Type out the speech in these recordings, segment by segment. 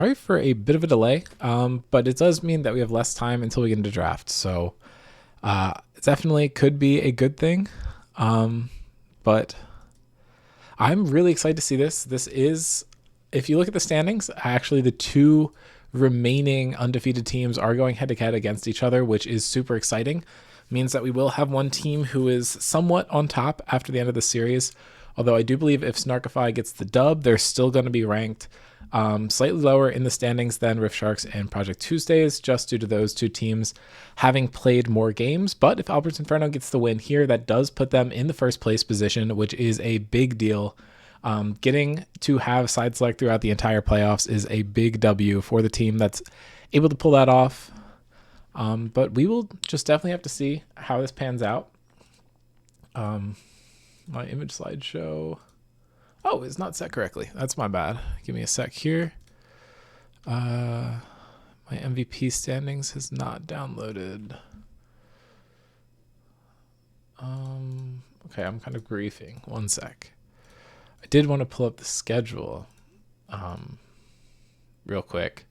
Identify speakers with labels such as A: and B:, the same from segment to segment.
A: Sorry for a bit of a delay, but it does mean that we have less time until we get into draft. So it definitely could be a good thing. But I'm really excited to see this. This is, if you look at the standings, actually the two remaining undefeated teams are going head to head against each other, which is super exciting. Means that we will have one team who is somewhat on top after the end of the series. Although I do believe if Snarkify gets the dub, they're still going to be ranked slightly lower in the standings than Rift Sharks and Project Tuesdays, just due to those two teams having played more games. But if Albert's Inferno gets the win here, that does put them in the first place position, which is a big deal. Getting to have side select throughout the entire playoffs is a big W for the team that's able to pull that off. But we will just definitely have to see how this pans out. My image slideshow. Oh, it's not set correctly. That's my bad. Give me a sec here. My MVP standings has not downloaded. Okay, I'm kind of griefing. One sec. I did want to pull up the schedule real quick.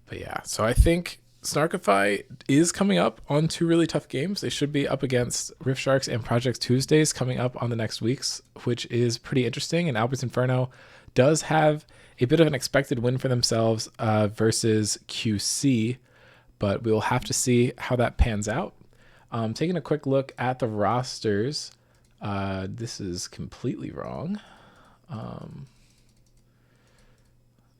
A: But yeah, so I think Snarkify is coming up on two really tough games. They should be up against Rift Sharks and Project Tuesdays coming up on the next weeks, which is pretty interesting. And Albert's Inferno does have a bit of an expected win for themselves versus QC, but we will have to see how that pans out. Taking a quick look at the rosters, this is completely wrong.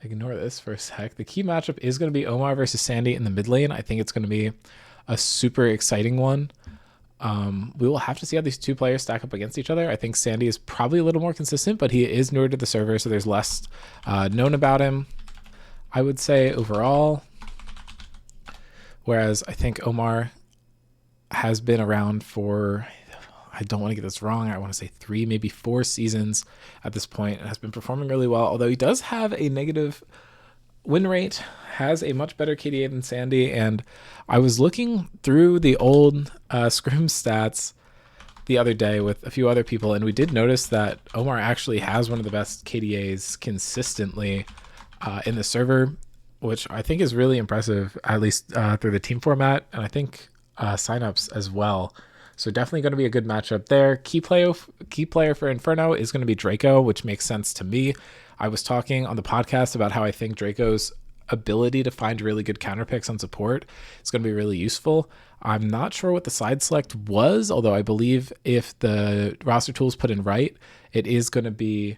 A: Ignore this for a sec. The key matchup is going to be Omar versus Sandy in the mid lane. I think it's going to be a super exciting one. We will have to see how these two players stack up against each other. I think Sandy is probably a little more consistent, but he is newer to the server, so there's less known about him, I would say, overall. Whereas I think Omar has been around for, I don't want to get this wrong, I want to say 3, maybe 4 seasons at this point, and has been performing really well. Although he does have a negative win rate, has a much better KDA than Sandy. And I was looking through the old Scrims stats the other day with a few other people, and we did notice that Omar actually has one of the best KDAs consistently in the server, which I think is really impressive, at least through the team format, and I think signups as well. So definitely going to be a good matchup there. Key player for Inferno is going to be Draco, which makes sense to me. I was talking on the podcast about how I think Draco's ability to find really good counter picks on support is going to be really useful. I'm not sure what the side select was, although I believe if the roster tools put in right, it is going to be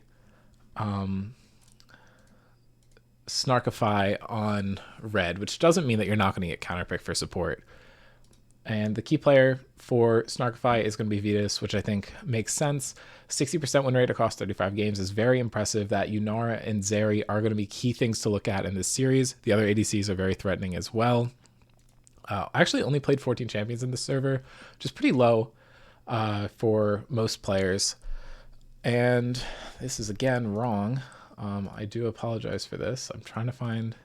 A: Snarkify on red, which doesn't mean that you're not going to get counter pick for support. And the key player for Snarkify is going to be Vetus, which I think makes sense. 60% win rate across 35 games is very impressive. That Yunara and Zeri are going to be key things to look at in this series. The other ADCs are very threatening as well. I actually only played 14 champions in this server, which is pretty low for most players. And this is, again, wrong. I do apologize for this. I'm trying to find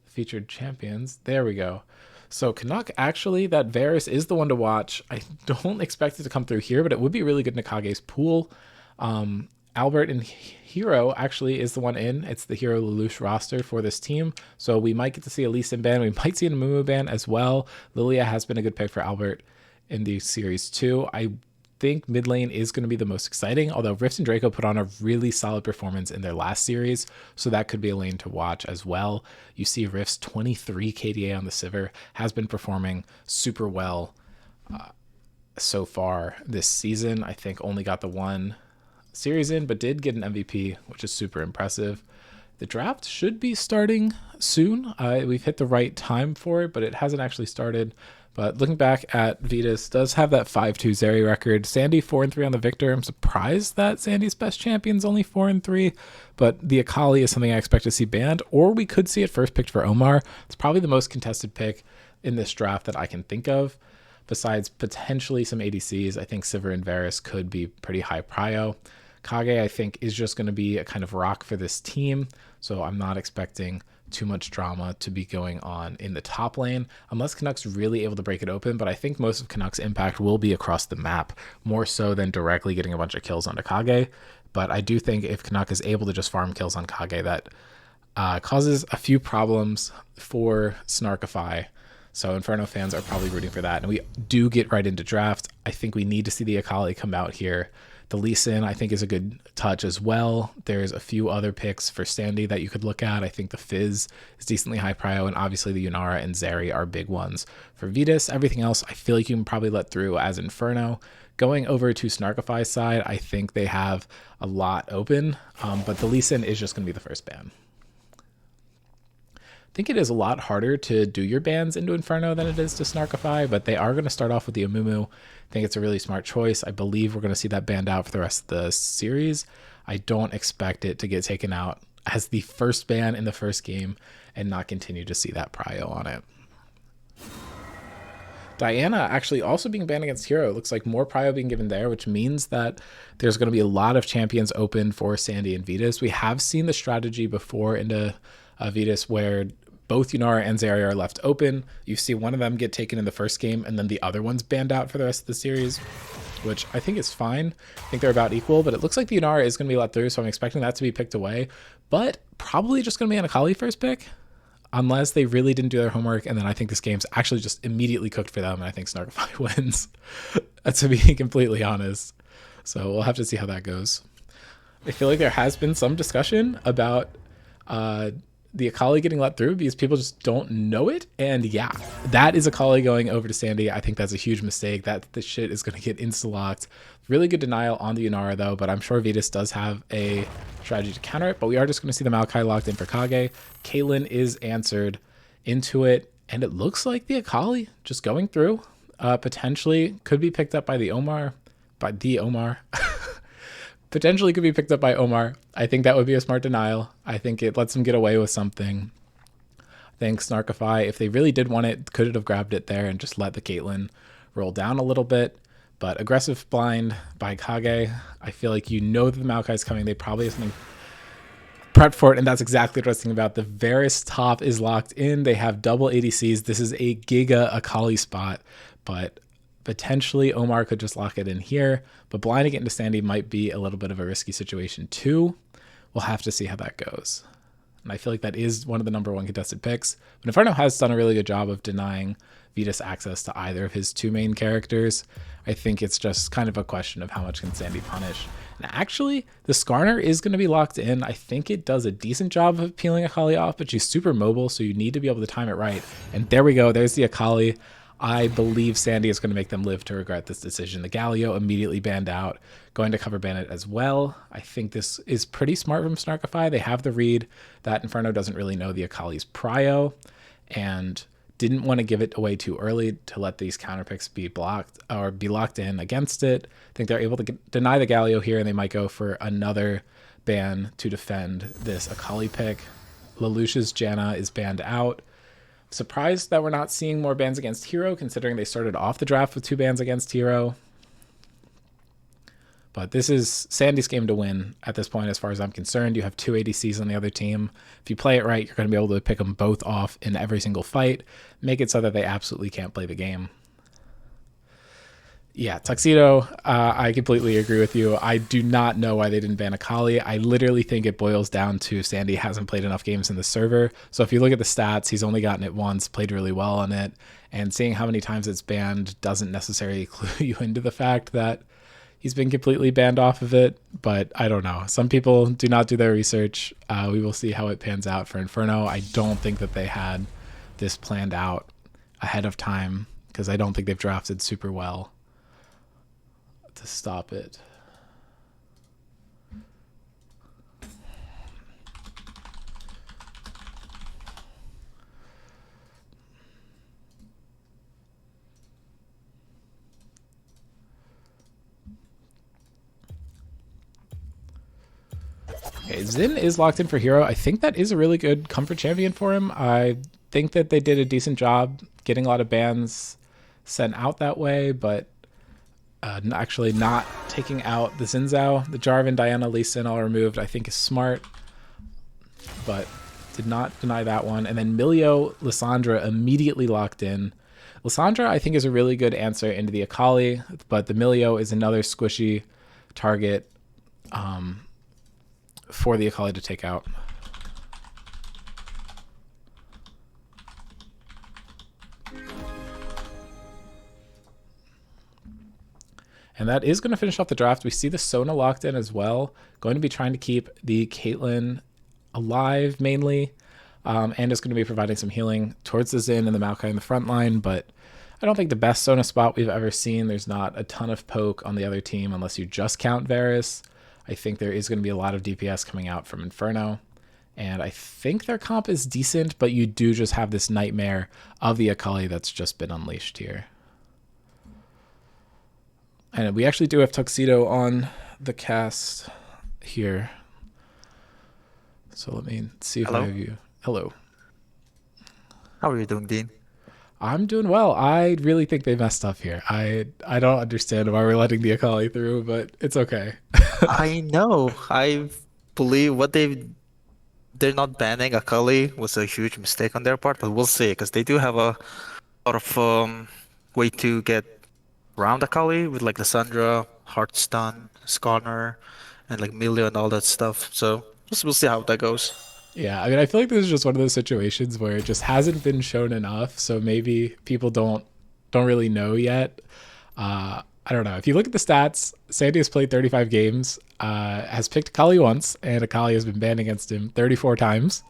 A: featured champions. There we go. So Canuck, actually, that Varus is the one to watch. I don't expect it to come through here, but it would be really good in Nakage's pool. Albert and Hero actually is the one in. It's the Hero Lelouch roster for this team. So we might get to see a Lee Sin ban. We might see a Mumu ban as well. Lilia has been a good pick for Albert in the series too. I think mid lane is going to be the most exciting, although Rift and Draco put on a really solid performance in their last series, so that could be a lane to watch as well. You see Rift's 23 KDA on the Sivir has been performing super well so far this season. I think only got the one series in, but did get an MVP, which is super impressive. The draft should be starting soon. We've hit the right time for it, but it hasn't actually started. But looking back at Vetus, does have that 5-2 Zeri record. Sandy 4-3 on the Victor. I'm surprised that Sandy's best champion's only 4-3, but the Akali is something I expect to see banned, or we could see it first picked for Omar. It's probably the most contested pick in this draft that I can think of. Besides potentially some ADCs, I think Sivir and Varus could be pretty high prio. Kage, I think, is just going to be a kind of rock for this team, so I'm not expecting too much drama to be going on in the top lane unless Canuck's really able to break it open. But I think most of Canuck's impact will be across the map, more so than directly getting a bunch of kills onto Kage. But I do think if Canuck is able to just farm kills on Kage, that causes a few problems for Snarkify. So Inferno fans are probably rooting for that. And we do get right into draft. I think we need to see the Akali come out here. The Lee Sin, I think, is a good touch as well. There's a few other picks for Sandy that you could look at. I think the Fizz is decently high prio, and obviously the Yunara and Zeri are big ones. For Vetus, everything else I feel like you can probably let through as Inferno. Going over to Snarkify's side, I think they have a lot open, but the Lee Sin is just going to be the first ban. I think it is a lot harder to do your bans into Inferno than it is to Snarkify, but they are going to start off with the Amumu. I think it's a really smart choice. I believe we're going to see that banned out for the rest of the series. I don't expect it to get taken out as the first ban in the first game and not continue to see that prio on it. Diana actually also being banned against Hero. It looks like more prio being given there, which means that there's going to be a lot of champions open for Sandy and Vetus. We have seen the strategy before into Vetus where both Yunara and Zeri are left open. You see one of them get taken in the first game, and then the other one's banned out for the rest of the series, which I think is fine. I think they're about equal, but it looks like the Yunara is going to be let through, so I'm expecting that to be picked away. But probably just going to be an Akali first pick, unless they really didn't do their homework, and then I think this game's actually just immediately cooked for them, and I think Snarkify wins, to be completely honest. So we'll have to see how that goes. I feel like there has been some discussion about the Akali getting let through because people just don't know it. And yeah, that is Akali going over to Sandy. I think that's a huge mistake. That the shit is going to get insta-locked. Really good denial on the Yunara though, but I'm sure Vetus does have a strategy to counter it. But we are just going to see the Maokai locked in for Kage. Caitlyn is answered into it, and it looks like the Akali just going through. Potentially could be picked up by the Omar. Potentially could be picked up by Omar. I think that would be a smart denial. I think it lets him get away with something. I think Snarkify, if they really did want it, could have grabbed it there and just let the Caitlyn roll down a little bit. But aggressive blind by Kage. I feel like you know that the Maokai is coming. They probably have something prepped for it, and that's exactly what I was thinking about. The Varus top is locked in. They have double ADCs. This is a Giga Akali spot, but potentially Omar could just lock it in here, but blinding it into Sandy might be a little bit of a risky situation too. We'll have to see how that goes. And I feel like that is one of the number one contested picks. But Inferno has done a really good job of denying Vetus access to either of his two main characters. I think it's just kind of a question of how much can Sandy punish. And actually, the Skarner is going to be locked in. I think it does a decent job of peeling Akali off, but she's super mobile, so you need to be able to time it right. And there we go. There's the Akali. I believe Sandy is going to make them live to regret this decision. The Galio immediately banned out, going to cover ban it as well. I think this is pretty smart from Snarkify. They have the read that Inferno doesn't really know the Akali's prio and didn't want to give it away too early to let these counter picks be blocked or be locked in against it. I think they're able to deny the Galio here, and they might go for another ban to defend this Akali pick. Lelouch's Janna is banned out. Surprised that we're not seeing more bans against Hero, considering they started off the draft with 2 bans against Hero. But this is Sandy's game to win at this point, as far as I'm concerned. You have 2 ADCs on the other team. If you play it right, you're going to be able to pick them both off in every single fight. Make it so that they absolutely can't play the game. Yeah, Tuxedo, I completely agree with you. I do not know why they didn't ban Akali. I literally think it boils down to Sandy hasn't played enough games in the server. So if you look at the stats, he's only gotten it once, played really well on it. And seeing how many times it's banned doesn't necessarily clue you into the fact that he's been completely banned off of it. But I don't know. Some people do not do their research. We will see how it pans out for Inferno. I don't think that they had this planned out ahead of time, because I don't think they've drafted super well to stop it. Okay, Xin is locked in for Hero. I think that is a really good comfort champion for him. I think that they did a decent job getting a lot of bans sent out that way, but actually not taking out the Xin Zhao. The Jarvan, Diana, Lee Sin all removed, I think is smart, but did not deny that one. And then Milio, Lissandra immediately locked in. Lissandra, I think, is a really good answer into the Akali, but the Milio is another squishy target for the Akali to take out. And that is going to finish off the draft. We see the Sona locked in as well. Going to be trying to keep the Caitlyn alive mainly. And is going to be providing some healing towards the Xin and the Maokai in the front line. But I don't think the best Sona spot we've ever seen. There's not a ton of poke on the other team unless you just count Varus. I think there is going to be a lot of DPS coming out from Inferno. And I think their comp is decent, but you do just have this nightmare of the Akali that's just been unleashed here. And we actually do have Tuxedo on the cast here. So let me see if I have you. Hello.
B: How are you doing, Dean?
A: I'm doing well. I really think they messed up here. I don't understand why we're letting the Akali through, but it's okay.
B: I know. I believe they're not banning Akali was a huge mistake on their part, but we'll see because they do have a lot of way to get around Akali with like the Sandra, Heartstun, Skarner, and like Millia and all that stuff. So we'll see how that goes.
A: Yeah, I mean, I feel like this is just one of those situations where it just hasn't been shown enough, so maybe people don't really know yet. I don't know. If you look at the stats, Sandy has played 35 games, has picked Akali once, and Akali has been banned against him 34 times.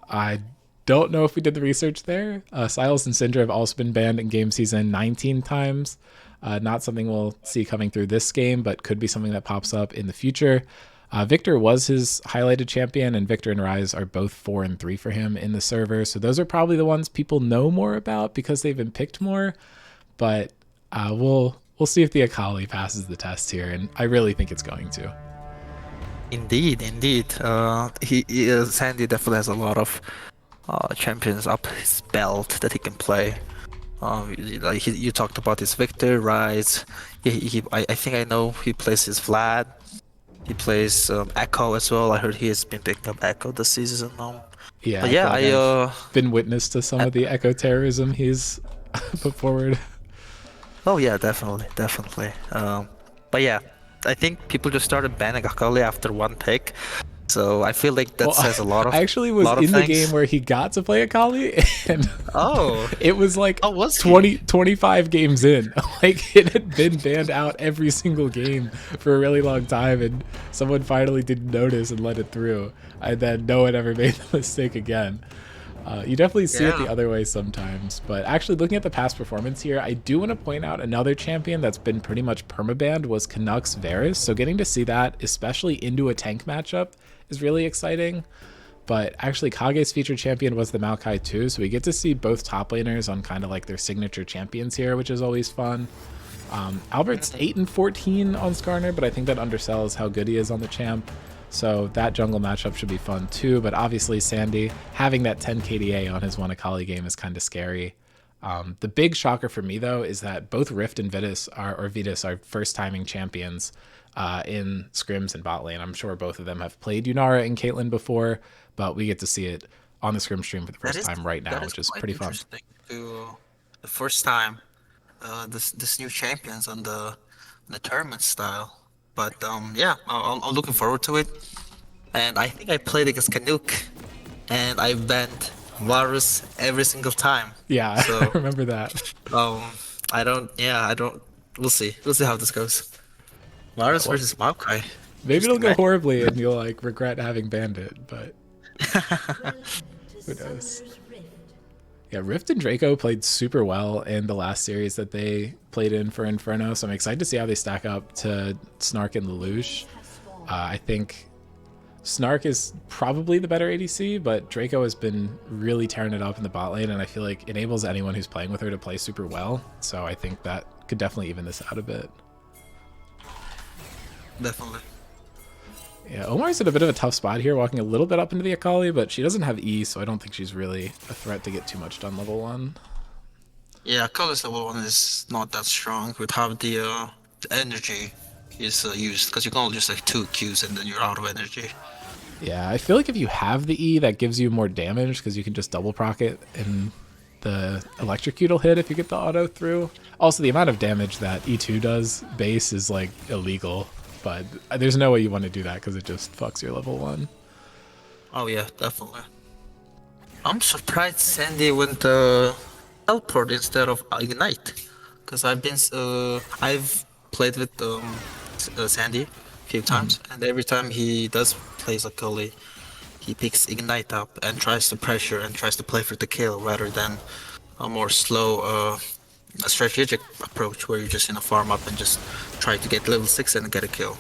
A: I don't know if we did the research there. Silas and Syndra have also been banned in game season 19 times. Not something we'll see coming through this game, but could be something that pops up in the future. Victor was his highlighted champion, and Victor and Rise are both 4 and 3 for him in the server. So those are probably the ones people know more about because they've been picked more. But we'll see if the Akali passes the test here, and I really think it's going to.
B: Indeed. Sandy definitely has a lot of champions up his belt that he can play. You talked about his Victor, Rise. I think I know he plays his Vlad. He plays Echo as well. I heard he has been picking up Echo this season now.
A: Yeah,
B: but yeah,
A: I've been witness to some of the Echo terrorism he's put forward.
B: Oh yeah, definitely. But yeah, I think people just started banning Akali after one pick. So I feel like that says a lot of.
A: I actually was in the game where he got to play Akali, and it was like 25 games in. Like it had been banned out every single game for a really long time, and someone finally didn't notice and let it through. And then no one ever made the mistake again. You definitely see it the other way sometimes, but actually looking at the past performance here, I do want to point out another champion that's been pretty much permabanned was Canucks Varus. So getting to see that, especially into a tank matchup, is really exciting. But actually Kage's featured champion was the Maokai too, so we get to see both top laners on kind of like their signature champions here, which is always fun. Albert's 8 and 14 on Skarner, but I think that undersells how good he is on the champ. So that jungle matchup should be fun too, but obviously Sandy having that 10 KDA on his one Akali game is kind of scary. The big shocker for me though is that both Rift and Vitus are first timing champions in Scrims and bot lane. I'm sure both of them have played Yunara and Caitlyn before, but we get to see it on the Scrim stream for the first time right now, which is pretty fun.
B: The first time this new champions on the tournament style. But yeah, I'm looking forward to it. And I think I played against Canuck, and I banned Varus every single time.
A: Yeah, so, I remember that.
B: I don't. We'll see how this goes. Varus versus Maokai.
A: Maybe it'll go horribly, and you'll like regret having banned it, but who knows? Yeah, Rift and Draco played super well in the last series that they played in for Inferno, so I'm excited to see how they stack up to Snark and Lelouch. I think Snark is probably the better ADC, but Draco has been really tearing it up in the bot lane, and I feel like enables anyone who's playing with her to play super well, so I think that could definitely even this out a bit.
B: Definitely.
A: Yeah, Omar's in a bit of a tough spot here, walking a little bit up into the Akali, but she doesn't have E, so I don't think she's really a threat to get too much done level 1.
B: Yeah, Akali's level 1 is not that strong with how the energy is used, because you can only just like 2 Qs and then you're out of energy.
A: Yeah, I feel like if you have the E, that gives you more damage, because you can just double proc it, and the electrocute will hit if you get the auto through. Also, the amount of damage that E2 does base is like illegal. But there's no way you want to do that because it just fucks your level 1.
B: Oh yeah, definitely. I'm surprised Sandy went teleport instead of Ignite, because I've played with Sandy a few times, and every time he does plays a Gully, he picks Ignite up and tries to pressure and tries to play for the kill rather than a more slow, a strategic approach where you're just in a farm up and just try to get level 6 and get a kill.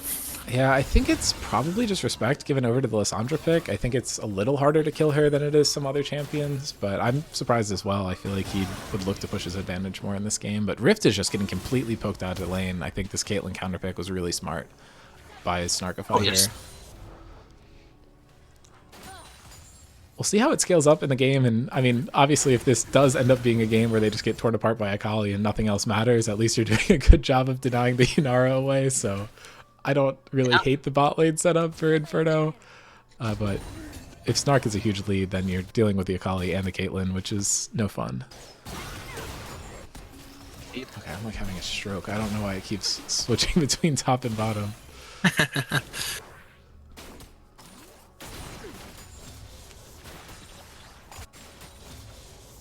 A: Yeah, I think it's probably just respect given over to the Lissandra pick. I think it's a little harder to kill her than it is some other champions, but I'm surprised as well. I feel like he would look to push his advantage more in this game, but Rift is just getting completely poked out of the lane. I think this Caitlyn counter pick was really smart by Snarkify
B: yes.
A: here. We'll see how it scales up in the game, and I mean, obviously if this does end up being a game where they just get torn apart by Akali and nothing else matters, at least you're doing a good job of denying the Inara away, so I don't really hate the bot lane setup for Inferno, but if Snark is a huge lead, then you're dealing with the Akali and the Caitlyn, which is no fun. Okay, I'm like having a stroke. I don't know why it keeps switching between top and bottom.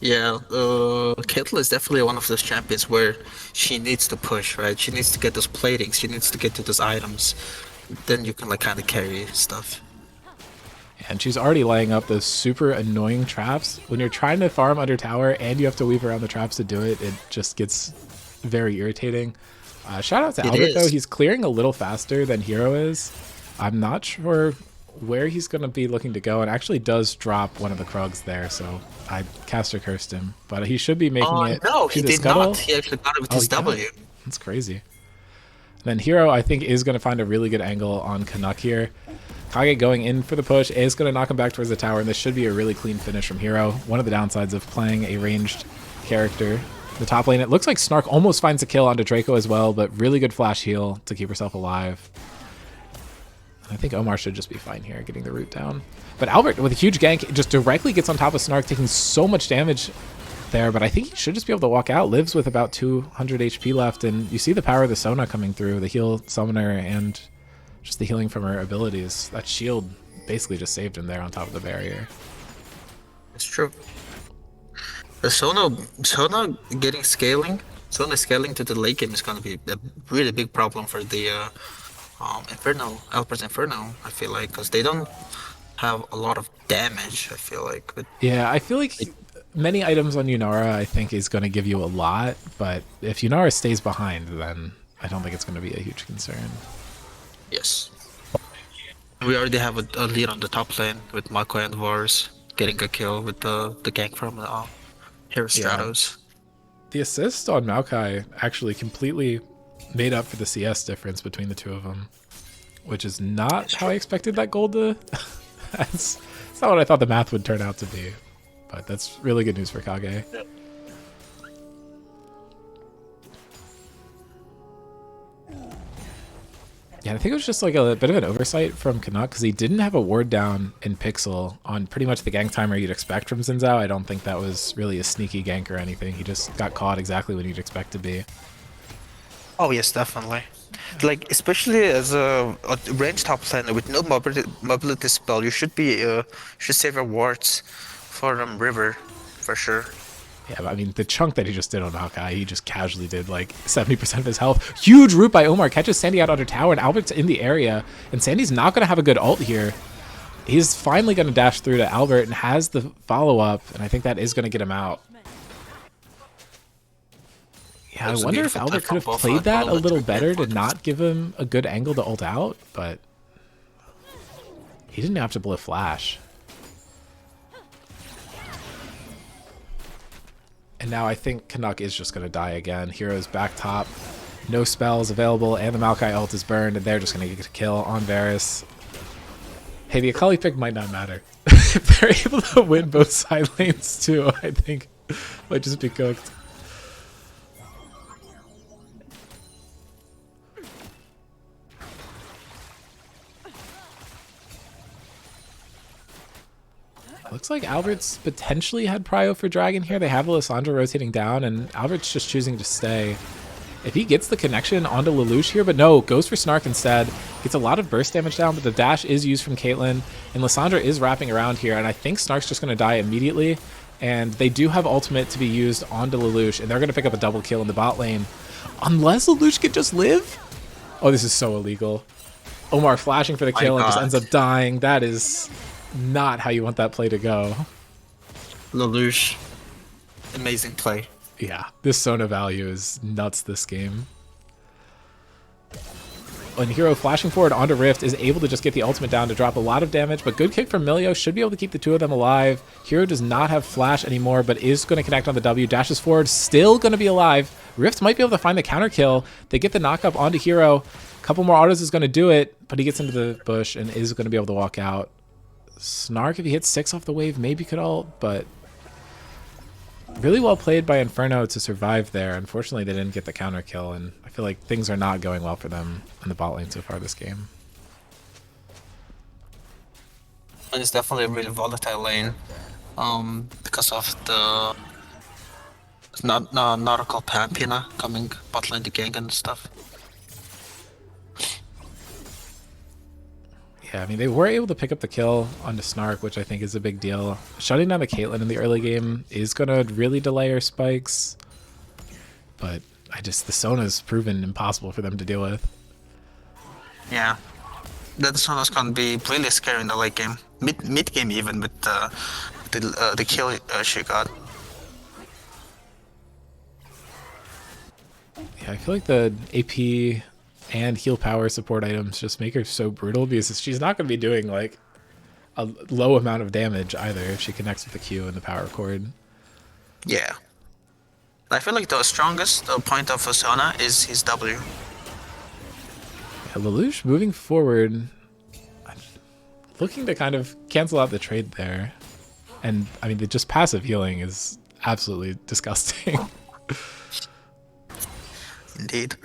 B: Yeah, Caitlyn is definitely one of those champions where she needs to push, right? She needs to get those platings, she needs to get to those items. Then you can like kind of carry stuff.
A: And she's already laying up those super annoying traps. When you're trying to farm under tower and you have to weave around the traps to do it, it just gets very irritating. Shout out to Albert, though. He's clearing a little faster than Hero is. I'm not sure where he's going to be looking to go, and actually does drop one of the Krugs there, so I caster cursed him. But he should be making it.
B: No, he did
A: scuttle.
B: not. He actually got it with his W.
A: That's crazy. Then Hero, I think, is going to find a really good angle on Canuck here. Kage going in for the push is going to knock him back towards the tower, and this should be a really clean finish from Hero. One of the downsides of playing a ranged character. The top lane, it looks like Snark almost finds a kill onto Draco as well, but really good flash heal to keep herself alive. I think Omar should just be fine here, getting the root down. But Albert, with a huge gank, just directly gets on top of Snark, taking so much damage there, but I think he should just be able to walk out. Lives with about 200 HP left, and you see the power of the Sona coming through, the heal summoner, and just the healing from her abilities. That shield basically just saved him there on top of the barrier.
B: It's true. The Sona scaling to the late game is going to be a really big problem for the Inferno, Albert's Inferno, I feel like, because they don't have a lot of damage, I feel like. But
A: yeah, I feel like many items on Yunara, I think, is going to give you a lot, but if Yunara stays behind, then I don't think it's going to be a huge concern.
B: Yes. We already have a lead on the top lane with Mako and Vars getting a kill with the gank from Hero Stratos.
A: Yeah. The assist on Maokai actually completely made up for the CS difference between the two of them, which is not how I expected that gold to... It's not what I thought the math would turn out to be, but that's really good news for Kage. Yeah, I think it was just like a bit of an oversight from Canuck because he didn't have a ward down in Pixel on pretty much the gank timer you'd expect from Xin Zhao. I don't think that was really a sneaky gank or anything. He just got caught exactly when you'd expect to be.
B: Oh yes, definitely. Like especially as a range top laner with no mobility spell, you should save your wards for river, for sure.
A: Yeah, I mean, the chunk that he just did on Maokai, he just casually did like 70% of his health. Huge root by Omar, catches Sandy out under tower, and Albert's in the area, and Sandy's not going to have a good ult here. He's finally going to dash through to Albert and has the follow-up, and I think that is going to get him out. Yeah, I wonder if Albert could have played that a little better to not give him a good angle to ult out, but he didn't have to blow flash. And now I think Canuck is just going to die again. Hero's back top, no spells available, and the Maokai ult is burned, and they're just going to get a kill on Varus. Hey, the Akali pick might not matter. If they're able to win both side lanes too, I think might just be cooked. Looks like Albert's potentially had prio for Dragon here. They have Alessandra rotating down, and Albert's just choosing to stay. If he gets the connection onto Lelouch here, but no, goes for Snark instead. Gets a lot of burst damage down, but the dash is used from Caitlyn, and Lissandra is wrapping around here, and I think Snark's just going to die immediately. And they do have ultimate to be used onto Lelouch, and they're going to pick up a double kill in the bot lane. Unless Lelouch can just live? Oh, this is so illegal. Omar flashing for the kill and just ends up dying. That is not how you want that play to go.
B: Lelouch. Amazing play.
A: Yeah, this Sona value is nuts this game. And Hero flashing forward onto Rift is able to just get the ultimate down to drop a lot of damage, but good kick from Milio should be able to keep the two of them alive. Hero does not have flash anymore, but is going to connect on the W. Dashes forward, still going to be alive. Rift might be able to find the counter kill. They get the knock-up onto Hero. A couple more autos is going to do it, but he gets into the bush and is going to be able to walk out. Snark, if he hits 6 off the wave, maybe could ult, but really well played by Inferno to survive there. Unfortunately, they didn't get the counter kill, and I feel like things are not going well for them in the bot lane so far this game.
B: It's definitely a really volatile lane, because of the nautical Pampina coming bot lane to gank and stuff.
A: Yeah, I mean, they were able to pick up the kill onto Snark, which I think is a big deal. Shutting down the Caitlyn in the early game is going to really delay her spikes. But the Sona's proven impossible for them to deal with.
B: Yeah. The Sona's going to be really scary in the late game. Mid game even with the kill she got.
A: Yeah, I feel like the AP and heal power support items just make her so brutal because she's not going to be doing like a low amount of damage either if she connects with the Q and the power cord.
B: Yeah. I feel like the strongest point of Sona is his W.
A: Yeah, Lelouch moving forward, looking to kind of cancel out the trade there. And I mean, the just passive healing is absolutely disgusting.
B: Indeed.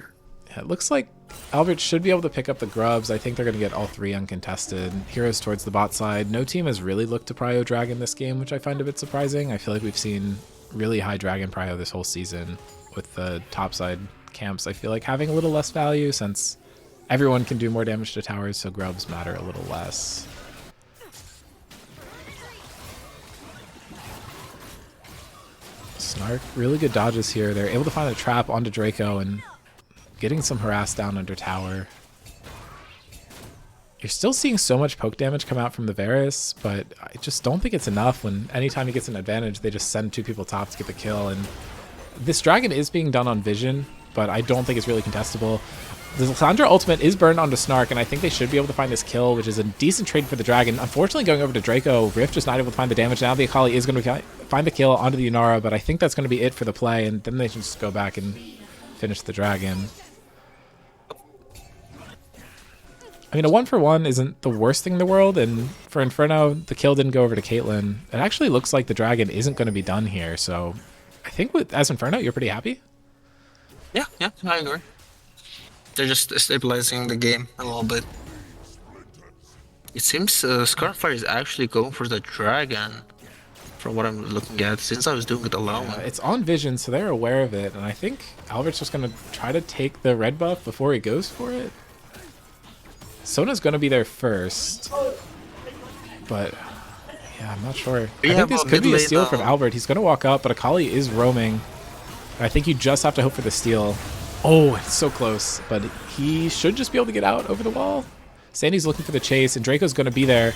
A: Yeah, it looks like Albert should be able to pick up the grubs. I think they're going to get all 3 uncontested. Heroes towards the bot side. No team has really looked to prio Dragon this game, which I find a bit surprising. I feel like we've seen really high Dragon prio this whole season with the top side camps. I feel like having a little less value since everyone can do more damage to towers, so grubs matter a little less. Snark, really good dodges here. They're able to find a trap onto Draco and getting some harass down under tower. You're still seeing so much poke damage come out from the Varus, but I just don't think it's enough when anytime he gets an advantage, they just send 2 people top to get the kill. And this dragon is being done on vision, but I don't think it's really contestable. The Lissandra ultimate is burned onto Snark, and I think they should be able to find this kill, which is a decent trade for the dragon. Unfortunately, going over to Draco, Rift just not able to find the damage. Now the Akali is going to find the kill onto the Yunara, but I think that's going to be it for the play, and then they can just go back and finish the dragon. I mean, a 1-for-1 isn't the worst thing in the world, and for Inferno, the kill didn't go over to Caitlyn. It actually looks like the dragon isn't going to be done here, so I think as Inferno, you're pretty happy?
B: Yeah, I agree. They're just stabilizing the game a little bit. It seems Snarkify is actually going for the dragon, from what I'm looking at, since I was doing it alone.
A: Yeah, it's on vision, so they're aware of it, and I think Albert's just going to try to take the red buff before he goes for it. Sona's going to be there first, but yeah, I'm not sure. I think this could be a steal from Albert. He's going to walk up, but Akali is roaming. I think you just have to hope for the steal. Oh, it's so close, but he should just be able to get out over the wall. Sandy's looking for the chase, and Draco's going to be there.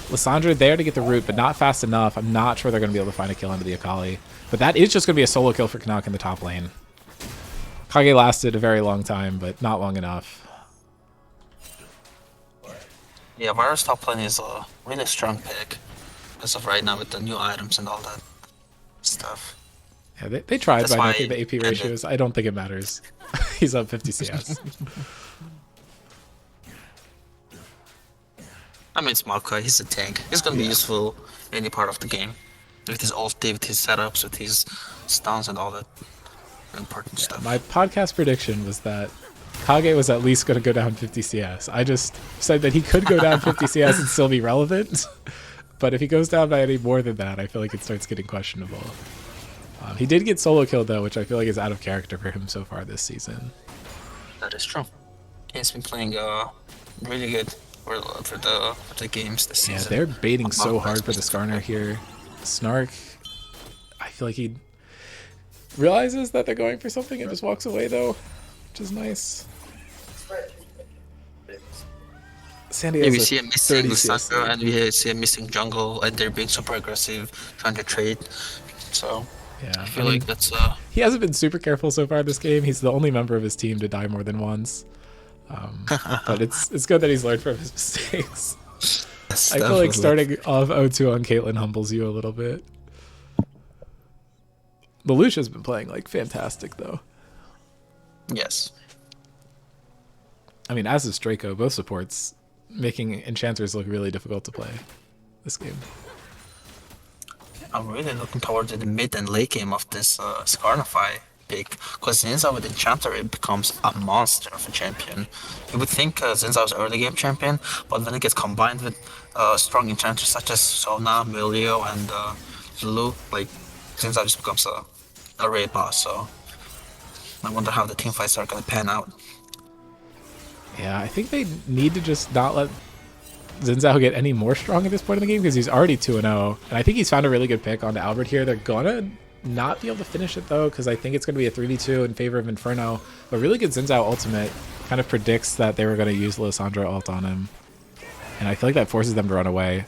A: Lissandra there to get the root, but not fast enough. I'm not sure they're going to be able to find a kill into the Akali. But that is just going to be a solo kill for Canuck in the top lane. Kage lasted a very long time, but not long enough.
B: Yeah, Varus top lane is a really strong pick as of right now with the new items and all that stuff.
A: Yeah, they tried by making the AP ratios. I don't think it matters. He's up 50 CS.
B: I mean, it's Maokai, he's a tank. He's gonna be useful in any part of the game. With his ulti, with his setups, with his stuns and all that important stuff.
A: My podcast prediction was that Kage was at least going to go down 50 CS. I just said that he could go down 50 CS and still be relevant. But if he goes down by any more than that, I feel like it starts getting questionable. He did get solo killed, though, which I feel like is out of character for him so far this season.
B: That is true. He's been playing really good for the games this season.
A: Yeah, they're baiting so hard for the Skarner here. Snark feel like he realizes that they're going for something and just walks away though, which is nice. Sandy
B: Yeah,
A: has
B: we
A: a
B: see a
A: 30
B: missing
A: CS
B: Lissandra
A: lead.
B: and we see a missing jungle, and they're being super aggressive, trying to trade. So
A: Yeah,
B: I
A: I
B: feel
A: mean,
B: like that's
A: he hasn't been super careful so far this game. He's the only member of his team to die more than once. But it's good that he's learned from his mistakes.
B: yes,
A: I feel like
B: definitely.
A: starting off 0-2 on Caitlyn humbles you a little bit. Lelouch's been playing like fantastic though.
B: Yes.
A: I mean, as is Draco, both supports making enchanters look really difficult to play this game.
B: I'm really looking towards the mid and late game of this Scarnify pick, because Zinza with Enchanter, it becomes a monster of a champion. You would think Zinza was early game champion, but when it gets combined with strong enchanters such as Sona, Milio, and Lulu, like Zinza just becomes a raid boss. So I wonder how the team fights are going to pan out.
A: Yeah, I think they need to just not let Xin Zhao get any more strong at this point in the game because he's already 2-0. And I think he's found a really good pick onto Albert here. They're going to not be able to finish it though because I think it's going to be a 3v2 in favor of Inferno. But really good Xin Zhao ultimate kind of predicts that they were going to use Lissandra ult on him. And I feel like that forces them to run away.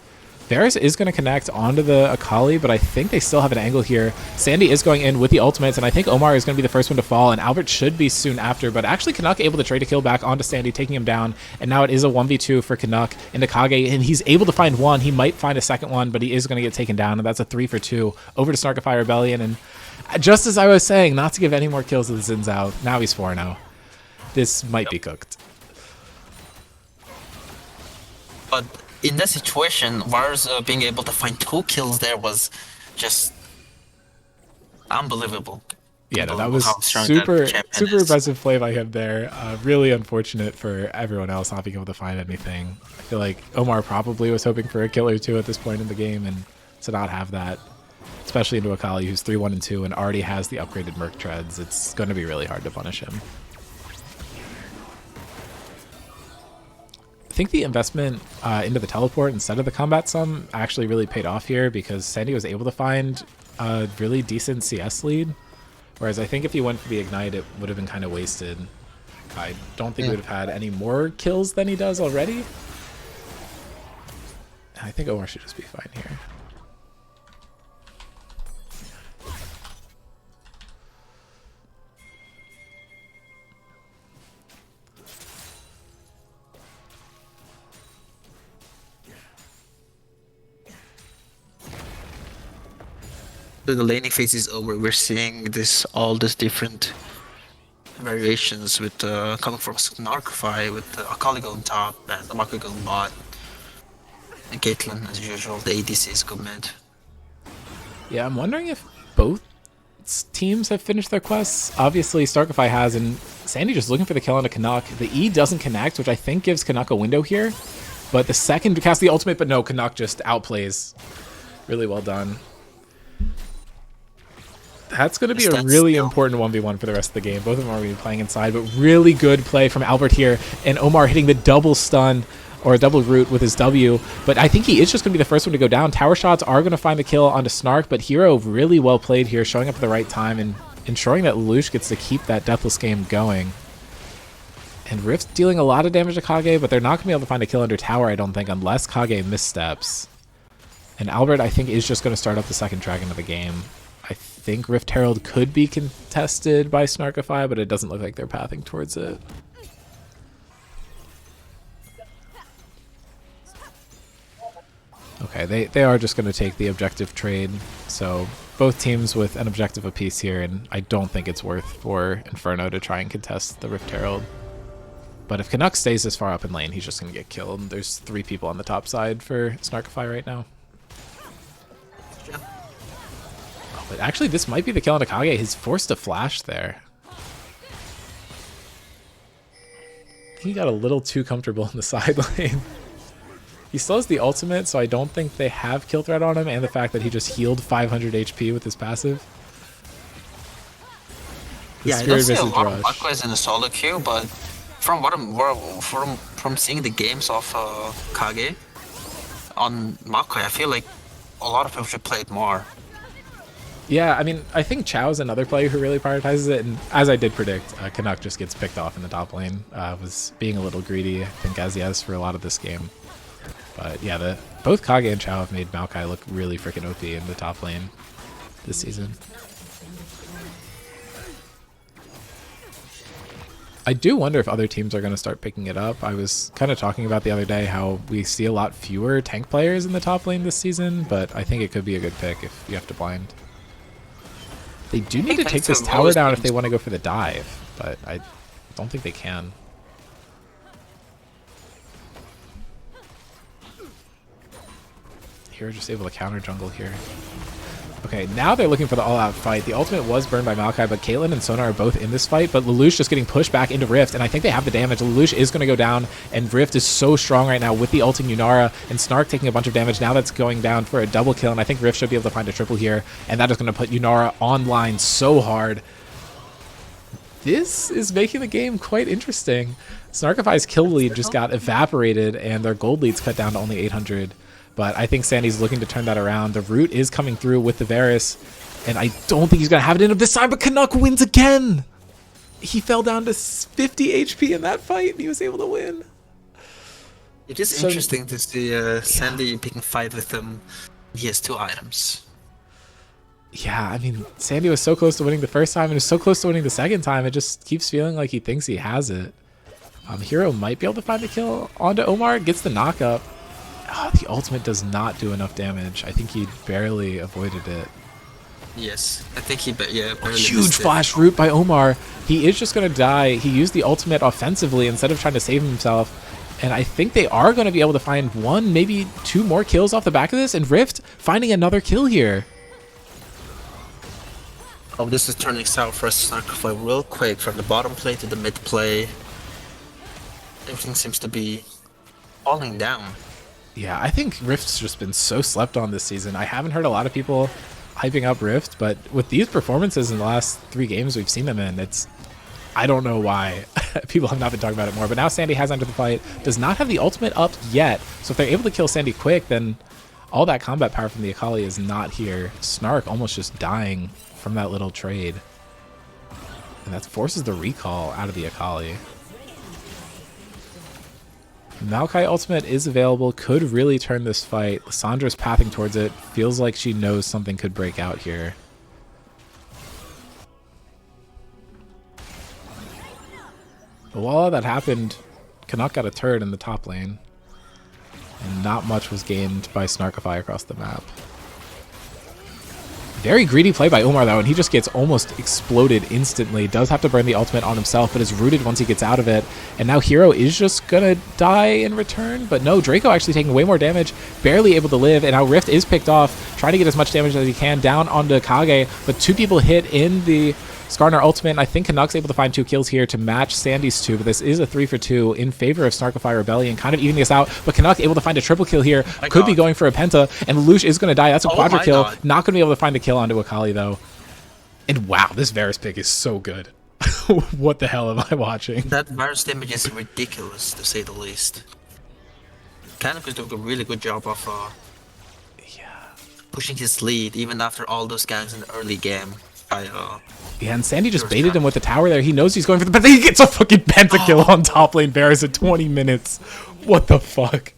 A: Varus is going to connect onto the Akali, but I think they still have an angle here. Sandy is going in with the ultimates, and I think Omar is going to be the first one to fall, and Albert should be soon after, but actually Canuck able to trade a kill back onto Sandy, taking him down, and now it is a 1v2 for Canuck into Kage, and he's able to find one. He might find a second one, but he is going to get taken down, and that's a 3-for-2 over to Snarkify Rebellion, and just as I was saying, not to give any more kills to the Xin Zhao, now he's 4-0. This might be cooked.
B: But in that situation, Varus being able to find 2 kills there was just unbelievable.
A: Yeah, no, that
B: Unbelievable
A: was
B: how strong
A: super
B: that champion is.
A: impressive play by him there. Really unfortunate for everyone else not being able to find anything. I feel like Omar probably was hoping for a kill or two at this point in the game, and to not have that, especially into Akali who's 3-1-2 and already has the upgraded Merc treads, it's going to be really hard to punish him. I think the investment into the teleport instead of the combat sum actually really paid off here because Sandy was able to find a really decent CS lead, whereas I think if he went for the Ignite it would have been kind of wasted. I don't think he would have had any more kills than he does already. I think Omar should just be fine here.
B: So the laning phase is over. We're seeing all these different variations with coming from Snarkify, with Akali going top and Marco going bot, and Caitlyn as usual. The ADC is good mid.
A: Yeah, I'm wondering if both teams have finished their quests. Obviously, Starkify has, and Sandy just looking for the kill on a Canuck. The E doesn't connect, which I think gives Canuck a window here. But the second to cast the ultimate, but no, Canuck just outplays. Really well done. That's going to be a really important 1v1 for the rest of the game. Both of them are going to be playing inside, but really good play from Albert here. And Omar hitting the double stun, or a double root with his W. But I think he is just going to be the first one to go down. Tower shots are going to find the kill onto Snark, but Hero really well played here, showing up at the right time and ensuring that Lelouch gets to keep that Deathless game going. And Rift's dealing a lot of damage to Kage, but they're not going to be able to find a kill under tower, I don't think, unless Kage missteps. And Albert, I think, is just going to start up the second dragon of the game. I think Rift Herald could be contested by Snarkify, but it doesn't look like they're pathing towards it. Okay, they are just going to take the objective trade. So both teams with an objective apiece here, and I don't think it's worth for Inferno to try and contest the Rift Herald. But if Canuck stays this far up in lane, he's just going to get killed. There's 3 people on the top side for Snarkify right now. Oh, but actually, this might be the kill on Akage. He's forced to flash there. He got a little too comfortable in the side lane. He still has the ultimate, so I don't think they have kill threat on him, and the fact that he just healed 500 HP with his passive.
B: Yeah, I don't see a lot of Makois in the solo queue, but from what from seeing the games of Kage on Makoi, I feel like a lot of people should play it more.
A: Yeah, I mean, I think Chow's another player who really prioritizes it, and as I did predict, Canuck just gets picked off in the top lane. Was being a little greedy, I think, as he has for a lot of this game. But yeah, both Kage and Chow have made Maokai look really freaking OP in the top lane this season. I do wonder if other teams are going to start picking it up. I was kind of talking about the other day how we see a lot fewer tank players in the top lane this season, but I think it could be a good pick if you have to blind. They do need to take this tower down if they want to go for the dive, but I don't think they can. Here, just able to counter jungle here. Okay, now they're looking for the all-out fight. The ultimate was burned by Maokai, but Caitlyn and Sonar are both in this fight, but Lelouch just getting pushed back into Rift, and I think they have the damage. Lelouch is going to go down, and Rift is so strong right now with the ulting Yunara, and Snark taking a bunch of damage. Now that's going down for a double kill, and I think Rift should be able to find a triple here, and that is going to put Yunara online so hard. This is making the game quite interesting. Snarkify's kill lead just got evaporated, and their gold lead's cut down to only 800. But I think Sandy's looking to turn that around. The root is coming through with the Varus, and I don't think he's going to have it in him this time, but Canuck wins again! He fell down to 50 HP in that fight, and he was able to win.
B: It is interesting to see Sandy picking fight with him. He has 2 items.
A: Yeah, I mean, Sandy was so close to winning the first time, and was so close to winning the second time. It just keeps feeling like he thinks he has it. Hero might be able to find the kill onto Omar, gets the knock-up. Oh, the ultimate does not do enough damage. I think he barely avoided it.
B: Yes, I think he barely
A: huge flash root by Omar. He is just going to die. He used the ultimate offensively instead of trying to save himself. And I think they are going to be able to find 1, maybe 2 more kills off the back of this. And Rift finding another kill here.
B: Oh, this is turning south for Snarkify real quick from the bottom play to the mid play. Everything seems to be falling down.
A: Yeah, I think Rift's just been so slept on this season. I haven't heard a lot of people hyping up Rift, but with these performances in the last 3 games we've seen them in, I don't know why people have not been talking about it more. But now Sandy has entered the fight, does not have the ultimate up yet. So if they're able to kill Sandy quick, then all that combat power from the Akali is not here. Snark almost just dying from that little trade. And that forces the recall out of the Akali. Maokai ultimate is available, could really turn this fight. Lissandra's pathing towards it. Feels like she knows something could break out here. But while all that happened, Canuck got a turret in the top lane. And not much was gained by Snarkify across the map. Very greedy play by Omar though, and he just gets almost exploded instantly. Does have to burn the ultimate on himself, but is rooted once he gets out of it. And now Hero is just gonna die in return, but no, Draco actually taking way more damage, barely able to live, and now Rift is picked off, trying to get as much damage as he can down onto Kage, but 2 people hit in the Skarner ultimate, and I think Canuck's able to find 2 kills here to match Sandy's 2, but this is a 3 for 2 in favor of Snarkify Rebellion, kind of evening us out, but Canuck able to find a triple kill here, could be going for a penta, and Lelouch is going to die. That's a quadra kill, not going to be able to find a kill onto Akali though. And wow, this Varus pick is so good. What the hell am I watching?
B: That Varus damage is ridiculous, to say the least. Canuck is doing a really good job of pushing his lead, even after all those ganks in the early game.
A: Yeah, and Sandy just baited him with the tower there. He knows he's going for the penta. He gets a fucking pentakill on top lane Varus at 20 minutes. What the fuck?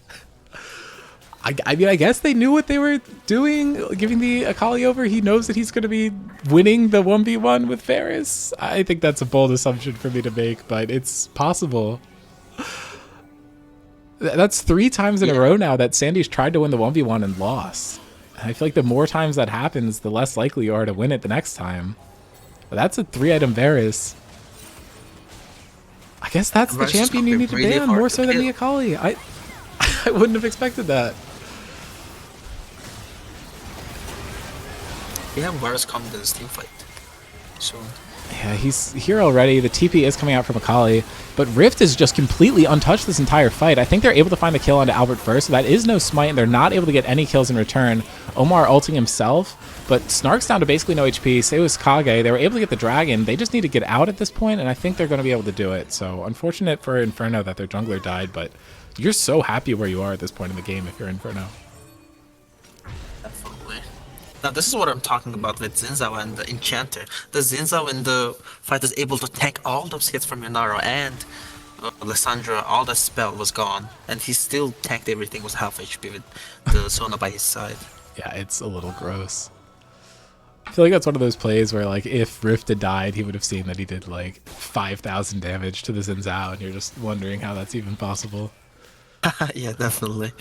A: I mean, I guess they knew what they were doing, giving the Akali over. He knows that he's going to be winning the 1v1 with Varus. I think that's a bold assumption for me to make, but it's possible. That's 3 times in a row now that Sandy's tried to win the 1v1 and lost. I feel like the more times that happens, the less likely you are to win it the next time. But that's a 3-item Varus. I guess that's the champion you need to ban more so than the Akali. I wouldn't have expected that.
B: Yeah, Varus come to this team fight. So
A: yeah, he's here already. The TP is coming out from Akali, but Rift is just completely untouched this entire fight. I think they're able to find the kill onto Albert first, so that is no smite, and they're not able to get any kills in return. Omar ulting himself, but Snark's down to basically no HP. So was Kage. They were able to get the dragon. They just need to get out at this point, and I think they're going to be able to do it. So unfortunate for Inferno that their jungler died, but you're so happy where you are at this point in the game if you're Inferno.
B: Definitely. Now this is what I'm talking about with Zinzao and the Enchanter. The Zinzao in the fight is able to tank all those hits from Yonaro and Lissandra, all the spell was gone, and he still tanked everything with half HP with the Sona by his side.
A: Yeah, it's a little gross. I feel like that's one of those plays where, like, if Rift had died, he would have seen that he did, like, 5,000 damage to the Xin Zhao, and you're just wondering how that's even possible.
B: Yeah, definitely.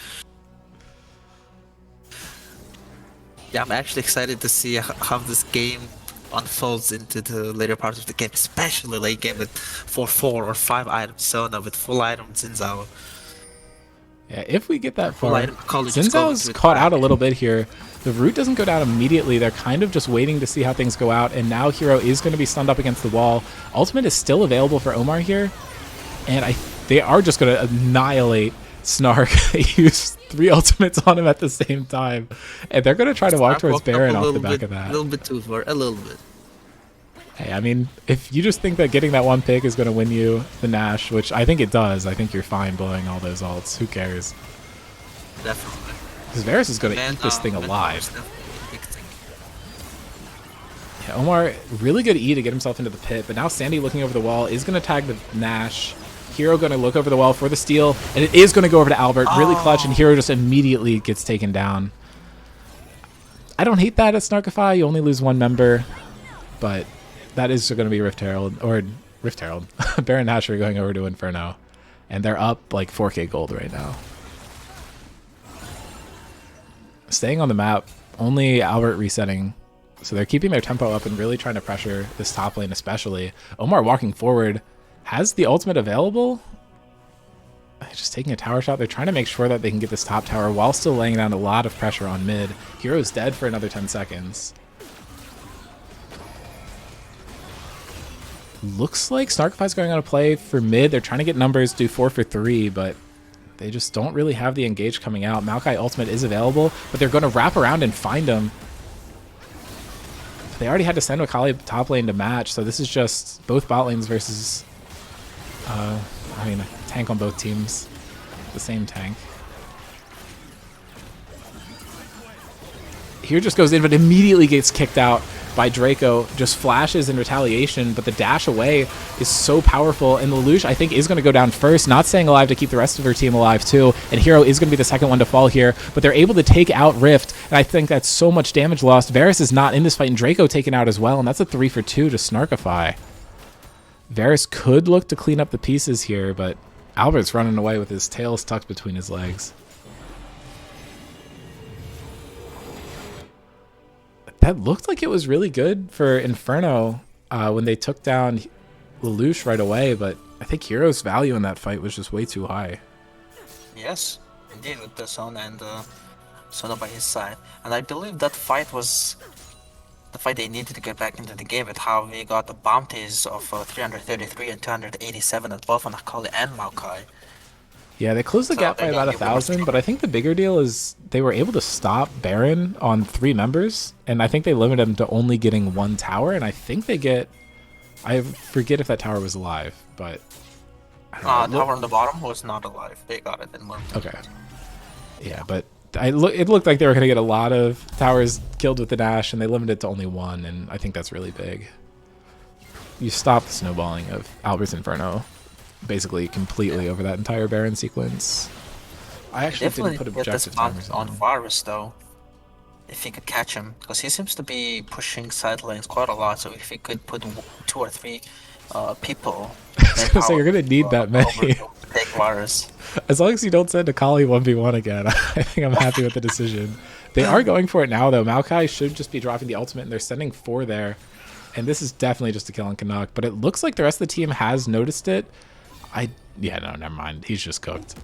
B: Yeah, I'm actually excited to see how this game unfolds into the later parts of the game, especially late game with 4 or 5 item Sona with full item Zinzao.
A: Yeah, if we get that
B: Full
A: far,
B: item Kali
A: Xin
B: just go
A: Zhao's
B: into it
A: caught out a
B: back.
A: little bit here. The root doesn't go down immediately. They're kind of just waiting to see how things go out, and now Hero is going to be stunned up against the wall. Ultimate is still available for Omar here, and they are just going to annihilate Snark. They use 3 ultimates on him at the same time, and they're going to try to walk
B: Snark
A: towards
B: walked up
A: Baron
B: a
A: off the
B: little
A: back
B: bit,
A: of that.
B: a little bit too far, a little bit.
A: Hey, I mean, if you just think that getting that one pick is going to win you the Nash, which I think it does, I think you're fine blowing all those ults. Who cares?
B: Definitely.
A: Because Varus is going to
B: Man,
A: eat this thing
B: man,
A: alive.
B: is definitely a big thing.
A: Yeah, Omar, really good E to get himself into the pit, but now Sandy looking over the wall is going to tag the Nash. Hero going to look over the wall for the steal, and it is going to go over to Albert. Really clutch, and Hero just immediately gets taken down. I don't hate that at Snarkify. You only lose 1 member, but that is going to be Rift Herald, or Rift Herald. Baron Nash are going over to Inferno, and they're up like 4k gold right now. Staying on the map, only Albert resetting. So they're keeping their tempo up and really trying to pressure this top lane especially. Omar walking forward, has the ultimate available. Just taking a tower shot. They're trying to make sure that they can get this top tower while still laying down a lot of pressure on mid. Hero's dead for another 10 seconds. Looks like Snarkify's going on a play for mid. They're trying to get numbers, do 4 for 3, but they just don't really have the engage coming out. Maokai ultimate is available, but they're going to wrap around and find him. They already had to send Akali top lane to match, so this is just both bot lanes versus, I mean, a tank on both teams. The same tank. Here just goes in, but immediately gets kicked out by Draco. Just flashes in retaliation, but the dash away is so powerful, and Lelouch, I think, is going to go down first, not staying alive to keep the rest of her team alive too, and Hero is going to be the second one to fall here, but they're able to take out Rift, and I think that's so much damage lost. Varus is not in this fight, and Draco taken out as well, and that's a 3 for 2 to Snarkify. Varus could look to clean up the pieces here, but Albert's running away with his tails tucked between his legs. That looked like it was really good for Inferno when they took down Lelouch right away, but I think Hero's value in that fight was just way too high.
B: Yes, indeed, with the Sona and Sona by his side. And I believe that fight was the fight they needed to get back into the game with how we got the bounties of 333 and 287 at both on Akali and Maokai.
A: Yeah, they closed the
B: So
A: gap by
B: they're
A: about
B: gonna get
A: 1,000, but I think the bigger deal is they were able to stop Baron on 3 members, and I think they limited him to only getting 1 tower, and I think they get... I forget if that tower was alive, but... I don't know.
B: Tower on the bottom was not alive. They got it in one.
A: Okay. Yeah, but it looked like they were going to get a lot of towers killed with the dash, and they limited it to only 1, and I think that's really big. You stop the snowballing of Albert's Inferno basically completely over that entire Baron sequence. I actually didn't put objective timers
B: on
A: on.
B: Varus though. If he could catch him, because he seems to be pushing side lanes quite a lot. So if he could put 2 or 3 people,
A: So you're gonna need that many.
B: Take Varus.
A: As long as you don't send Akali 1v1 again, I think I'm happy with the decision. They are going for it now though. Maokai should just be dropping the ultimate, and they're sending 4 there. And this is definitely just a kill on Canuck, but it looks like the rest of the team has noticed it. Yeah, no, never mind. He's just cooked.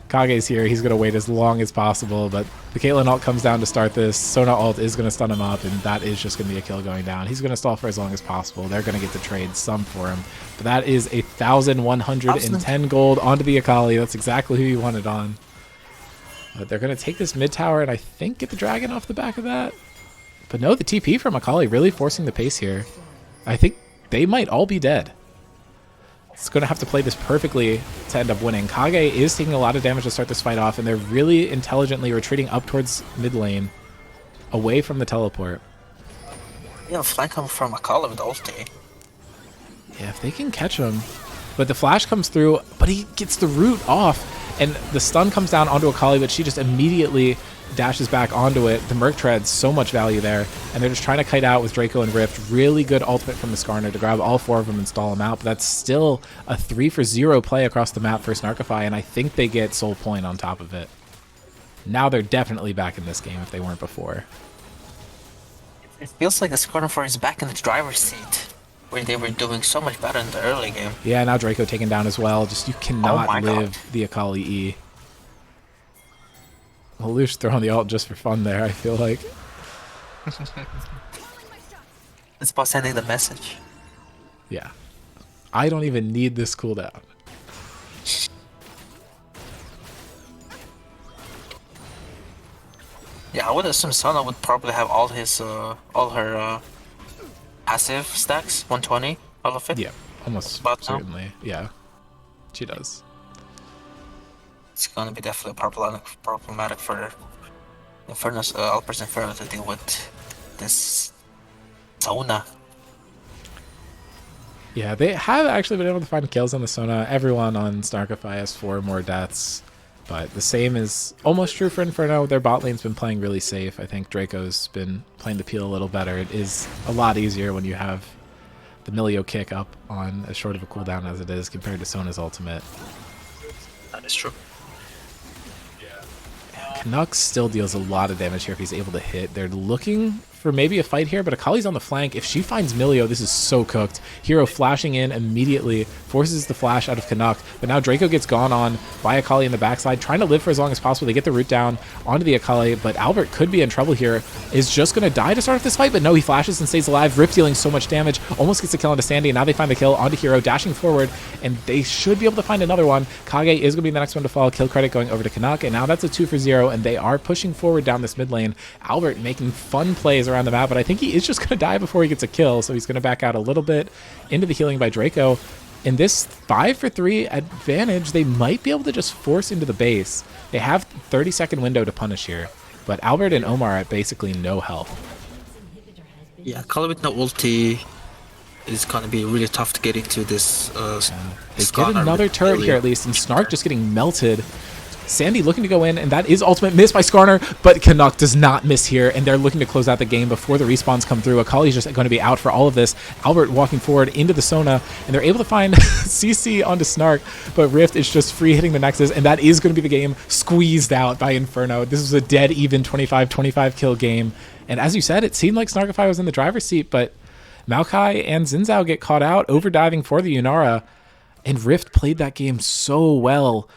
A: Kage's here. He's going to wait as long as possible, but the Caitlyn ult comes down to start this. Sona ult is going to stun him up, and that is just going to be a kill going down. He's going to stall for as long as possible. They're going to get to trade some for him. But that is 1,110 gold onto the Akali. That's exactly who you wanted on. But they're going to take this mid tower and I think get the dragon off the back of that. But no, the TP from Akali really forcing the pace here. I think they might all be dead. It's going to have to play this perfectly to end up winning. Kage is taking a lot of damage to start this fight off, and they're really intelligently retreating up towards mid lane. away from the teleport.
B: Yeah, flank him from Akali with ulti.
A: Yeah, if they can catch him. But the flash comes through, but he gets the root off, and the stun comes down onto Akali, but she just immediately dashes back onto it. The Merc Tread's so much value there, and they're just trying to kite out with Draco and Rift. Really good ultimate from the Skarner to grab all 4 of them and stall them out, but that's still a 3-for-0 play across the map for Snarkify, and I think they get Soul Point on top of it. Now they're definitely back in this game if they weren't before.
B: It feels like the Skarner is back in the driver's seat, where they were doing so much better in the early game.
A: Yeah, now Draco taken down as well. Just, you cannot live
B: God.
A: the Akali E. Well, Lush throwing the ult just for fun there, I feel like.
B: It's about sending the message.
A: Yeah. I don't even need this cooldown.
B: Yeah, I would assume Sana would probably have all her passive stacks, 120, all of it.
A: Yeah, almost certainly. Yeah, she does.
B: It's gonna be definitely problematic for Inferno's Alper's Inferno to deal with this Zona.
A: Yeah, they have actually been able to find kills on the Sona. Everyone on Snarkify has 4 more deaths, but the same is almost true for Inferno. Their bot lane's been playing really safe. I think Draco's been playing the peel a little better. It is a lot easier when you have the Milio kick up on as short of a cooldown as it is compared to Sona's ultimate.
B: That is true.
A: Canucks still deals a lot of damage here if he's able to hit. They're looking for maybe a fight here, but Akali's on the flank. If she finds Milio, this is so cooked. Hero flashing in immediately, forces the flash out of Canuck, but now Draco gets gone on by Akali in the backside, trying to live for as long as possible. They get the root down onto the Akali, but Albert could be in trouble here. Is just going to die to start off this fight, but no, he flashes and stays alive. Rift dealing so much damage, almost gets a kill onto Sandy, and now they find the kill onto Hero, dashing forward, and they should be able to find another one. Kage is going to be the next one to fall. Kill credit going over to Canuck, and now that's a 2-for-0, and they are pushing forward down this mid lane. Albert making fun plays around the map, but I think he is just going to die before he gets a kill, so he's going to back out a little bit into the healing by Draco. In this 5-for-3 advantage, they might be able to just force into the base. They have 30-second window to punish here, but Albert and Omar at basically no health.
B: Yeah, Kali with no ulti is gonna be really tough to get into this.
A: They get another turret here at least, and Snark just getting melted. Sandy looking to go in, and that is ultimate miss by Skarner, but Canuck does not miss here, and they're looking to close out the game before the respawns come through. Akali's just going to be out for all of this. Albert walking forward into the Sona, and they're able to find CC onto Snark, but Rift is just free hitting the Nexus, and that is going to be the game squeezed out by Inferno. This was a dead even 25-25 kill game, and as you said, it seemed like Snarkify was in the driver's seat, but Maokai and Xin Zhao get caught out, overdiving for the Yunara, and Rift played that game so well.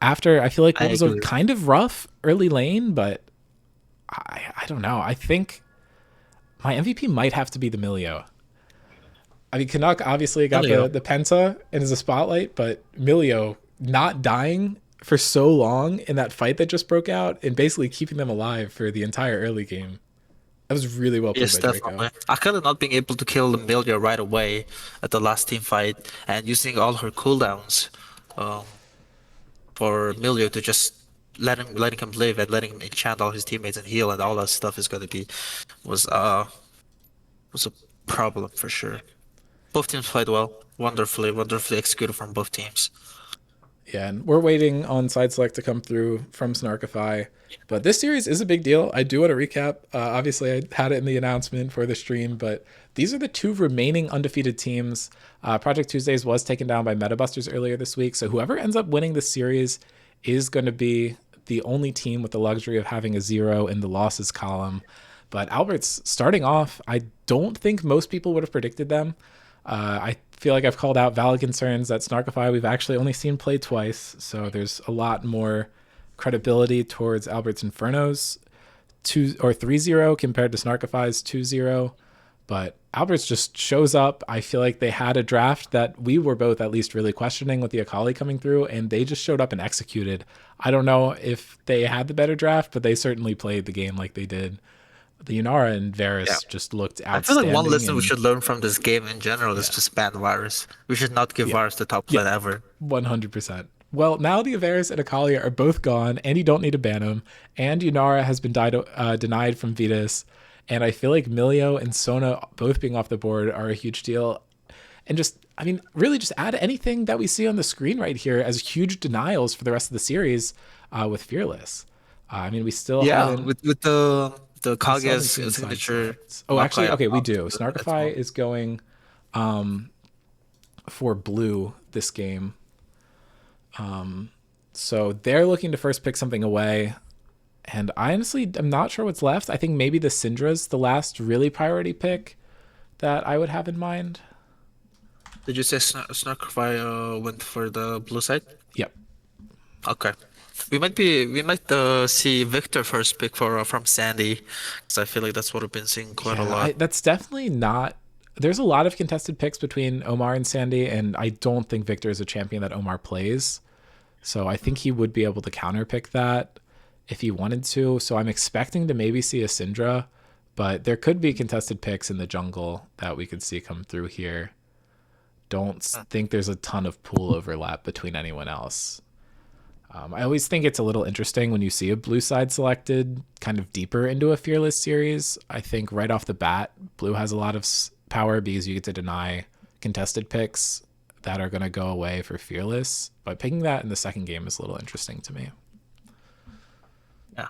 A: After, I feel like it was a kind of rough early lane, but I don't know. I think my MVP might have to be the Milio. I mean, Canuck obviously got the Penta and is a spotlight, but Milio not dying for so long in that fight that just broke out and basically keeping them alive for the entire early game. That was really well played by Draco.
B: Akali not being able to kill Milio right away at the last team fight and using all her cooldowns. For Milio to just letting him live and letting him enchant all his teammates and heal and all that stuff is going to be was a problem for sure. Both teams played well, wonderfully executed from both teams.
A: Yeah, and we're waiting on side select to come through from Snarkify, but this series is a big deal. I do want to recap. Obviously, I had it in the announcement for the stream, but these are the 2 remaining undefeated teams. Project Tuesdays was taken down by Metabusters earlier this week, so whoever ends up winning this series is going to be the only team with the luxury of having a 0 in the losses column. But Albert's starting off, I don't think most people would have predicted them. I feel like I've called out valid concerns that Snarkify we've actually only seen play twice, so there's a lot more credibility towards Albert's Inferno's 3-0 compared to Snarkify's 2-0. But Albert's just shows up. I feel like they had a draft that we were both at least really questioning with the Akali coming through, and they just showed up and executed. I don't know if they had the better draft, but they certainly played the game like they did. The Yunara and Varus just looked outstanding. I
B: feel like one lesson we should learn from this game in general is just ban Varus. We should not give Varus the top lane ever.
A: 100%. Well, now the Averis and Akali are both gone, and you don't need to ban them. And Yunara has been denied from Vetus. And I feel like Milio and Sona both being off the board are a huge deal. And just, I mean, really just add anything that we see on the screen right here as huge denials for the rest of the series with Fearless. I mean, we still
B: Yeah,
A: haven't
B: with the
A: we still haven't
B: Kage's
A: seen side
B: signature
A: selects. Oh, actually,
B: Makai
A: okay, we
B: up
A: do.
B: as
A: Snarkify
B: well.
A: is going for blue this game. So they're looking to first pick something away. And I honestly am not sure what's left. I think maybe the Syndra's the last really priority pick that I would have in mind.
B: Did you say Snarkify went for the blue side?
A: Yep.
B: Okay. We might see Victor first pick for from Sandy, because I feel like that's what we've been seeing quite a lot.
A: That's definitely not. There's a lot of contested picks between Omar and Sandy, and I don't think Victor is a champion that Omar plays. So I think he would be able to counterpick that if he wanted to. So I'm expecting to maybe see a Syndra, but there could be contested picks in the jungle that we could see come through here. Don't think there's a ton of pool overlap between anyone else. I always think it's a little interesting when you see a blue side selected kind of deeper into a Fearless series. I think right off the bat, blue has a lot of power because you get to deny contested picks that are going to go away for Fearless. But picking that in the second game is a little interesting to me.
B: Yeah.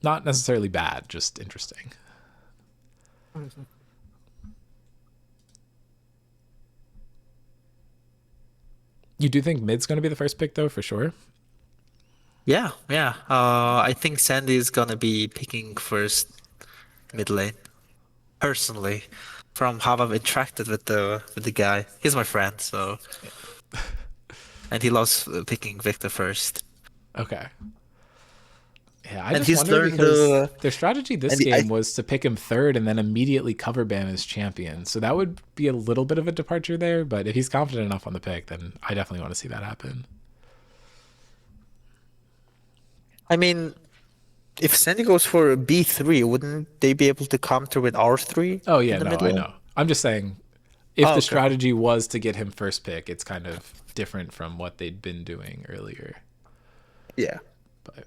A: Not necessarily bad, just interesting. You do think mid's going to be the first pick, though, for sure?
B: Yeah, yeah. I think Sandy is gonna be picking first mid lane. Personally, from how I've interacted with the guy. He's my friend, so and he loves picking Victor first.
A: Okay. Yeah, I
B: And
A: just
B: he's
A: wonder
B: learned
A: because their strategy this
B: and
A: game was to pick him third and then immediately cover ban his champion. So that would be a little bit of a departure there. But if he's confident enough on the pick, then I definitely want to see that happen.
B: I mean, if Sandy goes for B3, wouldn't they be able to counter with R3
A: Oh,
B: in
A: yeah,
B: the
A: no,
B: mid
A: I
B: lane?
A: know. I'm just saying if
B: Oh,
A: the
B: okay.
A: strategy was to get him first pick, it's kind of different from what they'd been doing earlier.
B: Yeah.
A: But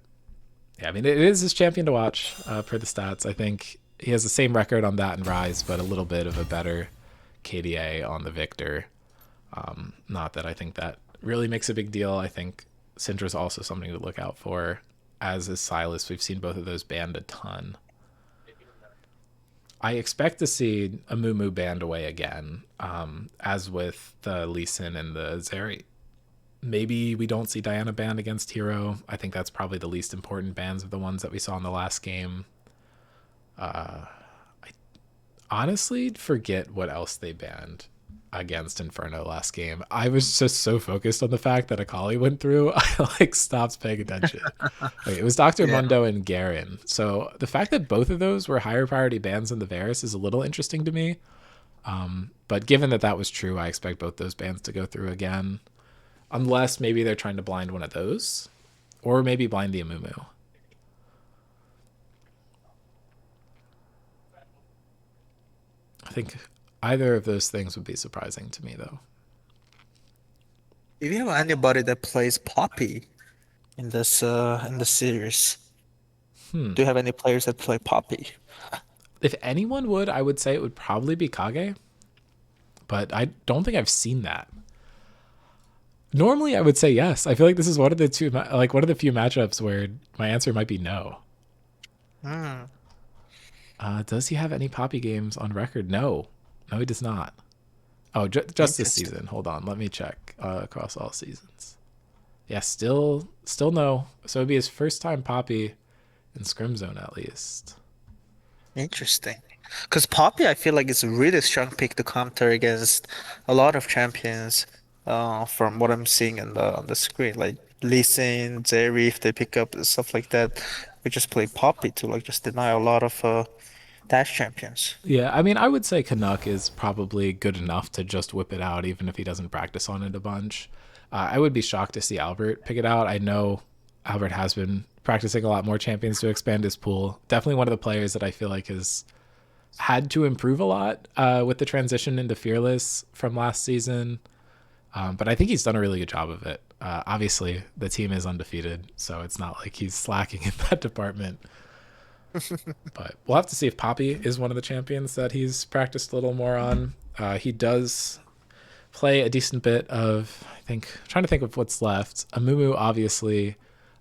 A: yeah, I mean, it is his champion to watch per the stats. I think he has the same record on that and Rise, but a little bit of a better KDA on the Victor. Not that I think that really makes a big deal. I think Syndra's also something to look out for, as is Silas. We've seen both of those banned a ton. I expect to see a Moo banned away again, as with the Lee Sin and the Zeri. Maybe we don't see Diana banned against Hero. I think that's probably the least important bans of the ones that we saw in the last game. I honestly forget what else they banned against Inferno last game. I was just so focused on the fact that Akali went through, I like stopped paying attention. Okay, it was Dr.
B: Yeah.
A: Mundo and Garen. So the fact that both of those were higher priority bans than the Varus is a little interesting to me. But given that that was true, I expect both those bans to go through again. Unless maybe they're trying to blind one of those. Or maybe blind the Amumu. I think either of those things would be surprising to me, though.
B: If you have anybody that plays Poppy in this series, do you have any players that play Poppy?
A: If anyone would, I would say it would probably be Kage. But I don't think I've seen that. Normally, I would say yes. I feel like this is one of the one of the few matchups where my answer might be no. Does he have any Poppy games on record? No, he does not. Oh, just this
B: Interesting.
A: season. Hold on, let me check across all seasons. Yeah, still no. So it'd be his first time Poppy in Scrim Zone at least.
B: Interesting. Because Poppy, I feel like it's a really strong pick to counter against a lot of champions. From what I'm seeing on the screen, like Lee Sin, Zeri, if they pick up stuff like that, we just play Poppy to like just deny a lot of dash champions.
A: Yeah, I mean, I would say Canuck is probably good enough to just whip it out, even if he doesn't practice on it a bunch. I would be shocked to see Albert pick it out. I know Albert has been practicing a lot more champions to expand his pool. Definitely one of the players that I feel like has had to improve a lot with the transition into Fearless from last season. But I think he's done a really good job of it. Obviously, the team is undefeated, so it's not like he's slacking in that department. But we'll have to see if Poppy is one of the champions that he's practiced a little more on. He does play a decent bit of, I think, I'm trying to think of what's left. Amumu, obviously.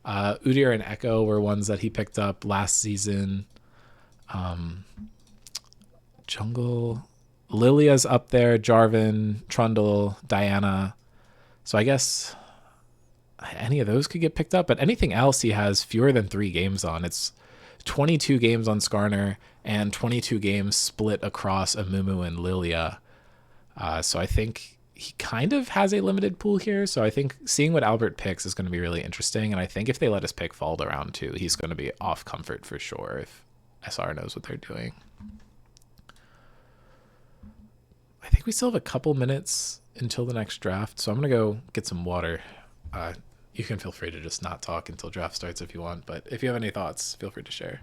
A: Udyr and Echo were ones that he picked up last season. Jungle. Lilia's up there, Jarvan, Trundle, Diana. So I guess any of those could get picked up, but anything else he has fewer than 3 games on. It's 22 games on Skarner and 22 games split across Amumu and Lilia. So I think he kind of has a limited pool here. So I think seeing what Albert picks is going to be really interesting. And I think if they let us pick fall to round 2, he's going to be off comfort for sure if SR knows what they're doing. I think we still have a couple minutes until the next draft, so I'm going to go get some water. You can feel free to just not talk until draft starts if you want, but if you have any thoughts, feel free to share.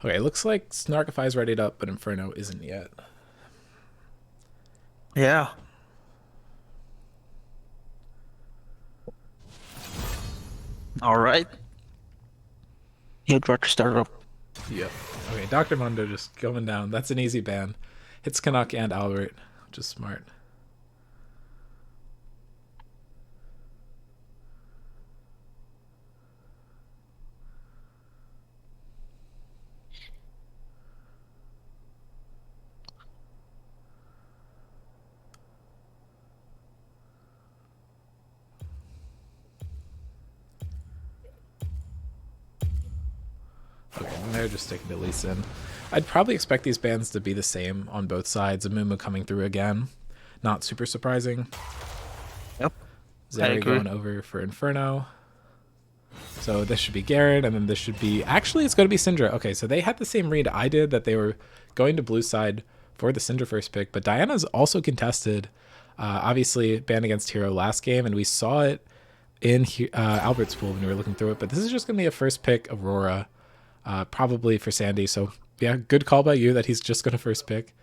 A: Okay, it looks like Snarkify is readied up, but Inferno isn't yet.
B: Yeah. All right. You'd rather start up.
A: Yep. Okay, Dr. Mundo just going down. That's an easy ban. Hits Canuck and Albert, which is smart. Okay, and they're just sticking to Lee Sin. I'd probably expect these bans to be the same on both sides. Amumu coming through again. Not super surprising.
B: Yep.
A: Zeri going over for Inferno. So this should be Garen, and then this should be... Actually, it's going to be Syndra. Okay, so they had the same read I did, that they were going to blue side for the Syndra first pick, but Diana's also contested. Obviously, banned against Hero last game, and we saw it in Albert's pool when we were looking through it, but this is just going to be a first pick Aurora, probably for Sandy. So, yeah, good call by you that he's just going to first pick.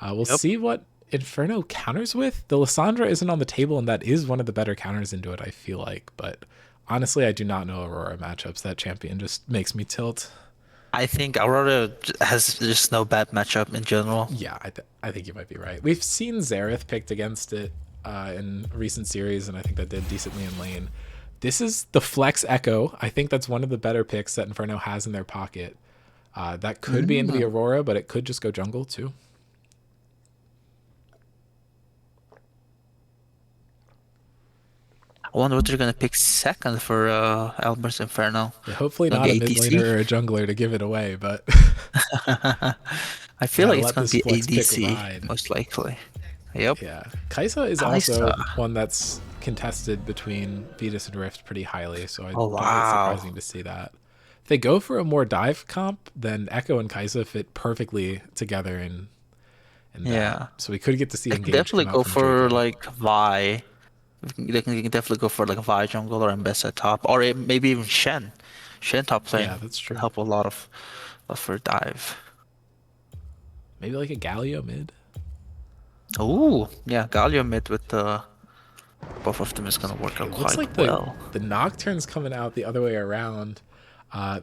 A: We'll see what Inferno counters with. The Lissandra isn't on the table, and that is one of the better counters into it, I feel like, but Honestly, I do not know Aurora matchups. That champion just makes me tilt.
B: I think Aurora has just no bad matchup in general.
A: Yeah, I think you might be right. We've seen Xerath picked against it in recent series, and I think that did decently in lane. This is the Flex Echo. I think that's one of the better picks that Inferno has in their pocket. That could be into the
B: Mm.
A: Aurora, but it could just go jungle too.
B: I wonder what they're gonna pick second for Elmer's Inferno.
A: Yeah, hopefully
B: Gonna
A: not
B: be
A: a mid laner
B: ADC?
A: or a jungler to give it away, but
B: I feel
A: yeah,
B: like it's
A: let
B: gonna
A: this
B: be
A: Flex pick
B: ADC
A: ride.
B: most likely. Yep.
A: Yeah, Kaisa is
B: Kaisa.
A: also one that's contested between Vetus and Rift pretty highly, so I
B: Oh
A: don't think it's
B: wow.
A: surprising to see that. If they go for a more dive comp, then Echo and Kaisa fit perfectly together in that.
B: Yeah.
A: So we could get to see
B: They can
A: Engage
B: definitely
A: come out
B: go
A: from
B: for
A: Draco.
B: like Vi. They can definitely go for like Vi jungle or Mbessa top, or maybe even Shen. Shen top
A: Yeah,
B: lane
A: that's
B: will
A: true.
B: help a lot of her dive.
A: Maybe like a Galio mid.
B: Ooh, yeah, Galio mid with both of them is gonna work out
A: It looks
B: quite
A: like
B: well.
A: the Nocturne's coming out the other way around.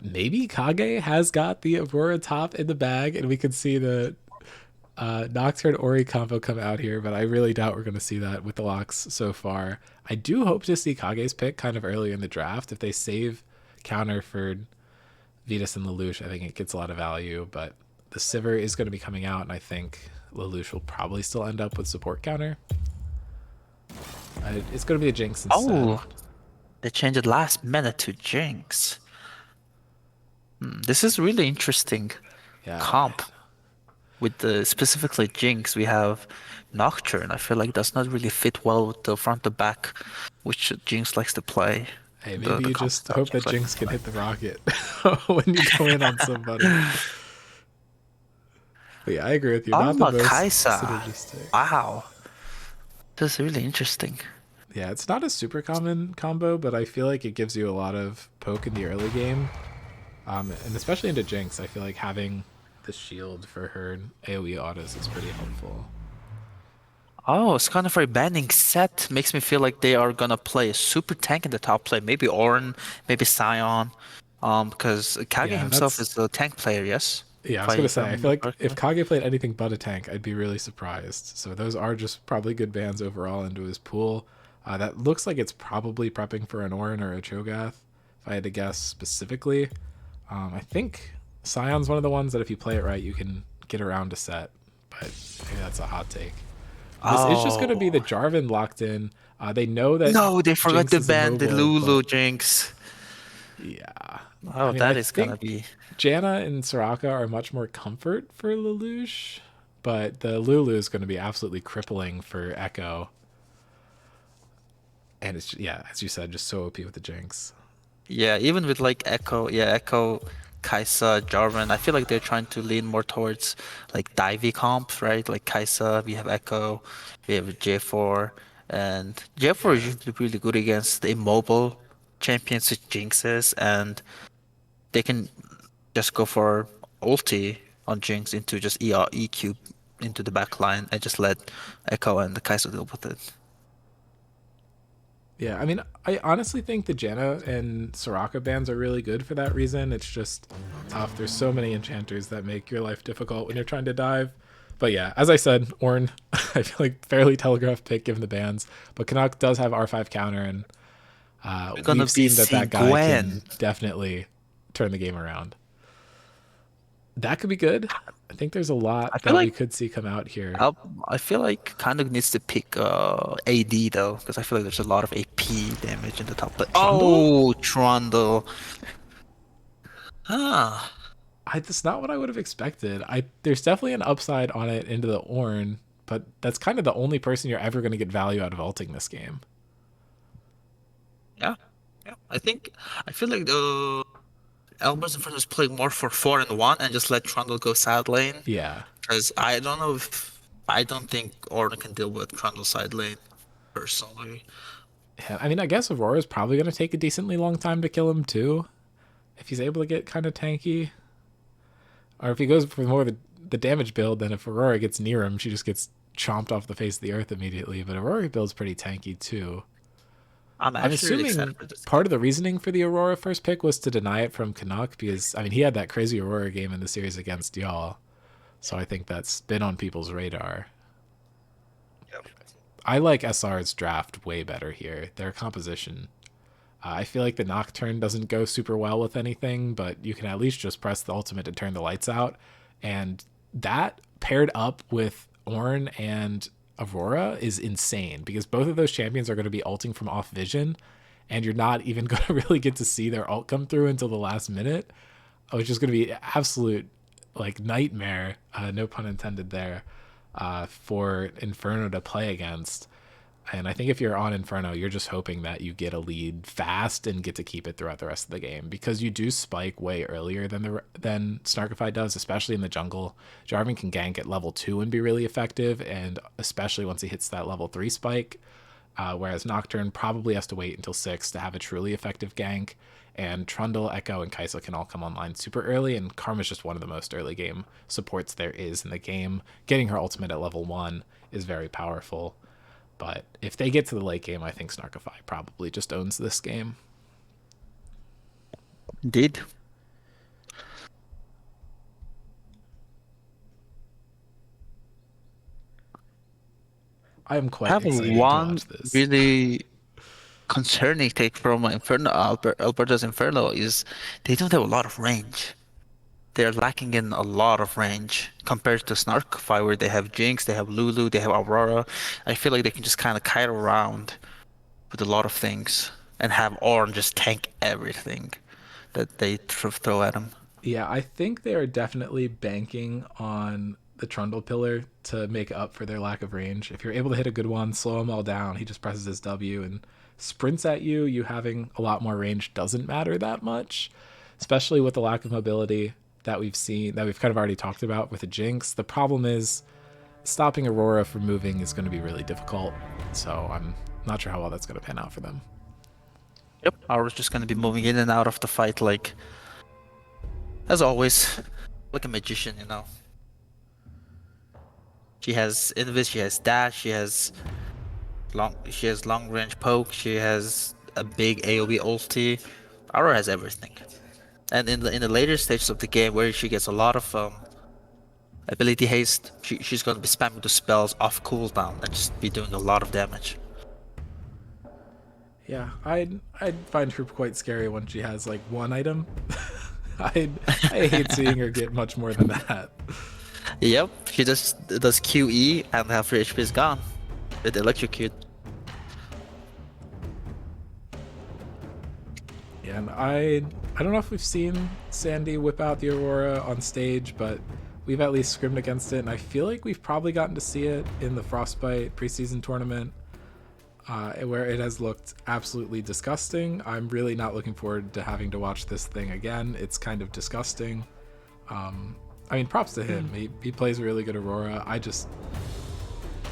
A: Maybe Kage has got the Aurora top in the bag, and we could see the Nocturne Ori combo come out here, but I really doubt we're going to see that with the locks so far. I do hope to see Kage's pick kind of early in the draft. If they save counter for Vetus and Lelouch, I think it gets a lot of value, but the Sivir is going to be coming out, and I think Lelouch will probably still end up with support counter. It's going to be a Jinx instead.
B: Oh, they changed it last minute to Jinx. This is really interesting
A: Yeah,
B: comp. With the specifically Jinx, we have Nocturne. I feel like does not really fit well with the front to back, which Jinx likes to play.
A: hey,
B: The
A: maybe
B: the
A: you
B: comp
A: just
B: style
A: hope that
B: Jinx likes
A: Jinx
B: to
A: can
B: play.
A: hit the rocket when you go in on somebody. But yeah, I agree with you. Not the
B: Oh,
A: most
B: Kaisa.
A: synergistic.
B: Wow, this is really interesting.
A: Yeah, it's not a super common combo, but I feel like it gives you a lot of poke in the early game. And especially into Jinx, I feel like having the shield for her AoE autos is pretty helpful.
B: Oh, Snarkify banning set makes me feel like they are gonna play a super tank in the top lane. Maybe Ornn, maybe Sion. Because Kage
A: Yeah,
B: himself
A: that's
B: is a tank player, yes?
A: yeah, I
B: If
A: was
B: I
A: gonna
B: if I
A: say I feel
B: remember
A: like if
B: correctly.
A: Kage played anything but a tank, I'd be really surprised. So those are just probably good bans overall into his pool. That looks like it's probably prepping for an Ornn or a Cho'Gath, if I had to guess specifically. I think Sion's one of the ones that if you play it right, you can get around to set, but maybe that's a hot take. This is just going to be the
B: Oh
A: Jarvan locked in. They know that
B: no, they forgot
A: Jinx
B: to
A: is
B: ban the
A: immobile, but
B: Lulu Jinx.
A: yeah. I
B: Oh,
A: mean, I
B: that is gonna
A: think
B: be.
A: Janna and Soraka are much more comfort for Lelouch, but the Lulu is going to be absolutely crippling for Echo. And it's, yeah, as you said, just so OP with the Jinx.
B: Yeah, even with like Echo, yeah, Echo, Kaisa, Jarvan, I feel like they're trying to lean more towards like divey comps, right? Like Kaisa, we have Echo, we have J4, and J4 is
A: Yeah.
B: usually really good against the immobile champions with Jinxes, and they can just go for ulti on Jinx into just EQ into the back line and just let Echo and the Kaisa deal with it.
A: Yeah, I mean, I honestly think the Janna and Soraka bans are really good for that reason. It's just tough. There's so many enchanters that make your life difficult when you're trying to dive. But yeah, as I said, Ornn, I feel like fairly telegraphed pick given the bans. But Canuck does have R5 counter, and
B: We're gonna
A: we've
B: be
A: seen that
B: seeing
A: that guy can
B: Gwen.
A: definitely turn the game around. That could be good. I think there's a
B: I
A: lot
B: feel
A: that we
B: like
A: could see come out here.
B: I I feel like kind of needs to pick AD though, because I feel like there's a lot of AP damage in the top lane.
A: Trundle?
B: Oh, Trundle. Ah,
A: That's not what I would have expected. There's definitely an upside on it into the Ornn, but that's kind of the only person you're ever going to get value out of ulting this game.
B: yeah, yeah. I feel like the Elmer's in front is playing more for 4-1 and just let Trundle go side lane.
A: Yeah.
B: Because I don't think Ornn can deal with Trundle side lane personally.
A: Yeah, I mean, I guess Aurora's probably going to take a decently long time to kill him too, if he's able to get kind of tanky. Or if he goes for more of the damage build, then if Aurora gets near him, she just gets chomped off the face of the earth immediately. But Aurora build's pretty tanky too.
B: I'm
A: I'm
B: actually really excited
A: assuming
B: for this game.
A: part of the reasoning for the Aurora first pick was to deny it from Canuck because, I mean, he had that crazy Aurora game in the series against y'all. So I think that's been on people's radar.
B: Yep.
A: I like SR's draft way better here. Their composition. I feel like the Nocturne doesn't go super well with anything, but you can at least just press the ultimate to turn the lights out. And that paired up with Ornn and Aurora is insane because both of those champions are going to be ulting from off vision, and you're not even going to really get to see their ult come through until the last minute, which is going to be absolute like nightmare, no pun intended there, for Inferno to play against. And I think if you're on Inferno, you're just hoping that you get a lead fast and get to keep it throughout the rest of the game because you do spike way earlier than Snarkify does, especially in the jungle. Jarvan can gank at level 2 and be really effective, and especially once he hits that level 3 spike. Whereas Nocturne probably has to wait until 6 to have a truly effective gank. And Trundle, Echo, and Kaisa can all come online super early, and Karma's just one of the most early game supports there is in the game. Getting her ultimate at level 1 is very powerful. But if they get to the late game, I think Snarkify probably just owns this game.
B: Indeed.
A: I am
B: I
A: quite
B: have
A: excited to
B: one
A: watch this.
B: really concerning take from Inferno, Alberta's Inferno is they don't have a lot of range. They're lacking in a lot of range compared to Snarkify, where they have Jinx, they have Lulu, they have Aurora. I feel like they can just kind of kite around with a lot of things and have Ornn just tank everything that they throw at him.
A: Yeah, I think they are definitely banking on the Trundle pillar to make up for their lack of range. If you're able to hit a good one, slow them all down, he just presses his W and sprints at you. You having a lot more range doesn't matter that much, especially with the lack of mobility that we've seen, that we've kind of already talked about with the Jinx. The problem is stopping Aurora from moving is going to be really difficult. So I'm not sure how well that's going to pan out for them.
B: Yep, Aurora's just gonna be moving in and out of the fight like, as always, like a magician, you know. She has invis, she has dash, she has long range poke, she has a big AoE ulti. Aurora has everything. And in the later stages of the game, where she gets a lot of ability haste, she's gonna be spamming the spells off cooldown and just be doing a lot of damage.
A: Yeah, I'd find her quite scary when she has like one item. I hate seeing her get much more than that.
B: Yep, she just does QE and half her HP is gone with electrocute.
A: Yeah, and I don't know if we've seen Sandy whip out the Aurora on stage, but we've at least scrimmed against it, and I feel like we've probably gotten to see it in the Frostbite preseason tournament, where it has looked absolutely disgusting. I'm really not looking forward to having to watch this thing again. It's kind of disgusting. I mean, props to him. He plays a really good Aurora.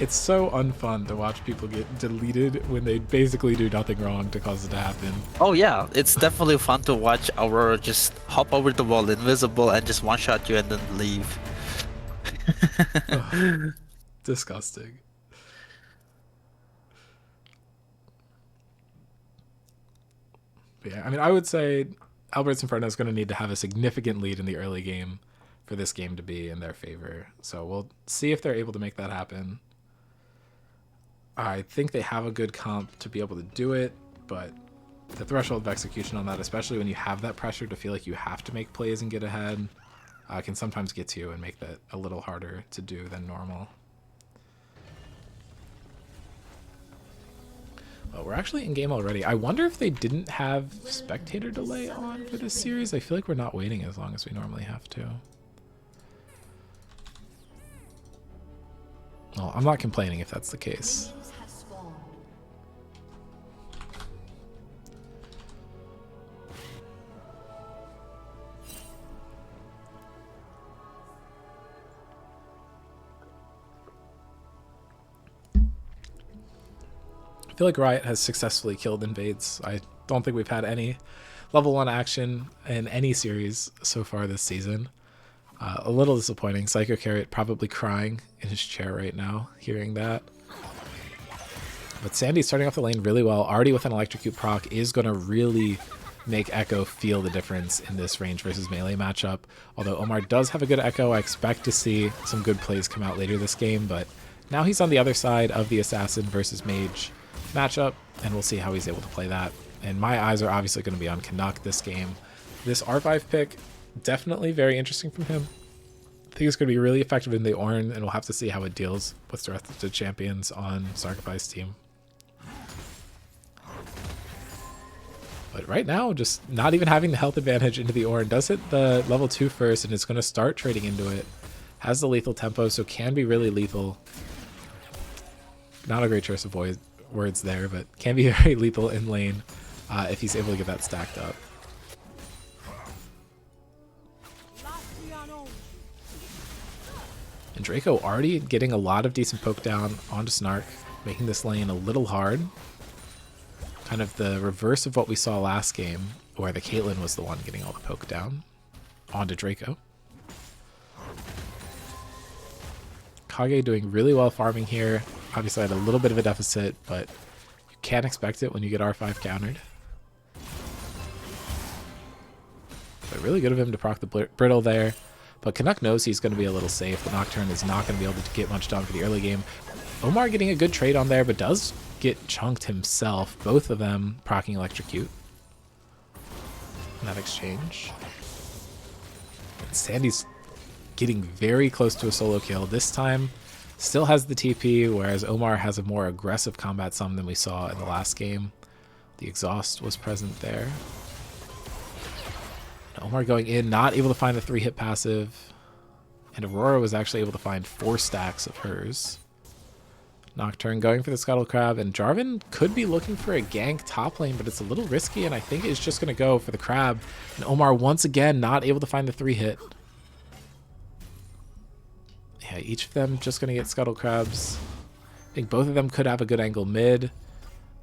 A: It's so unfun to watch people get deleted when they basically do nothing wrong to cause it to happen.
B: Oh yeah, it's definitely fun to watch Aurora just hop over the wall invisible and just one-shot you and then leave.
A: Ugh, disgusting. But yeah, I mean, I would say Albert's Inferno is going to need to have a significant lead in the early game for this game to be in their favor. So we'll see if they're able to make that happen. I think they have a good comp to be able to do it, but the threshold of execution on that, especially when you have that pressure to feel like you have to make plays and get ahead, can sometimes get to you and make that a little harder to do than normal. Well, we're actually in game already. I wonder if they didn't have spectator delay on for this series. I feel like we're not waiting as long as we normally have to. Well, I'm not complaining if that's the case. I feel like Riot has successfully killed invades. I don't think we've had any level 1 action in any series so far this season. A little disappointing. Psycho Carrot probably crying in his chair right now, hearing that. But Sandy starting off the lane really well, already with an Electrocute proc, is going to really make Echo feel the difference in this range versus melee matchup. Although Omar does have a good Echo, I expect to see some good plays come out later this game, but now he's on the other side of the Assassin versus Mage matchup, and we'll see how he's able to play that. And my eyes are obviously going to be on Canuck this game. This R5 pick, definitely very interesting from him. I think it's going to be really effective in the Ornn, and we'll have to see how it deals with the rest of the champions on Snarkify's team. But right now, just not even having the health advantage into the Ornn. Does hit the level 2 first, and it's going to start trading into it. Has the lethal tempo, so can be really lethal. Not a great choice of words there, but can be very lethal in lane if he's able to get that stacked up. And Draco already getting a lot of decent poke down onto Snark, making this lane a little hard. Kind of the reverse of what we saw last game, where the Caitlyn was the one getting all the poke down onto Draco. Kage doing really well farming here. Obviously had a little bit of a deficit, but you can't expect it when you get R5 countered. But really good of him to proc the Brittle there. But Canuck knows he's going to be a little safe. The Nocturne is not going to be able to get much done for the early game. Omar getting a good trade on there, but does get chunked himself. Both of them proccing Electrocute in that exchange. And Sandy's getting very close to a solo kill. This time still has the TP, whereas Omar has a more aggressive combat sum than we saw in the last game. The exhaust was present there. And Omar going in, not able to find the 3-hit passive. And Aurora was actually able to find 4 stacks of hers. Nocturne going for the Scuttle Crab, and Jarvan could be looking for a gank top lane, but it's a little risky, and I think it's just going to go for the Crab. And Omar once again not able to find the 3-hit. Yeah, each of them just going to get Scuttle Crabs. I think both of them could have a good angle mid,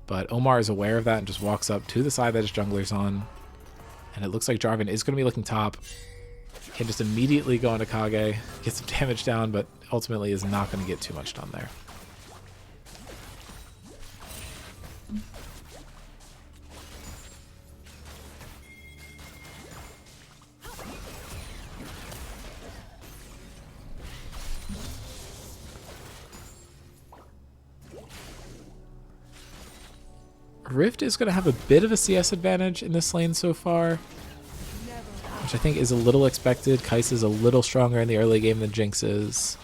A: but Omar is aware of that and just walks up to the side that his jungler's on. And it looks like Jarvan is going to be looking top. Can just immediately go into Kage, get some damage down, but ultimately is not going to get too much done there. Rift is going to have a bit of a CS advantage in this lane so far, which I think is a little expected. Kai'Sa is a little stronger in the early game than Jinx is,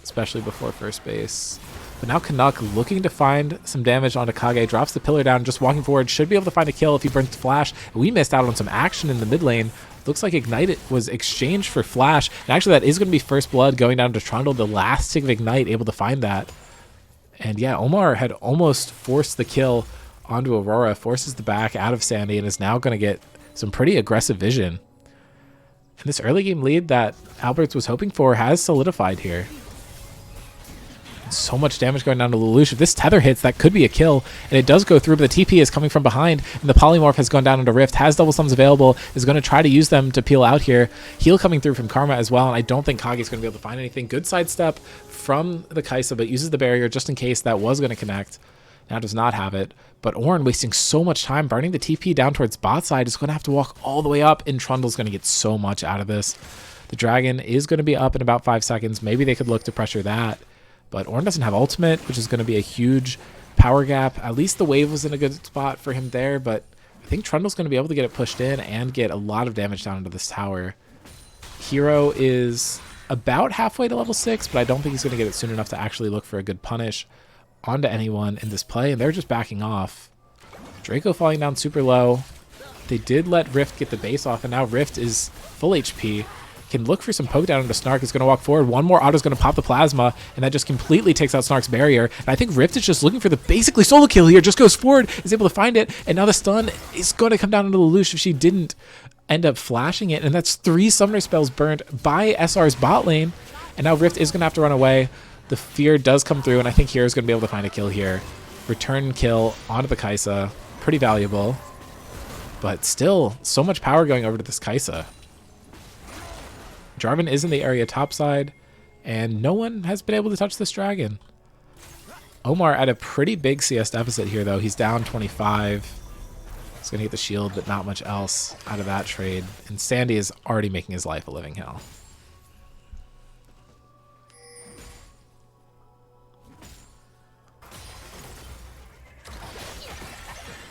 A: especially before first base. But now Canuck looking to find some damage onto Kage, drops the pillar down, just walking forward, should be able to find a kill if he burns Flash. We missed out on some action in the mid lane. Looks like Ignite was exchanged for Flash, and actually that is going to be first blood going down to Trundle, the last tick of Ignite, able to find that. And yeah, Omar had almost forced the kill onto Aurora, forces the back out of Sandy, and is now going to get some pretty aggressive vision. And this early game lead that Alberts was hoping for has solidified here. So much damage going down to Lelouch. If this tether hits, that could be a kill, and it does go through, but the TP is coming from behind, and the Polymorph has gone down into Rift, has double summons available, is going to try to use them to peel out here. Heal coming through from Karma as well, and I don't think Kage is going to be able to find anything. Good sidestep from the Kai'Sa, but uses the barrier just in case that was going to connect. Now does not have it, but Ornn wasting so much time burning the TP down towards bot side, is going to have to walk all the way up, and Trundle's going to get so much out of this. The dragon is going to be up in about 5 seconds. Maybe they could look to pressure that, but Ornn doesn't have ultimate, which is going to be a huge power gap. At least the wave was in a good spot for him there, but I think Trundle's going to be able to get it pushed in and get a lot of damage down into this tower. Hero is about halfway to level 6, but I don't think he's going to get it soon enough to actually look for a good punish onto anyone in this play, and they're just backing off. Draco falling down super low. They did let Rift get the base off, and now Rift is full HP. Can look for some poke down into Snark. Is going to walk forward. One more auto is going to pop the plasma, and that just completely takes out Snark's barrier. And I think Rift is just looking for the basically solo kill here. Just goes forward, is able to find it, and now the stun is going to come down into Lelouch if she didn't end up flashing it. And that's 3 summoner spells burned by SR's bot lane, and now Rift is going to have to run away. The fear does come through, and I think Hero's going to be able to find a kill here. Return kill onto the Kai'Sa. Pretty valuable. But still, so much power going over to this Kai'Sa. Jarvan is in the area topside, and no one has been able to touch this dragon. Omar at a pretty big CS deficit here, though. He's down 25. He's going to get the shield, but not much else out of that trade. And Sandy is already making his life a living hell.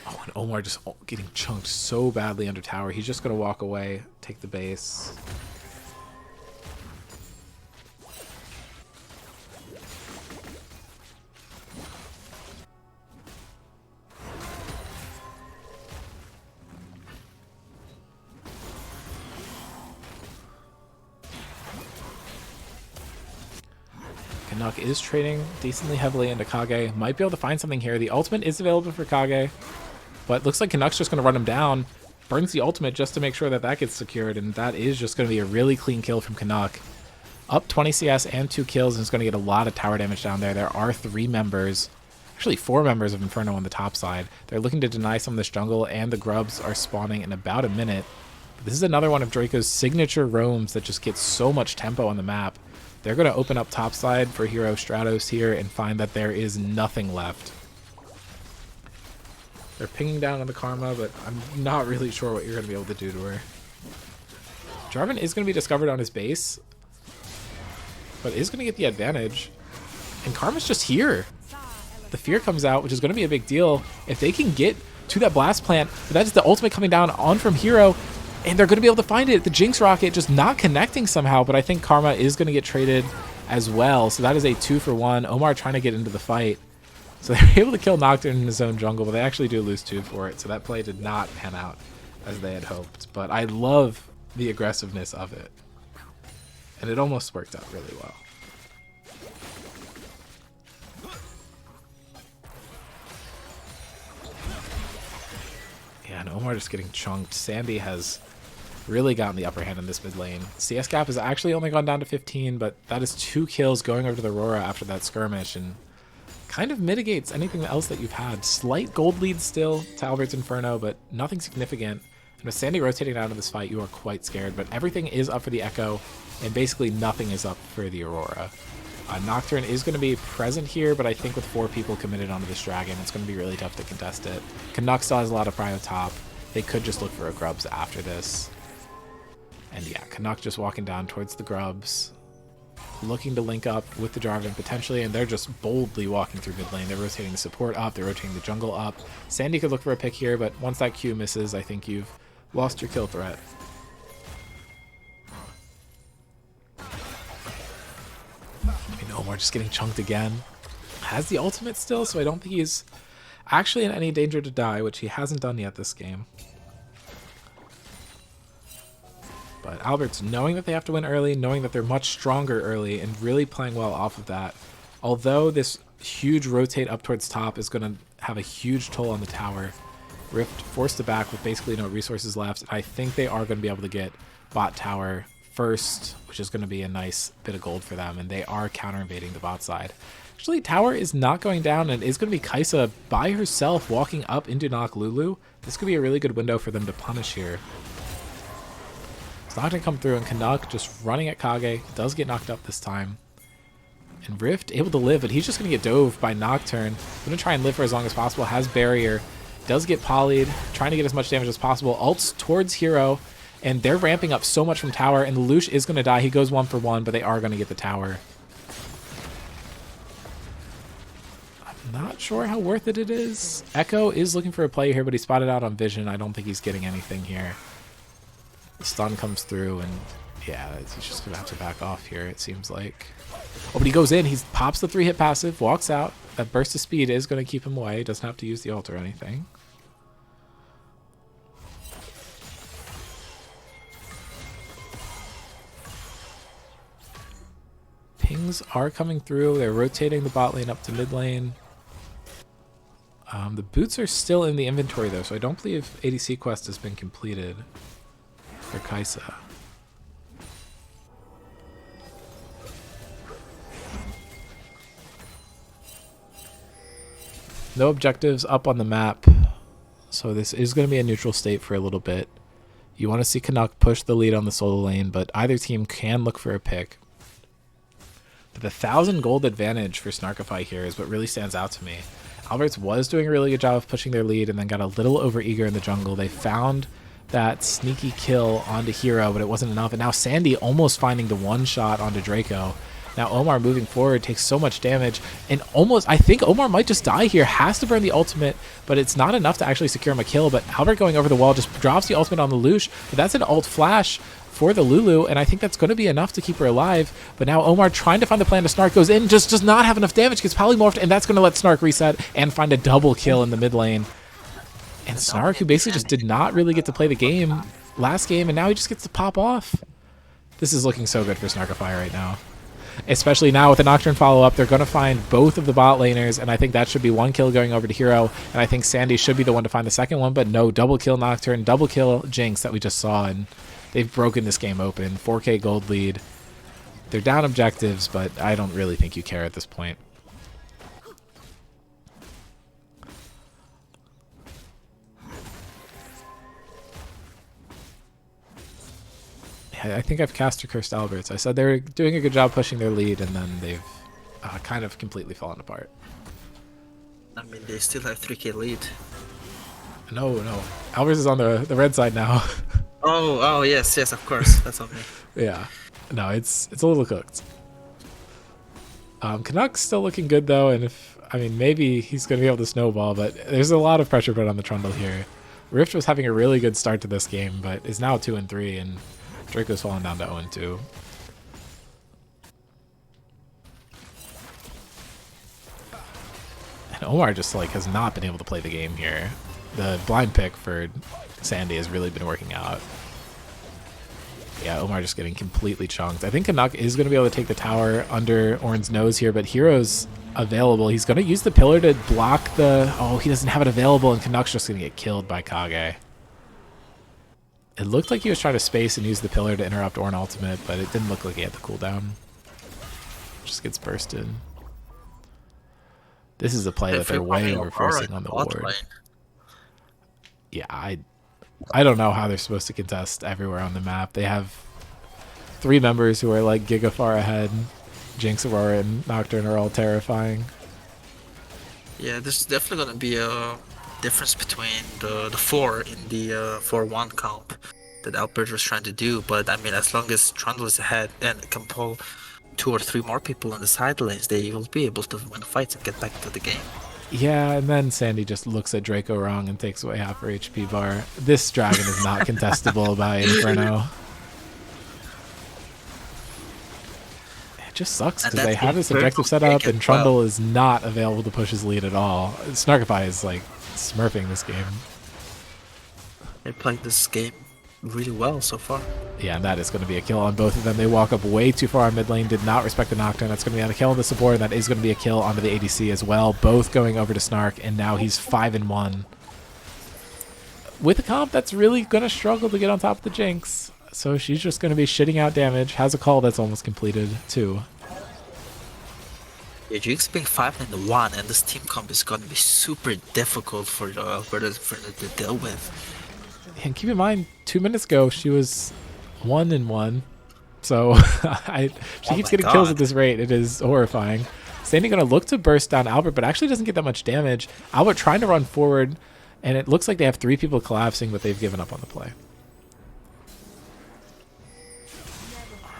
A: Oh, and Omar just getting chunked so badly under tower. He's just going to walk away, take the base. Canuck is trading decently heavily into Kage. Might be able to find something here. The ultimate is available for Kage, but looks like Canuck's just going to run him down. Burns the ultimate just to make sure that that gets secured, and that is just going to be a really clean kill from Canuck. Up 20 CS and 2 kills, and is going to get a lot of tower damage down there. There are 3 members, actually 4 members of Inferno on the top side. They're looking to deny some of this jungle, and the grubs are spawning in about a minute. This is another one of Draco's signature roams that just gets so much tempo on the map. They're going to open up topside for Hero Stratos here and find that there is nothing left. They're pinging down on the Karma, but I'm not really sure what you're going to be able to do to her. Jarvan is going to be discovered on his base, but is going to get the advantage. And Karma's just here. The fear comes out, which is going to be a big deal. If they can get to that blast plant, but that is the ultimate coming down on from Hero. And they're going to be able to find it. The Jinx Rocket just not connecting somehow, but I think Karma is going to get traded as well. So that is a 2-for-1. Omar trying to get into the fight. So they're able to kill Nocturne in his own jungle, but they actually do lose 2 for it. So that play did not pan out as they had hoped. But I love the aggressiveness of it. And it almost worked out really well. Yeah, and Omar just getting chunked. Sandy has really gotten the upper hand in this mid lane. CS gap has actually only gone down to 15, but that is 2 kills going over to the Aurora after that skirmish, and kind of mitigates anything else that you've had. Slight gold lead still to Albert's Inferno, but nothing significant. And with Sandy rotating out of this fight, you are quite scared, but everything is up for the Echo, and basically nothing is up for the Aurora. Nocturne is going to be present here, but I think with 4 people committed onto this dragon, it's going to be really tough to contest it. Canuck still has a lot of prio top. They could just look for a grubs after this. And yeah, Canuck just walking down towards the grubs, looking to link up with the Jarvan potentially, and they're just boldly walking through mid lane. They're rotating the support up, they're rotating the jungle up. Sandy could look for a pick here, but once that Q misses, I think you've lost your kill threat. Omar just getting chunked again. Has the ultimate still, so I don't think he's actually in any danger to die, which he hasn't done yet this game. But Albert's knowing that they have to win early, knowing that they're much stronger early, and really playing well off of that. Although this huge rotate up towards top is going to have a huge toll on the tower. Rift forced to back with basically no resources left. I think they are going to be able to get bot tower first, which is going to be a nice bit of gold for them, and they are counter-invading the bot side. Actually, tower is not going down, and it's going to be Kaisa by herself walking up into Nock Lulu. This could be a really good window for them to punish here. It's not going to come through, and Canuck just running at Kage. Does get knocked up this time. And Rift able to live, but he's just going to get dove by Nocturne. Going to try and live for as long as possible. Has barrier. Does get polyed. Trying to get as much damage as possible. Ults towards Hero. And they're ramping up so much from tower, and Lelouch is going to die. He goes 1-for-1, but they are going to get the tower. I'm not sure how worth it is. Echo is looking for a play here, but he's spotted out on vision. I don't think he's getting anything here. The stun comes through, and yeah, he's just going to have to back off here, it seems like. Oh, but he goes in. He pops the 3-hit passive, walks out. That burst of speed is going to keep him away. Doesn't have to use the ult or anything. Pings are coming through. They're rotating the bot lane up to mid lane. The boots are still in the inventory though, so I don't believe ADC quest has been completed for Kaisa. No objectives up on the map, so this is going to be a neutral state for a little bit. You want to see Canuck push the lead on the solo lane, but either team can look for a pick. The 1,000 gold advantage for Snarkify here is what really stands out to me. Alberts was doing a really good job of pushing their lead and then got a little overeager in the jungle. They found that sneaky kill onto Hero, but it wasn't enough. And now Sandy almost finding the one shot onto Draco. Now Omar moving forward takes so much damage, and almost, I think Omar might just die here. Has to burn the ultimate, but it's not enough to actually secure him a kill. But Albert going over the wall just drops the ultimate on the Lush, but that's an ult flash for the Lulu, and I think that's going to be enough to keep her alive. But now Omar trying to find the plan to Snark, goes in, just does not have enough damage, gets polymorphed, and that's going to let Snark reset and find a double kill in the mid lane. And Snark, who basically just did not really get to play the game last game, and now he just gets to pop off. This is looking so good for Snarkify right now. Especially now with the Nocturne follow-up, they're going to find both of the bot laners, and I think that should be one kill going over to Hero, and I think Sandy should be the one to find the second one, but no, double kill Nocturne, double kill Jinx that we just saw, and they've broken this game open. 4K gold lead. They're down objectives, but I don't really think you care at this point. I think I've cast or cursed Alberts. I said they were doing a good job pushing their lead, and then they've kind of completely fallen apart.
B: I mean, they still have 3K lead.
A: No. Alberts is on the red side now.
B: Oh, yes, of course. That's on me.
A: Yeah. No, it's a little cooked. Canuck's still looking good, though, and maybe he's going to be able to snowball, but there's a lot of pressure put on the Trundle here. Rift was having a really good start to this game, but is now 2-3, and Draco's fallen down to 0-2. And Omar just has not been able to play the game here. The blind pick for Sandy has really been working out. Yeah, Omar just getting completely chunked. I think Canuck is going to be able to take the tower under Ornn's nose here, but Hero's available. He's going to use the pillar to block the... Oh, he doesn't have it available, and Canuck's just going to get killed by Kage. It looked like he was trying to space and use the pillar to interrupt Ornn ultimate, but it didn't look like he had the cooldown. Just gets bursted. This is a play that they're way overforcing on the ward. Yeah, I don't know how they're supposed to contest everywhere on the map. They have 3 members who are giga far ahead. Jinx, Aurora, and Nocturne are all terrifying.
B: Yeah, there's definitely going to be a difference between the 4 in the 4-1 comp that Albert was trying to do, but I mean, as long as Trundle is ahead and can pull 2 or 3 more people on the side lanes, they will be able to win fights and get back to the game.
A: Yeah, and then Sandy just looks at Draco wrong and takes away half her HP bar. This dragon is not contestable by Inferno. It just sucks because they have this objective set up and Trundle is not available to push his lead at all. Snarkify is smurfing this game.
B: They played this game really well so far.
A: Yeah, and that is going to be a kill on both of them. They walk up way too far on mid lane, did not respect the Nocturne. That's going to be on a kill on the support, and that is going to be a kill onto the ADC as well. Both going over to Snark, and now he's 5-1. With a comp that's really going to struggle to get on top of the Jinx. So she's just going to be shitting out damage. Has a call that's almost completed, too.
B: Yeah, Jinx being 5-1, and this team comp is going to be super difficult for Alberta to deal with.
A: And keep in mind, 2 minutes ago, she was 1-1. So she keeps getting kills at this rate. It is horrifying. Sandy going to look to burst down Albert, but actually doesn't get that much damage. Albert trying to run forward, and it looks like they have 3 people collapsing, but they've given up on the play.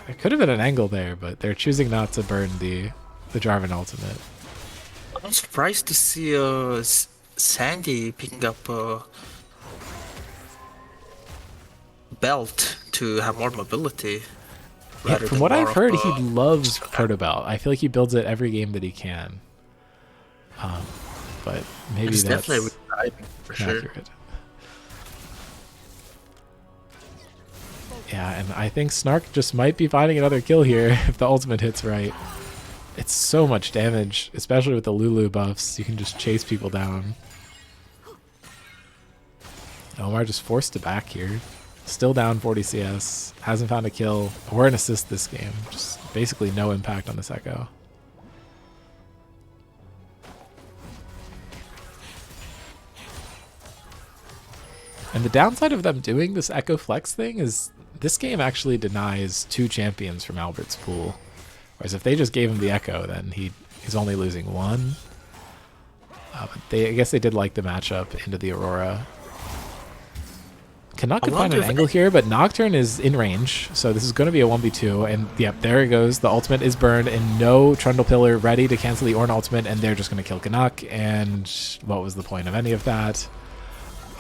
A: There could have been an angle there, but they're choosing not to burn the Jarvan ultimate.
B: I'm surprised to see Sandy picking up belt to have more mobility.
A: Yeah, from what I've heard, he loves Proto Belt. I feel like he builds it every game that he can. But maybe
B: it's
A: that's
B: definitely for sure.
A: Accurate. Yeah, and I think Snark just might be finding another kill here if the ultimate hits right. It's so much damage, especially with the Lulu buffs. You can just chase people down. Omar just forced to back here. Still down 40 CS. Hasn't found a kill or an assist this game. Just basically no impact on this Echo. And the downside of them doing this Echo Flex thing is this game actually denies 2 champions from Albert's pool. Whereas if they just gave him the Echo, then he's only losing one. But I guess they did like the matchup into the Aurora. Canuck can find an angle here, but Nocturne is in range, so this is going to be a 1v2. And yep, there it goes. The ultimate is burned, and no Trundle Pillar ready to cancel the Ornn ultimate, and they're just going to kill Canuck. And what was the point of any of that?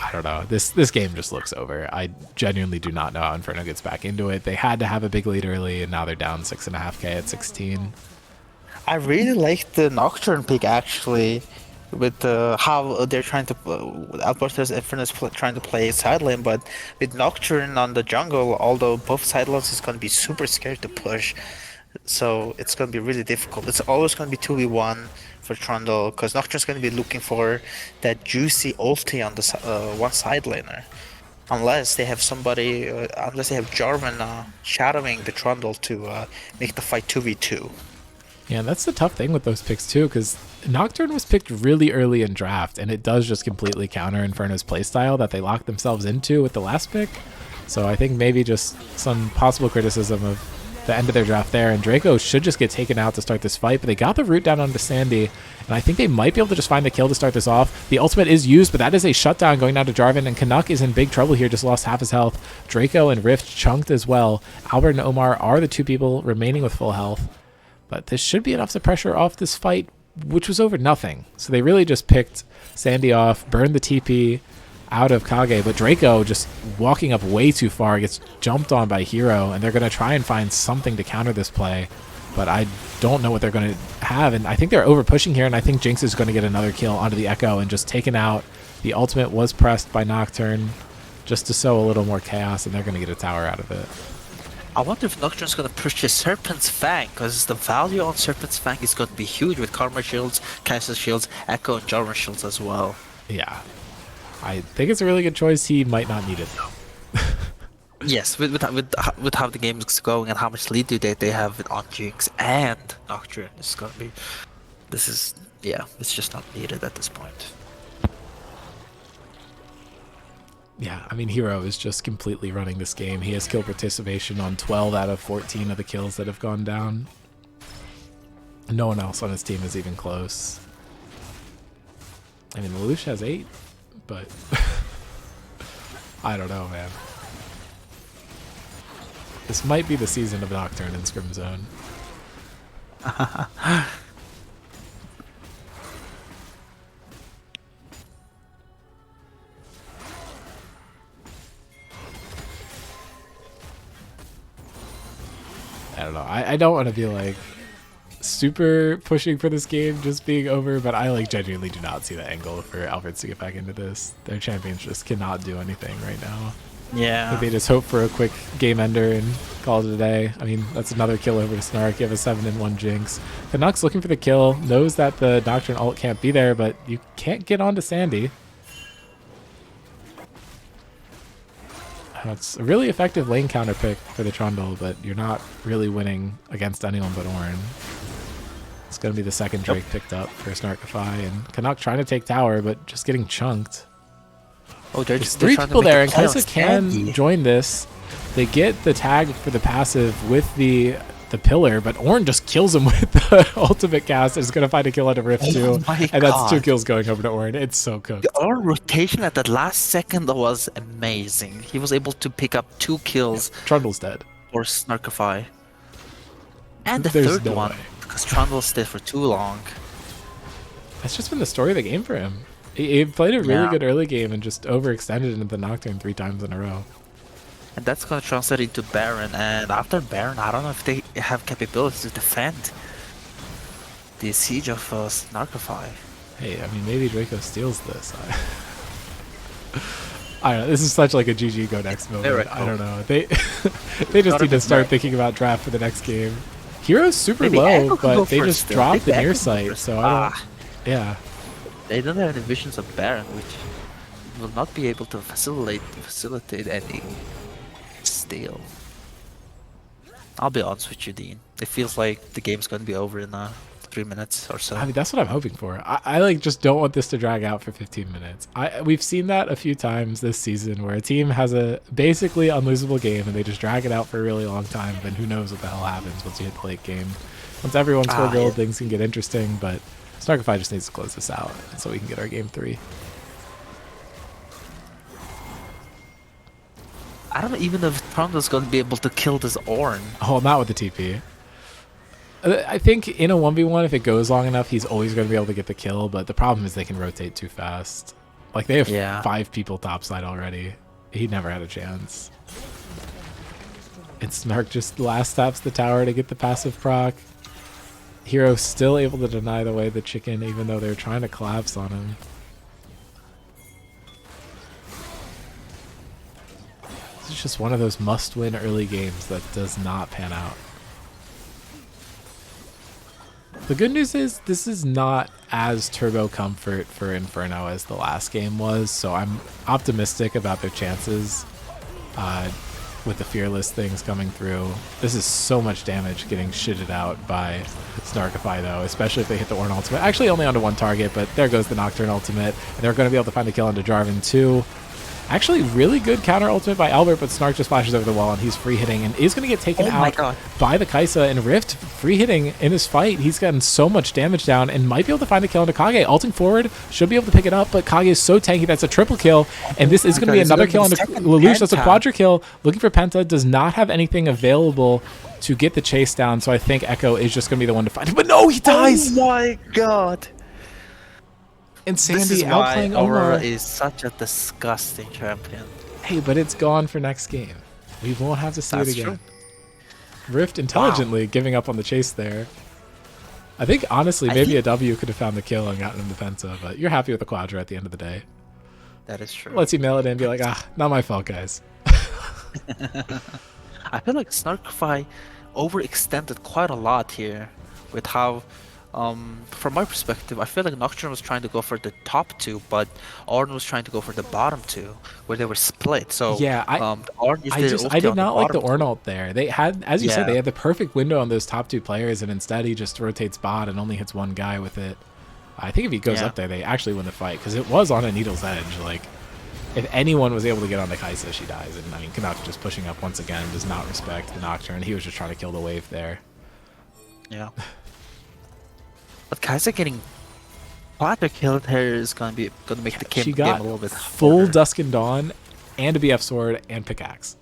A: I don't know. This game just looks over. I genuinely do not know how Inferno gets back into it. They had to have a big lead early, and now they're down 6.5k at 16.
B: I really like the Nocturne pick, actually, with how they're trying to Alberto's Inferno is trying to play side lane, but with Nocturne on the jungle, although both side lanes is going to be super scared to push, so it's going to be really difficult. It's always going to be 2v1 for Trundle, because Nocturne's going to be looking for that juicy ulti on the one side laner, unless they have somebody, unless they have Jarvan shadowing the Trundle to make the fight 2v2.
A: Yeah, that's the tough thing with those picks too, because Nocturne was picked really early in draft, and it does just completely counter Inferno's playstyle that they locked themselves into with the last pick. So I think maybe just some possible criticism of the end of their draft there, and Draco should just get taken out to start this fight, but they got the root down onto Sandy, and I think they might be able to just find the kill to start this off. The ultimate is used, but that is a shutdown going down to Jarvan, and Canuck is in big trouble here, just lost half his health. Draco and Rift chunked as well. Albert and Omar are the two people remaining with full health, but this should be enough to pressure off this fight, which was over nothing. So they really just picked Sandy off, burned the TP out of Kage, but Draco just walking up way too far, gets jumped on by Hero, and they're going to try and find something to counter this play, but I don't know what they're going to have, and I think they're over pushing here, and I think Jinx is going to get another kill onto the Echo and just taken out. The ultimate was pressed by Nocturne just to sow a little more chaos, and they're going to get a tower out of it.
B: I wonder if Nocturne's going to push his Serpent's Fang, because the value on Serpent's Fang is going to be huge with Karma shields, Kai'Sa shields, Echo and Jarvan shields as well.
A: Yeah. I think it's a really good choice. He might not need it, though.
B: Yes, with how the game is going and how much lead do they have on Jinx and Nocturne, it's going to be... it's just not needed at this point.
A: Yeah, I mean, Hero is just completely running this game. He has kill participation on 12 out of 14 of the kills that have gone down. No one else on his team is even close. I mean, Lelouch has 8, but I don't know, man. This might be the season of Nocturne in Scrim Zone. I don't know. I don't want to be like super pushing for this game just being over, but I like genuinely do not see the angle for Alfreds to get back into this. Their champions just cannot do anything right now.
B: Yeah.
A: Like they just hope for a quick game ender and call it a day. I mean, that's another kill over to Snark. You have a 7-in-1 Jinx. Canuck's looking for the kill, knows that the Nocturne ult can't be there, but you can't get onto Sandy. It's a really effective lane counter pick for the Trundle, but you're not really winning against anyone but Ornn. It's going to be the second Drake picked up for Snarkify, and Canuck trying to take tower, but just getting chunked.
B: Oh,
A: there's 3 people there, and Kai'Sa can join this. They get the tag for the passive with the pillar, but Ornn just kills him with the ultimate cast. Is going to find a kill out of Rift too, and that's 2 kills going over to Ornn. It's so cooked.
B: The Ornn rotation at that last second was amazing. He was able to pick up 2 kills.
A: Yeah, Trundle's dead.
B: Or Snarkify. And the
A: There's
B: third
A: no
B: one,
A: way.
B: because Trundle stayed for too long.
A: That's just been the story of the game for him. He played a really good early game and just overextended into the Nocturne 3 times in a row.
B: And that's going to translate into Baron, and after Baron, I don't know if they have capabilities to defend the siege of Snarkify.
A: Hey, I mean, maybe Draco steals this. I don't know. This is such like a GG go next moment. I don't know. They just need to start thinking about draft for the next game. Hero's super low, but they just dropped the near sight, so I don't... Yeah.
B: They don't have any visions of Baron, which will not be able to facilitate any steal. I'll be honest with you, Dean. It feels like the game's going to be over in 3 minutes or so.
A: I mean, that's what I'm hoping for. I like just don't want this to drag out for 15 minutes. We've seen that a few times this season where a team has a basically unlosable game and they just drag it out for a really long time, and then who knows what the hell happens once you hit the late game. Once everyone's full build,
B: Yeah.
A: things can get interesting, but Snarkify just needs to close this out so we can get our game 3.
B: I don't even know if Trundle's going to be able to kill this Ornn.
A: Oh, not with the TP. I think in a 1v1, if it goes long enough, he's always going to be able to get the kill, but the problem is they can rotate too fast. Like, they have 5 people topside already. He never had a chance. And Snark just last taps the tower to get the passive proc. Hero still able to deny the way the chicken, even though they're trying to collapse on him. This is just one of those must-win early games that does not pan out. The good news is this is not as turbo comfort for Inferno as the last game was, so I'm optimistic about their chances with the fearless things coming through. This is so much damage getting shitted out by Snarkify though, especially if they hit the Ornn ultimate. Actually only onto one target, but there goes the Nocturne ultimate, and they're going to be able to find a kill onto Jarvan too. Actually, really good counter ultimate by Albert, but Snark just flashes over the wall and he's free hitting and is going to get taken out by the Kai'Sa, and Rift free hitting in his fight. He's gotten so much damage down and might be able to find the kill into Kage. Ulting forward, should be able to pick it up, but Kage is so tanky that's a triple kill, and this is going to be another kill into Lelouch. That's a quadra kill. Looking for Penta, does not have anything available to get the chase down, so I think Echo is just going to be the one to find him. But no, he dies!
B: Oh my god!
A: And Sandy
B: this is
A: outplaying
B: why Aurora
A: Omar
B: is such a disgusting champion.
A: Hey, but it's gone for next game. We won't have to see
B: That's
A: it again.
B: true.
A: Rift intelligently giving up on the chase there. I think, honestly, maybe a W could have found the kill and gotten him the Penta, but you're happy with the Quadra at the end of the day.
B: That is true.
A: Lets you mail it in and be like, not my fault, guys.
B: I feel like Snarkify overextended quite a lot here with how, from my perspective, I feel like Nocturne was trying to go for the top 2, but Ornn was trying to go for the bottom 2, where they were split. So
A: yeah,
B: Ornn is
A: I did not like the
B: bottom
A: Ornn ult there. They had, as you said, they had the perfect window on those top 2 players, and instead he just rotates bot and only hits one guy with it. I think if he goes up there, they actually win the fight, because it was on a needle's edge. Like, if anyone was able to get on the Kai'Sa, she dies. And I mean, Canuck just pushing up once again, does not respect the Nocturne. He was just trying to kill the wave there.
B: Yeah. But Kai'Sa getting quadra killed here is gonna make the game a little bit
A: full
B: harder.
A: Dusk and Dawn and a BF sword and pickaxe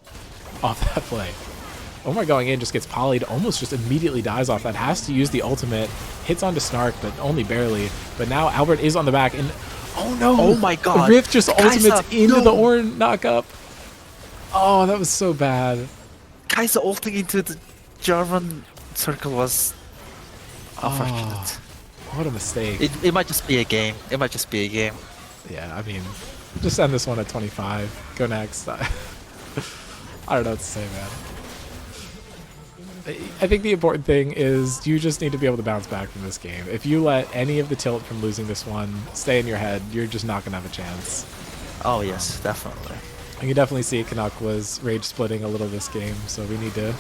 A: off that play. Omar going in just gets polyed, almost just immediately dies off that. Has to use the ultimate, hits onto Snark, but only barely. But now Albert is on the back, and oh no!
B: Oh my god!
A: Rift just ultimates into the Ornn knock-up. Oh, that was so bad.
B: Kai'Sa ulting into the Jarvan circle was unfortunate.
A: What a mistake.
B: It might just be a game. It might just be a game.
A: Yeah, I mean, just end this one at 25. Go next. I don't know what to say, man. I think the important thing is you just need to be able to bounce back from this game. If you let any of the tilt from losing this one stay in your head, you're just not going to have a chance.
B: Oh, yes, definitely.
A: You can definitely see Canuck was rage splitting a little this game, so we need to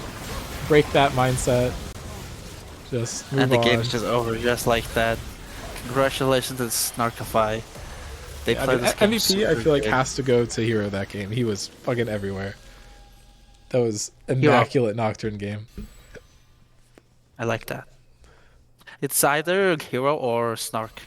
A: break that mindset. Just move on.
B: And the game is just over just like that. Congratulations to Snarkify. They played this game
A: MVP, I feel like,
B: great.
A: has to go to Hero that game. He was fucking everywhere. That was immaculate Nocturne game.
B: I like that. It's either Hero or Snark.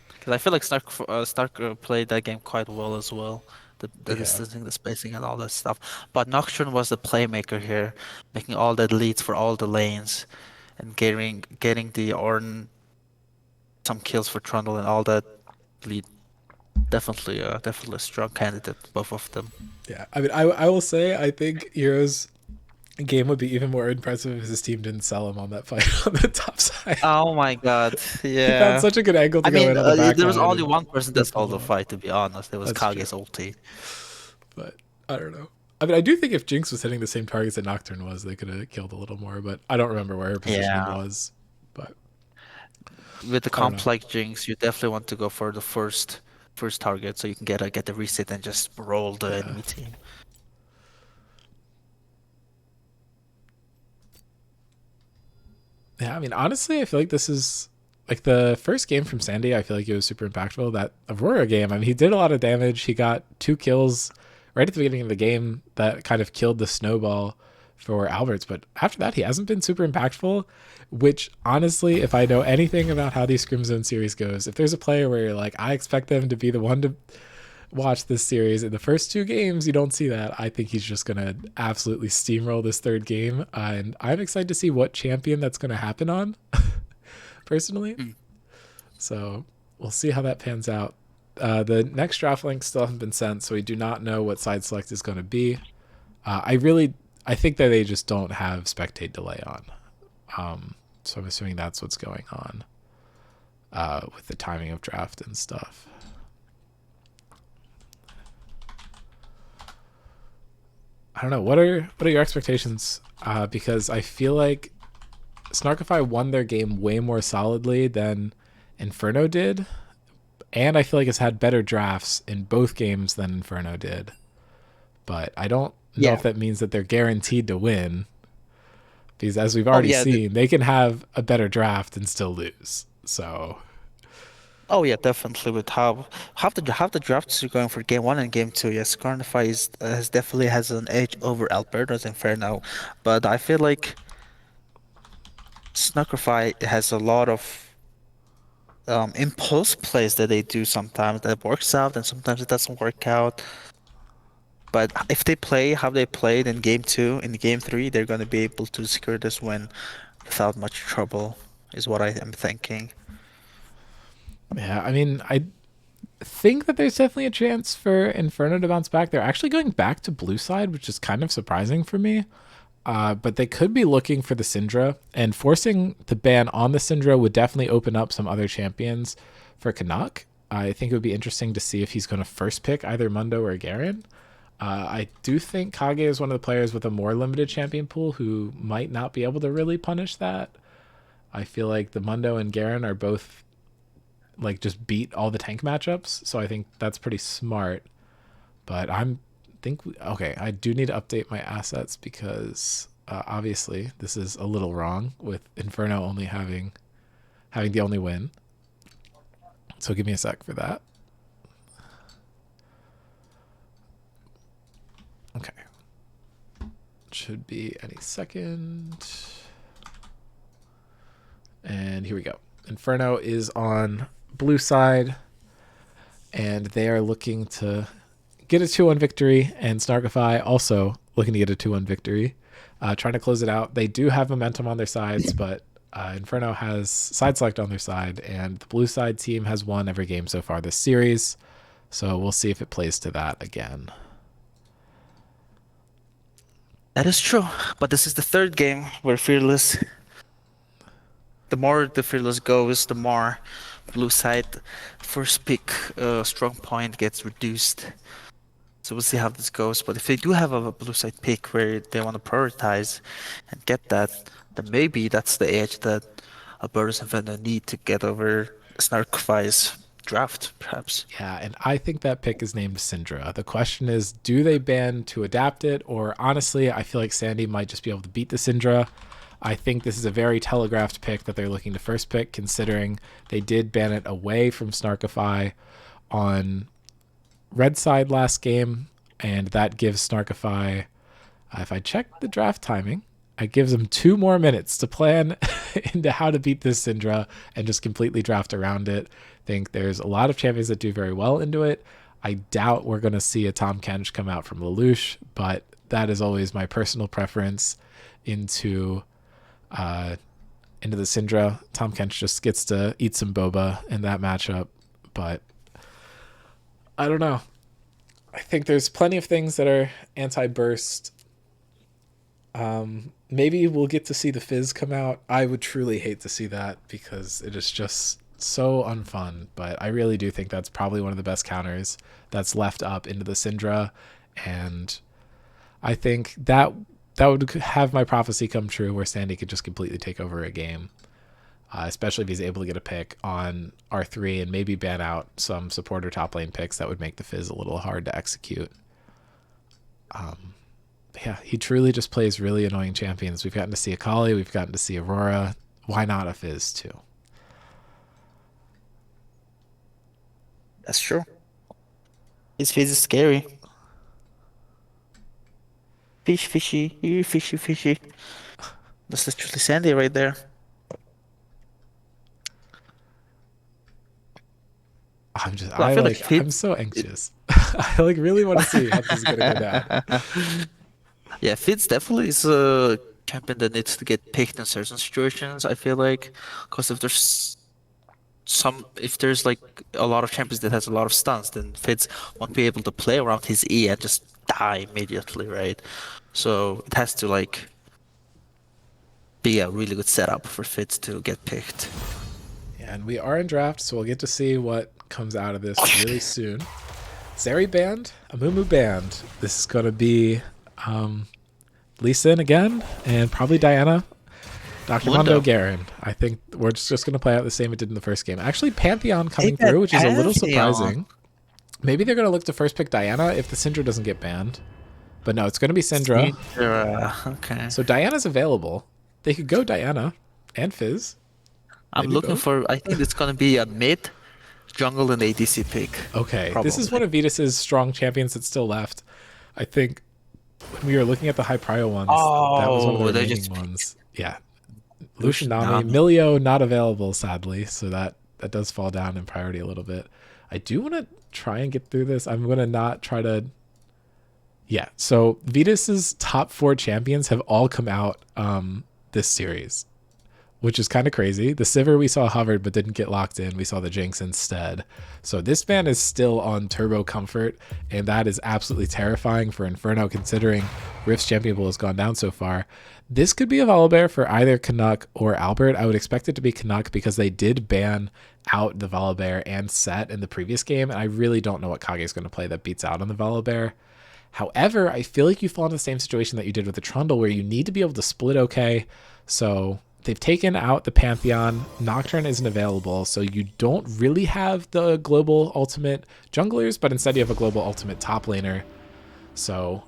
B: Because I feel like Snark played that game quite well as well. The distancing, the spacing, and all that stuff. But Nocturne was the playmaker here, making all the leads for all the lanes, and getting the Ornn some kills for Trundle and all that lead. Definitely a strong candidate, both of them.
A: Yeah, I mean, I will say I think Hero's game would be even more impressive if his team didn't sell him on that fight on the top side.
B: Oh my god, yeah.
A: He found such a good angle to go in on the back
B: there was
A: line
B: only
A: and
B: one person that sold the
A: pull
B: fight, to be honest. It was
A: That's
B: Kage's
A: true.
B: ulti.
A: But I don't know. I mean, I do think if Jinx was hitting the same targets that Nocturne was, they could have killed a little more, but I don't remember where her positioning was. But
B: With the comp like Jinx, you definitely want to go for the first target so you can get the reset and just roll the enemy team.
A: yeah, I mean, honestly, I feel like this is like the first game from Sandy. I feel like it was super impactful. That Aurora game, I mean, he did a lot of damage. He got 2 kills right at the beginning of the game that kind of killed the snowball for Alberts, but after that, he hasn't been super impactful. Which honestly, if I know anything about how these Scrim Zone series goes, if there's a player where you're like, I expect them to be the one to watch this series in the first two games, you don't see that. I think he's just gonna absolutely steamroll this third game, and I'm excited to see what champion that's gonna happen on, personally.
B: Mm.
A: So we'll see how that pans out. The next draft links still haven't been sent, so we do not know what side select is going to be. I think that they just don't have spectate delay on. So I'm assuming that's what's going on with the timing of draft and stuff. I don't know. What are your expectations? Because I feel like Snarkify won their game way more solidly than Inferno did, and I feel like it's had better drafts in both games than Inferno did. But I don't know if
B: Yeah.
A: that means that they're guaranteed to win, because as we've
B: Oh
A: already
B: yeah.
A: seen, they can have a better draft and still lose. So
B: Oh yeah, definitely. With how the drafts are going for game one and game two, yes, Scarnify has definitely has an edge over Alberto's Inferno, but I feel like Snarkify has a lot of impulse plays that they do sometimes that works out and sometimes it doesn't work out. But if they play how they played in game two, in game three, they're going to be able to secure this win without much trouble, is what I am thinking.
A: yeah, I mean, I think that there's definitely a chance for Inferno to bounce back. They're actually going back to blue side, which is kind of surprising for me. But they could be looking for the Syndra, and forcing the ban on the Syndra would definitely open up some other champions for Canuck. I think it would be interesting to see if he's going to first pick either Mundo or Garen. I do think Kage is one of the players with a more limited champion pool who might not be able to really punish that. I feel like the Mundo and Garen are both like just beat all the tank matchups, so I think that's pretty smart. But okay, I do need to update my assets because obviously this is a little wrong with Inferno only having the only win. So give me a sec for that. Okay, should be any second. And here we go. Inferno is on blue side, and they are looking to get a 2-1 victory, and Snarkify also looking to get a 2-1 victory, trying to close it out. They do have momentum on their sides, but Inferno has side select on their side, and the blue side team has won every game so far this series. So we'll see if it plays to that again.
B: That is true, but this is the third game where Fearless, the more the Fearless goes, the more blue side first pick strong point gets reduced. So we'll see how this goes. But if they do have a blue side pick where they want to prioritize and get that, then maybe that's the edge that Albertus and Venda need to get over Snarkify's draft, perhaps.
A: Yeah, and I think that pick is named Syndra. The question is, do they ban to adapt it? Or honestly, I feel like Sandy might just be able to beat the Syndra. I think this is a very telegraphed pick that they're looking to first pick, considering they did ban it away from Snarkify on red side last game, and that gives Snarkify, if I check the draft timing, it gives them 2 more minutes to plan into how to beat this Syndra and just completely draft around it. I think there's a lot of champions that do very well into it. I doubt we're going to see a Tom Kench come out from Lelouch, but that is always my personal preference into the Syndra. Tom Kench just gets to eat some boba in that matchup, but I don't know. I think there's plenty of things that are anti-burst. Maybe we'll get to see the Fizz come out. I would truly hate to see that because it is just so unfun, but I really do think that's probably one of the best counters that's left up into the Syndra, and I think that would have my prophecy come true where Sandy could just completely take over a game, especially if he's able to get a pick on R3 and maybe ban out some supporter top lane picks that would make the Fizz a little hard to execute. Yeah, he truly just plays really annoying champions. We've gotten to see Akali, we've gotten to see Aurora. Why not a Fizz too?
B: That's true. His face is scary. fishy, fishy, fishy. That's literally Sandy right there. So I feel like
A: I'm so anxious. I like really want to see how this is gonna go down.
B: yeah, Fitz definitely is a champion that needs to get picked in certain situations. I feel like, because if there's like a lot of champions that has a lot of stuns, then Fitz won't be able to play around his E and just die immediately, right? So it has to like be a really good setup for Fitz to get picked.
A: And we are in draft, so we'll get to see what comes out of this really soon. Zeri banned, Amumu banned. This is going to be Lee Sin again, and probably Diana. Dr. Mondo Garen. I think we're just going to play out the same it did in the first game. Actually, Pantheon coming through, which is a little surprising. Maybe they're going to look to first pick Diana if the Syndra doesn't get banned. But no, it's going to be Syndra.
B: Okay.
A: So Diana's available. They could go Diana and Fizz.
B: I'm looking for, I think it's going to be a mid, jungle, and ADC pick.
A: Okay, probably. This is one of Vitus's strong champions that's still left. I think when we were looking at the high prio ones, that was one of the remaining ones. Yeah. Lucian Nami. Milio not available, sadly, so that does fall down in priority a little bit. I do want to try and get through this. I'm going to not try to... Yeah, so Vitus's top 4 champions have all come out this series, which is kind of crazy. The Sivir we saw hovered but didn't get locked in. We saw the Jinx instead. So this ban is still on turbo comfort, and that is absolutely terrifying for Inferno considering Rift's champion pool has gone down so far. This could be a Volibear for either Canuck or Albert. I would expect it to be Canuck because they did ban out the Volibear and Set in the previous game, and I really don't know what Kage is going to play that beats out on the Volibear. However, I feel like you fall in the same situation that you did with the Trundle where you need to be able to split okay. So they've taken out the Pantheon. Nocturne isn't available, so you don't really have the global ultimate junglers, but instead you have a global ultimate top laner. So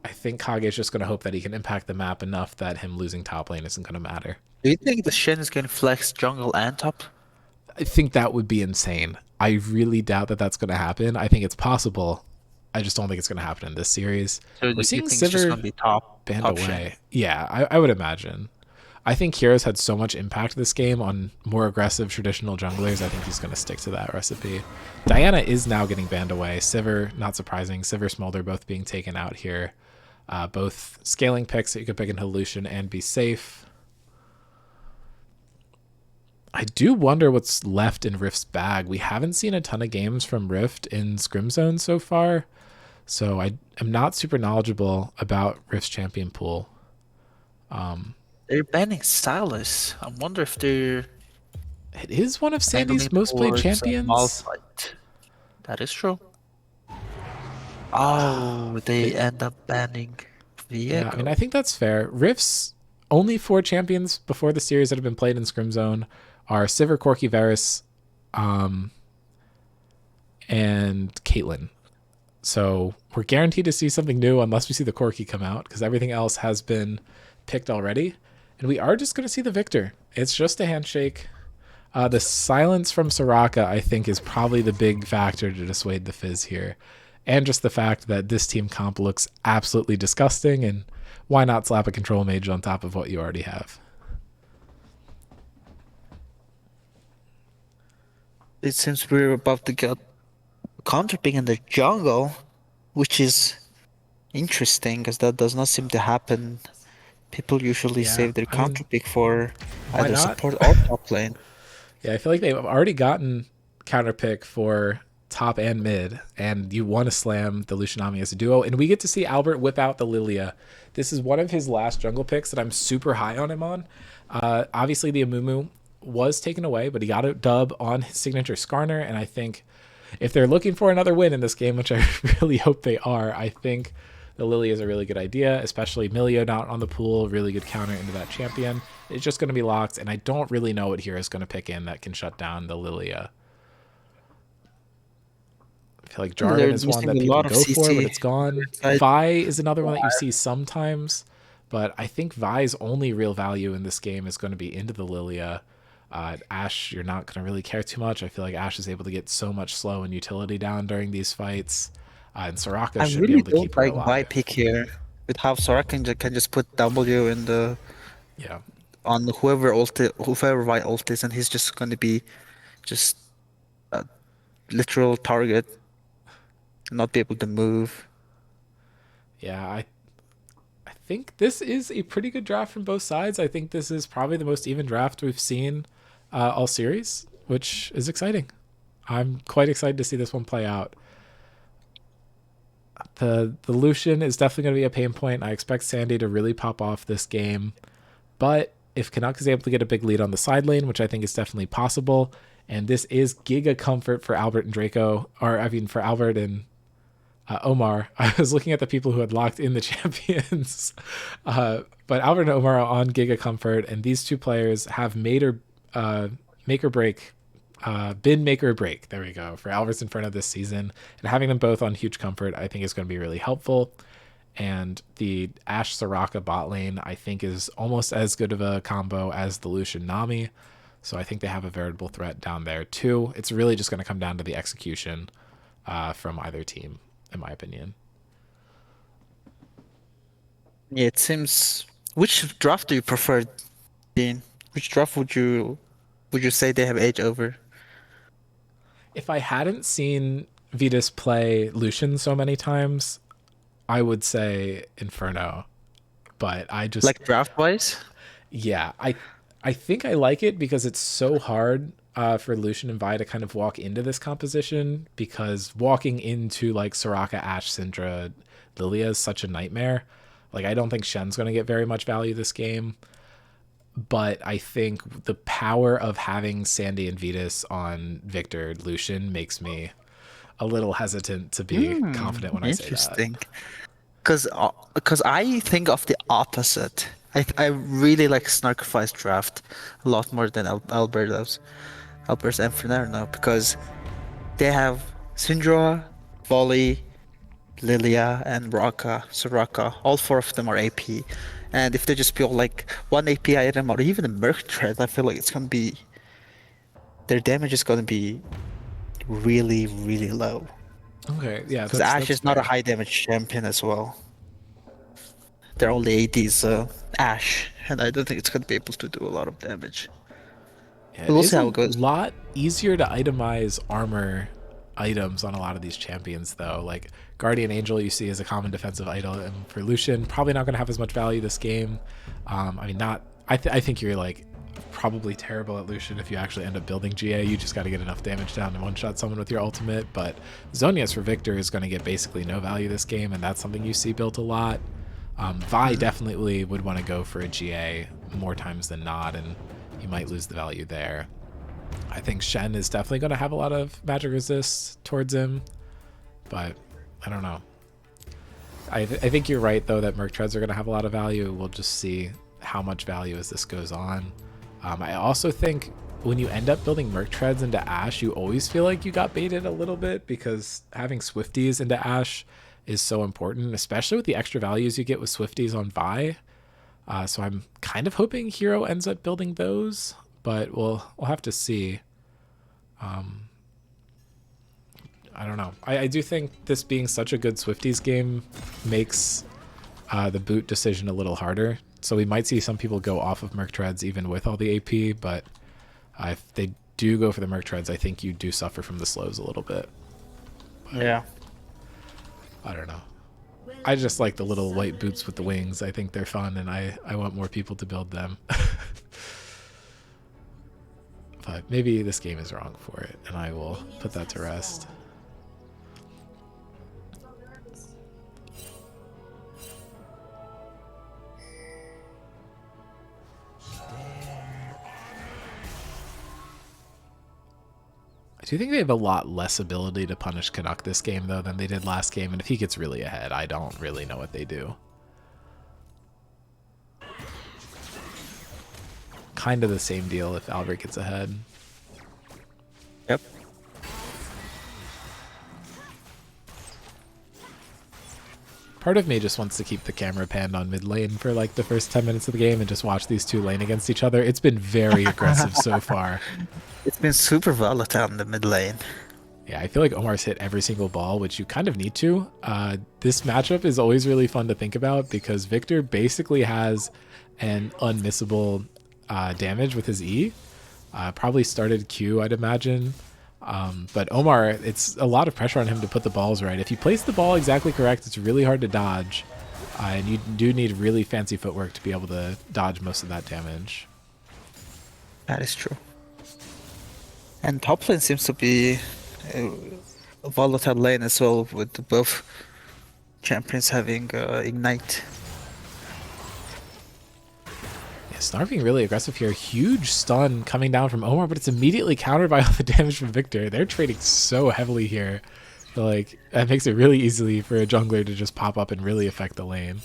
A: I think Kage is just going to hope that he can impact the map enough that him losing top lane isn't going to matter.
B: Do you think the Shen is going to flex jungle and top?
A: I think that would be insane. I really doubt that that's going to happen. I think it's possible. I just don't think it's going to happen in this series.
B: So we're seeing Sivir
A: banned away. Shen. Yeah, I would imagine. I think Heroes had so much impact this game on more aggressive traditional junglers. I think he's going to stick to that recipe. Diana is now getting banned away. Sivir, not surprising. Sivir, Smolder both being taken out here. Both scaling picks that you could pick into Lucian and be safe. I do wonder what's left in Rift's bag. We haven't seen a ton of games from Rift in Scrim Zone so far. So I am not super knowledgeable about Rift's champion pool.
B: They're banning Silas. I wonder if they're...
A: It is one of Sandy's most played champions.
B: That is true. Oh, they end up banning Viego.
A: Yeah, I mean, I think that's fair. Rift's only 4 champions before the series that have been played in Scrim Zone are Sivir, Corki, Varus, and Caitlyn. So we're guaranteed to see something new unless we see the Corki come out, because everything else has been picked already. And we are just going to see the victor. It's just a handshake. The silence from Soraka, I think, is probably the big factor to dissuade the Fizz here. And just the fact that this team comp looks absolutely disgusting, and why not slap a control mage on top of what you already have?
B: It seems we're about to get counter pick in the jungle, which is interesting because that does not seem to happen. People usually save their counter pick for either support or top lane.
A: Yeah, I feel like they've already gotten counter pick for top and mid, and you want to slam the Lucianami as a duo, and we get to see Albert whip out the Lilia. This is one of his last jungle picks that I'm super high on him on. Obviously the Amumu was taken away, but he got a dub on his signature Skarner, and I think if they're looking for another win in this game, which I really hope they are, I think the Lily is a really good idea, especially Milio not on the pool, really good counter into that champion. It's just going to be locked, and I don't really know what hero is going to pick in that can shut down the Lilia. I feel like Jarvan is one that people go for, but it's gone. Vi is another one that you see sometimes, but I think Vi's only real value in this game is going to be into the Lilia. Ashe, you're not going to really care too much. I feel like Ashe is able to get so much slow and utility down during these fights. And Soraka should be able to keep her alive.
B: I really don't like Vi pick here. with how Sora can just put W in the
A: Yeah.
B: on whoever white ult is, and he's just going to be just a literal target, not be able to move.
A: Yeah, I think this is a pretty good draft from both sides. I think this is probably the most even draft we've seen all series, which is exciting. I'm quite excited to see this one play out. The Lucian is definitely going to be a pain point. I expect Sandy to really pop off this game, but if Canuck is able to get a big lead on the side lane, which I think is definitely possible, and this is giga comfort for Albert and Draco, or I mean for Albert and Omar. I was looking at the people who had locked in the champions, but Albert and Omar are on Giga Comfort, and these two players have made or make or break, been make or break. There we go for Albert's Inferno this season, and having them both on huge comfort, I think is going to be really helpful. And the Ashe Soraka bot lane, I think, is almost as good of a combo as the Lucian Nami. So I think they have a veritable threat down there too. It's really just going to come down to the execution from either team, in my opinion.
B: Yeah, it seems. Which draft do you prefer, Dean? Which draft would you say they have edge over?
A: If I hadn't seen Vitas play Lucian so many times, I would say Inferno. But I just,
B: Like draft wise?
A: yeah, I think I like it because it's so hard for Lucian and Vi to kind of walk into this composition, because walking into like Soraka, Ashe, Syndra, Lilia is such a nightmare. Like I don't think Shen's going to get very much value this game, but I think the power of having Sandy and Vitas on Victor Lucian makes me a little hesitant to be confident when I say that.
B: Interesting. Because I think of the opposite. I really like Snarkify's draft a lot more than Alberto's Inferno because they have Syndra, Volley, Lilia, and Soraka. All four of them are AP. And if they just build like one AP item or even a Merc Tread, I feel like it's gonna be their damage is gonna be really, really low.
A: Okay, yeah,
B: Because Ashe
A: that's
B: is not a
A: fair.
B: high damage champion as well. Their only AD is Ashe, and I don't think it's gonna be able to do a lot of damage.
A: Yeah,
B: But
A: it
B: we'll
A: is
B: see
A: a
B: how it goes.
A: lot easier to itemize armor items on a lot of these champions, though. Like Guardian Angel, you see as a common defensive item for Lucian, probably not going to have as much value this game. I mean, not. I think you're like probably terrible at Lucian if you actually end up building GA. You just got to get enough damage down to one-shot someone with your ultimate. But Zonius for Victor is going to get basically no value this game, and that's something you see built a lot. Vi definitely would want to go for a GA more times than not, and you might lose the value there. I think Shen is definitely going to have a lot of magic resist towards him, but I don't know. I think you're right, though, that Merc Treads are going to have a lot of value. We'll just see how much value as this goes on. I also think when you end up building Merc Treads into Ashe, you always feel like you got baited a little bit, because having Swifties into Ashe is so important, especially with the extra values you get with Swifties on Vi. So I'm kind of hoping Hero ends up building those, but we'll have to see. I don't know. I do think this being such a good Swifties game makes the boot decision a little harder. So we might see some people go off of Merc Treads even with all the AP, but if they do go for the Merc Treads, I think you do suffer from the slows a little bit.
B: Yeah.
A: I don't know. I just like the little white boots with the wings. I think they're fun, and I want more people to build them. But maybe this game is wrong for it, and I will put that to rest. I do think they have a lot less ability to punish Canuck this game, though, than they did last game, and if he gets really ahead, I don't really know what they do. Kind of the same deal if Albert gets ahead.
B: Yep.
A: Part of me just wants to keep the camera panned on mid lane for like the first 10 minutes of the game and just watch these two lane against each other. It's been very aggressive so far.
B: It's been super volatile in the mid lane.
A: Yeah, I feel like Omar's hit every single ball, which you kind of need to. This matchup is always really fun to think about because Victor basically has an unmissable damage with his E. Probably started Q, I'd imagine. But Omar, it's a lot of pressure on him to put the balls right. If you place the ball exactly correct, it's really hard to dodge. And you do need really fancy footwork to be able to dodge most of that damage.
B: That is true. And top lane seems to be a volatile lane as well, with both champions having Ignite.
A: Yeah, Snark being really aggressive here. Huge stun coming down from Omar, but it's immediately countered by all the damage from Victor. They're trading so heavily here. So, like, that makes it really easy for a jungler to just pop up and really affect the lane.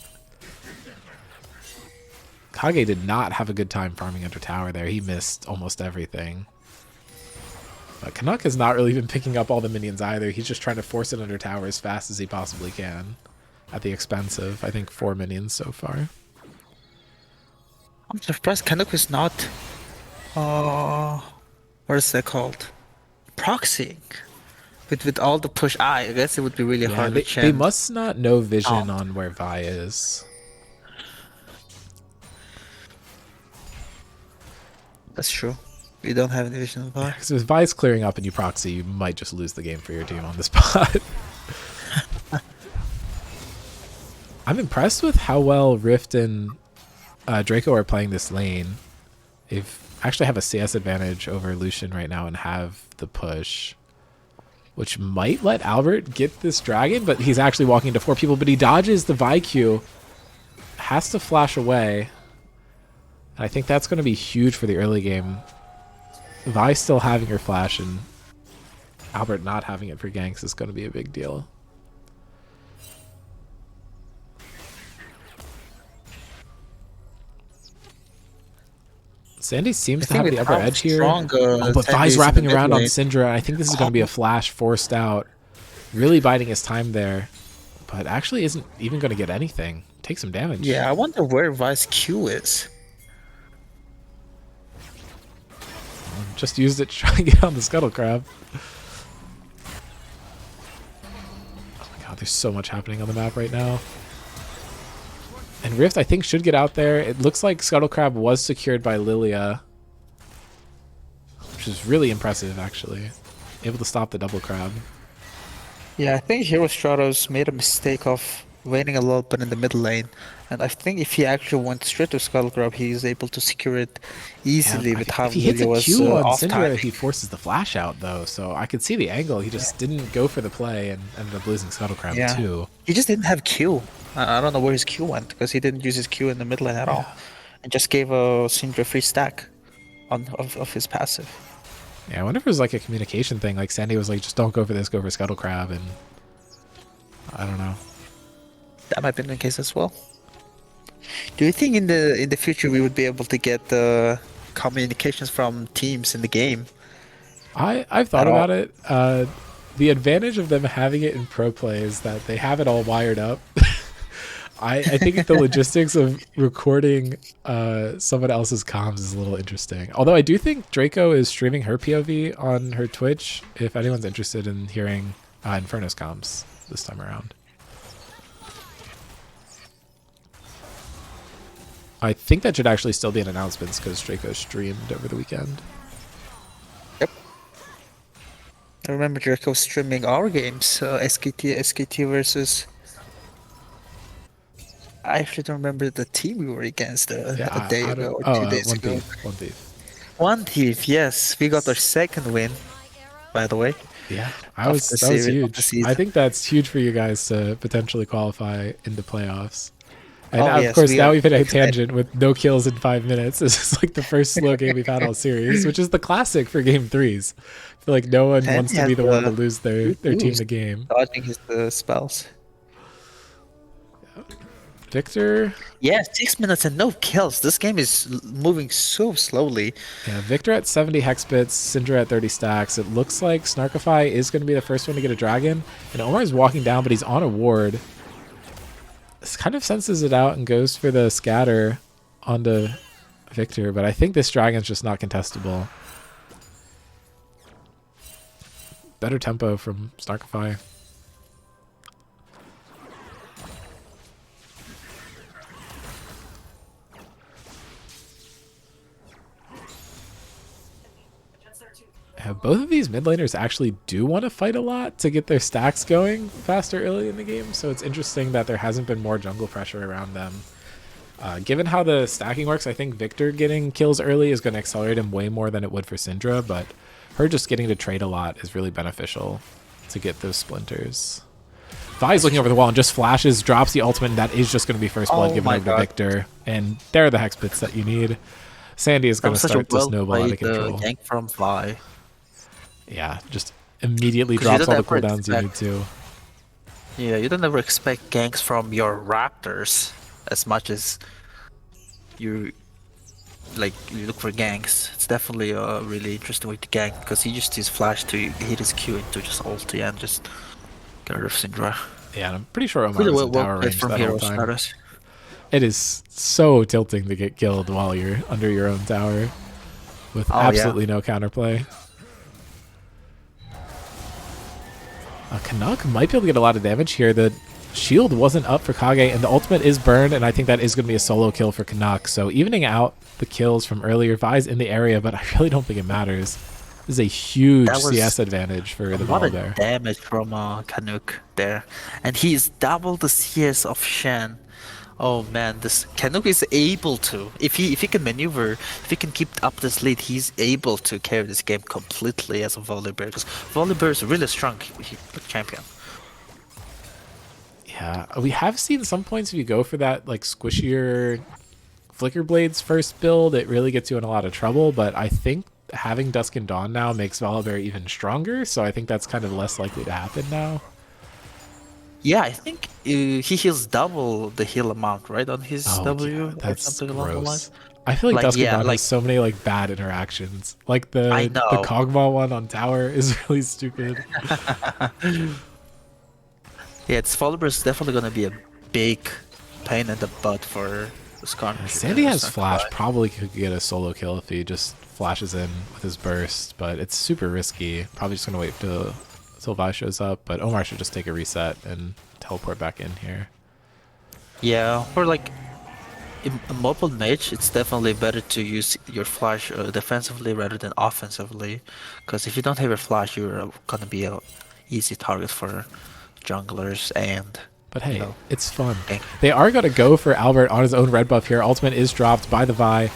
A: Kage did not have a good time farming under tower there. He missed almost everything. But Canuck has not really been picking up all the minions either. He's just trying to force it under tower as fast as he possibly can. At the expense of, I think, 4 minions so far.
B: I'm surprised Canuck is not, what is that called? Proxying. With all the push, I guess it would be really hard to
A: they must not know vision on where Vi is.
B: That's true. We don't have any vision of Vi.
A: Because if Vi's clearing up and you proxy, you might just lose the game for your team on the spot. I'm impressed with how well Rift and Draco are playing this lane. They've actually have a CS advantage over Lucian right now and have the push, which might let Albert get this dragon, but he's actually walking into 4 people, but he dodges the Vi Q. Has to flash away. And I think that's going to be huge for the early game. Vi still having her flash and Albert not having it for ganks is going to be a big deal. Sandy seems to have the upper edge here. But Vi's wrapping around on Syndra. I think this is going to be a flash forced out. Really biding his time there. But actually isn't even going to get anything. Take some damage.
B: Yeah, I wonder where Vi's Q is.
A: Just used it to try and get on the Scuttle Crab. Oh my god, there's so much happening on the map right now. And Rift, I think, should get out there. It looks like Scuttle Crab was secured by Lilia, which is really impressive, actually. Able to stop the double crab.
B: Yeah, I think Hero Stratos made a mistake of waiting a little bit in the mid lane. And I think if he actually went straight to Scuttle Crab, he is able to secure it easily with how Lilia was off time.
A: He forces the flash out, though, so I could see the angle. He just didn't go for the play and ended up losing Scuttle Crab, too.
B: He just didn't have Q. I don't know where his Q went, because he didn't use his Q in the mid lane at all. And just gave a Syndra free stack of his passive.
A: Yeah, I wonder if it was like a communication thing. Like Sandy was like, just don't go for this, go for Scuttle Crab, and I don't know.
B: That might be the case as well. Do you think in the future we would be able to get communications from teams in the game?
A: I've thought about it. The advantage of them having it in pro play is that they have it all wired up. I think the logistics of recording someone else's comms is a little interesting. Although I do think Draco is streaming her POV on her Twitch, if anyone's interested in hearing Inferno's comms this time around. I think that should actually still be in announcements because Draco streamed over the weekend.
B: Yep. I remember Draco streaming our games, SKT versus... I actually don't remember the team we were against a day ago or 2 days ago. One Thief, yes. We got our second win, by the way.
A: Yeah, that was huge. I think that's huge for you guys to potentially qualify into playoffs. And of course, now we've hit a tangent with no kills in 5 minutes. This is like the first slow game we've had all series, which is the classic for game 3s. I feel like no one wants to be the one to lose their team the game.
B: Dodging his spells.
A: Victor?
B: Yeah, 6 minutes and no kills. This game is moving so slowly.
A: Yeah, Victor at 70 hex bits, Syndra at 30 stacks. It looks like Snarkify is going to be the first one to get a dragon. And Omar is walking down, but he's on a ward. This kind of senses it out and goes for the scatter onto Victor, but I think this dragon's just not contestable. better tempo from Snarkify. Both of these mid laners actually do want to fight a lot to get their stacks going faster early in the game, so it's interesting that there hasn't been more jungle pressure around them. Given how the stacking works, I think Victor getting kills early is going to accelerate him way more than it would for Syndra, but her just getting to trade a lot is really beneficial to get those splinters. Vi's looking over the wall and just flashes, drops the ultimate, and that is just going to be first blood given over to Victor. And there are the hex pits that you need. Sandy is going to start to snowball out of control.
B: Gank from Vi.
A: Yeah, just immediately drops all the cooldowns you need to.
B: Yeah, you don't ever expect ganks from your Raptors as much as you look for ganks. It's definitely a really interesting way to gank because he just uses flash to hit his Q into just ulti and just get rid of Syndra.
A: Yeah, and I'm pretty sure Omar was in tower range that whole time.
B: Status.
A: It is so tilting to get killed while you're under your own tower with absolutely no counterplay. Canuck might be able to get a lot of damage here. The shield wasn't up for Kage, and the ultimate is burned, and I think that is going to be a solo kill for Canuck. So evening out the kills from earlier. Vi's in the area, but I really don't think it matters. This is a huge CS advantage for the ball there.
B: Damage from Canuck there, and he's double the CS of Shen. Oh man, this Canuck is able to, if he can maneuver, if he can keep up this lead, he's able to carry this game completely as a Volibear, because Volibear is a really strong champion.
A: Yeah, we have seen some points if you go for that like squishier Flicker Blades first build, it really gets you in a lot of trouble, but I think having Dusk and Dawn now makes Volibear even stronger, so I think that's kind of less likely to happen now.
B: Yeah, I think he heals double the heal amount, right, on his W
A: yeah,
B: or something along the lines.
A: I feel like Dusk and Dawn has so many like bad interactions. Like the Kog'Maw one on tower is really stupid.
B: Yeah, it's Volibear is definitely gonna be a big pain in the butt for Skarn.
A: Sandy has flash, probably could get a solo kill if he just flashes in with his burst, but it's super risky. Probably just gonna wait till Vi shows up, but Omar should just take a reset and teleport back in here.
B: Yeah, or like in a mobile mage, it's definitely better to use your flash defensively rather than offensively, because if you don't have your flash, you're gonna be a easy target for junglers.
A: But hey, it's fun. They are gonna go for Albert on his own red buff here. Ultimate is dropped by the Vi.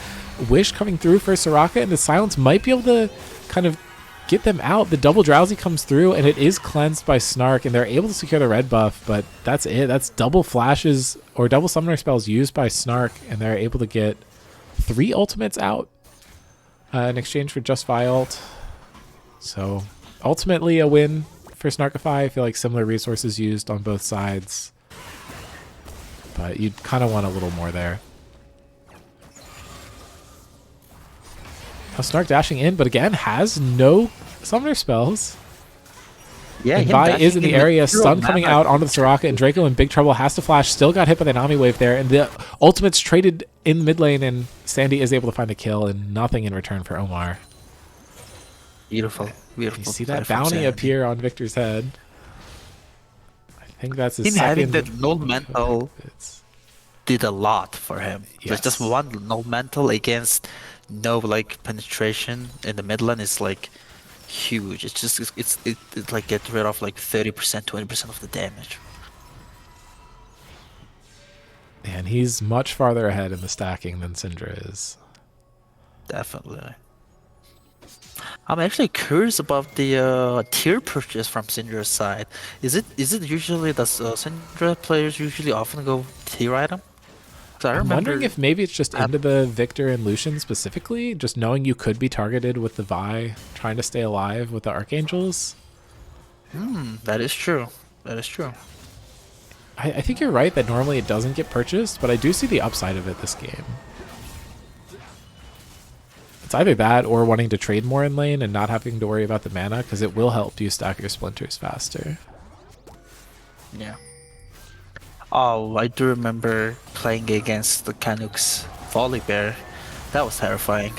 A: Wish coming through for Soraka, and the silence might be able to kind of get them out. The double drowsy comes through, and it is cleansed by Snark, and they're able to secure the red buff, but that's it. That's double flashes or double summoner spells used by Snark, and they're able to get 3 ultimates out in exchange for just Vi ult. So ultimately a win for Snarkify. I feel like similar resources used on both sides, but you'd kind of want a little more there. Now Snark dashing in, but again has no summoner spells.
B: Yeah,
A: and Vi is in the area, stun coming out onto the Soraka, and Draco in big trouble, has to flash, still got hit by the Nami wave there, and the ultimate's traded in mid lane, and Sandy is able to find a kill, and nothing in return for Omar.
B: Beautiful, beautiful.
A: You see that bounty appear on Victor's head. I think that's his
B: second. Having that null
A: mental
B: did a lot for him.
A: Yes.
B: Just one null mental against no like penetration in the mid lane is like huge. It's just it like get rid of like 30%, 20% of the damage.
A: And he's much farther ahead in the stacking than Syndra is.
B: Definitely. I'm actually curious about the tier purchase from Syndra's side. Is it usually does Syndra players usually often go tier item?
A: I'm wondering if maybe it's just into the Victor and Lucian specifically, just knowing you could be targeted with the Vi, trying to stay alive with the Archangels.
B: That is true. That is true.
A: I think you're right that normally it doesn't get purchased, but I do see the upside of it this game. It's either that or wanting to trade more in lane and not having to worry about the mana, because it will help you stack your splinters faster.
B: Yeah. Oh, I do remember playing against the Canucks Volibear. That was terrifying.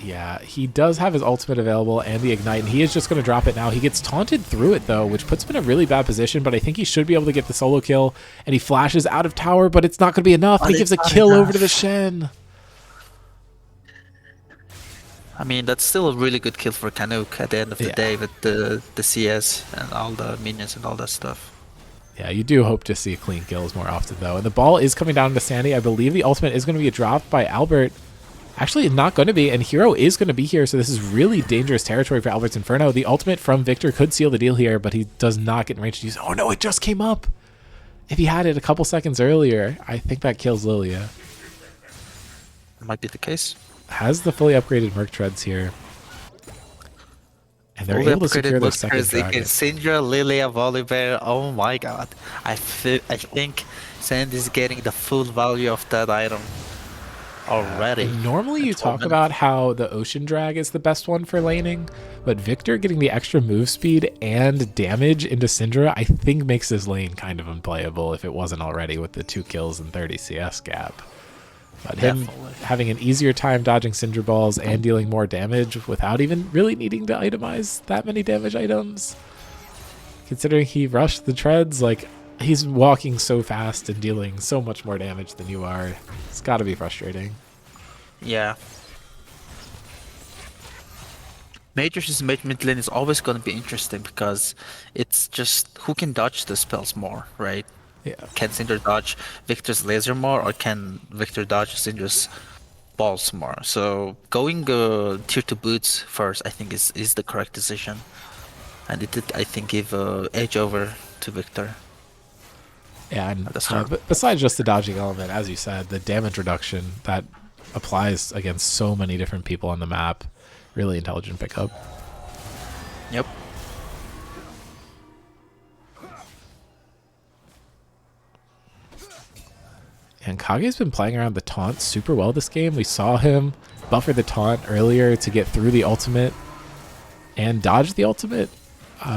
A: Yeah, he does have his ultimate available and the ignite, and he is just going to drop it now. He gets taunted through it, though, which puts him in a really bad position, but I think he should be able to get the solo kill, and he flashes out of tower, but it's not going to be enough. He gives a kill over to the Shen.
B: I mean, that's still a really good kill for Canuck at the end of the day with the CS and all the minions and all that stuff.
A: Yeah, you do hope to see clean kills more often, though. And the ball is coming down to Sandy. I believe the ultimate is going to be dropped by Albert. Actually, it's not going to be, and Hero is going to be here, so this is really dangerous territory for Albert's Inferno. The ultimate from Victor could seal the deal here, but he does not get in range to use. Oh no, it just came up. If he had it a couple seconds earlier, I think that kills Lilia.
B: Might be the case.
A: Has the fully upgraded Merc Treads here. And they're able to secure their second dragon.
B: Syndra, Lilia, Volibear, oh my god. I think Sandy's getting the full value of that item already.
A: Normally you talk about how the Ocean Drag is the best one for laning, but Victor getting the extra move speed and damage into Syndra, I think makes this lane kind of unplayable if it wasn't already with the 2 kills and 30 CS gap. But him having an easier time dodging Syndra balls and dealing more damage without even really needing to itemize that many damage items. Considering he rushed the treads, like, he's walking so fast and dealing so much more damage than you are. It's got to be frustrating.
B: Yeah. Major versus mid lane is always going to be interesting because it's just who can dodge the spells more, right?
A: Yeah.
B: Can Syndra dodge Victor's laser more, or can Victor dodge Syndra's balls more? So going tier 2 boots first, I think is the correct decision, and it did, I think, give edge over to Victor.
A: Yeah, and but besides just the dodging element, as you said, the damage reduction that applies against so many different people on the map, really intelligent pickup.
B: Yep.
A: And Kage's been playing around the taunt super well this game. We saw him buffer the taunt earlier to get through the ultimate and dodge the ultimate,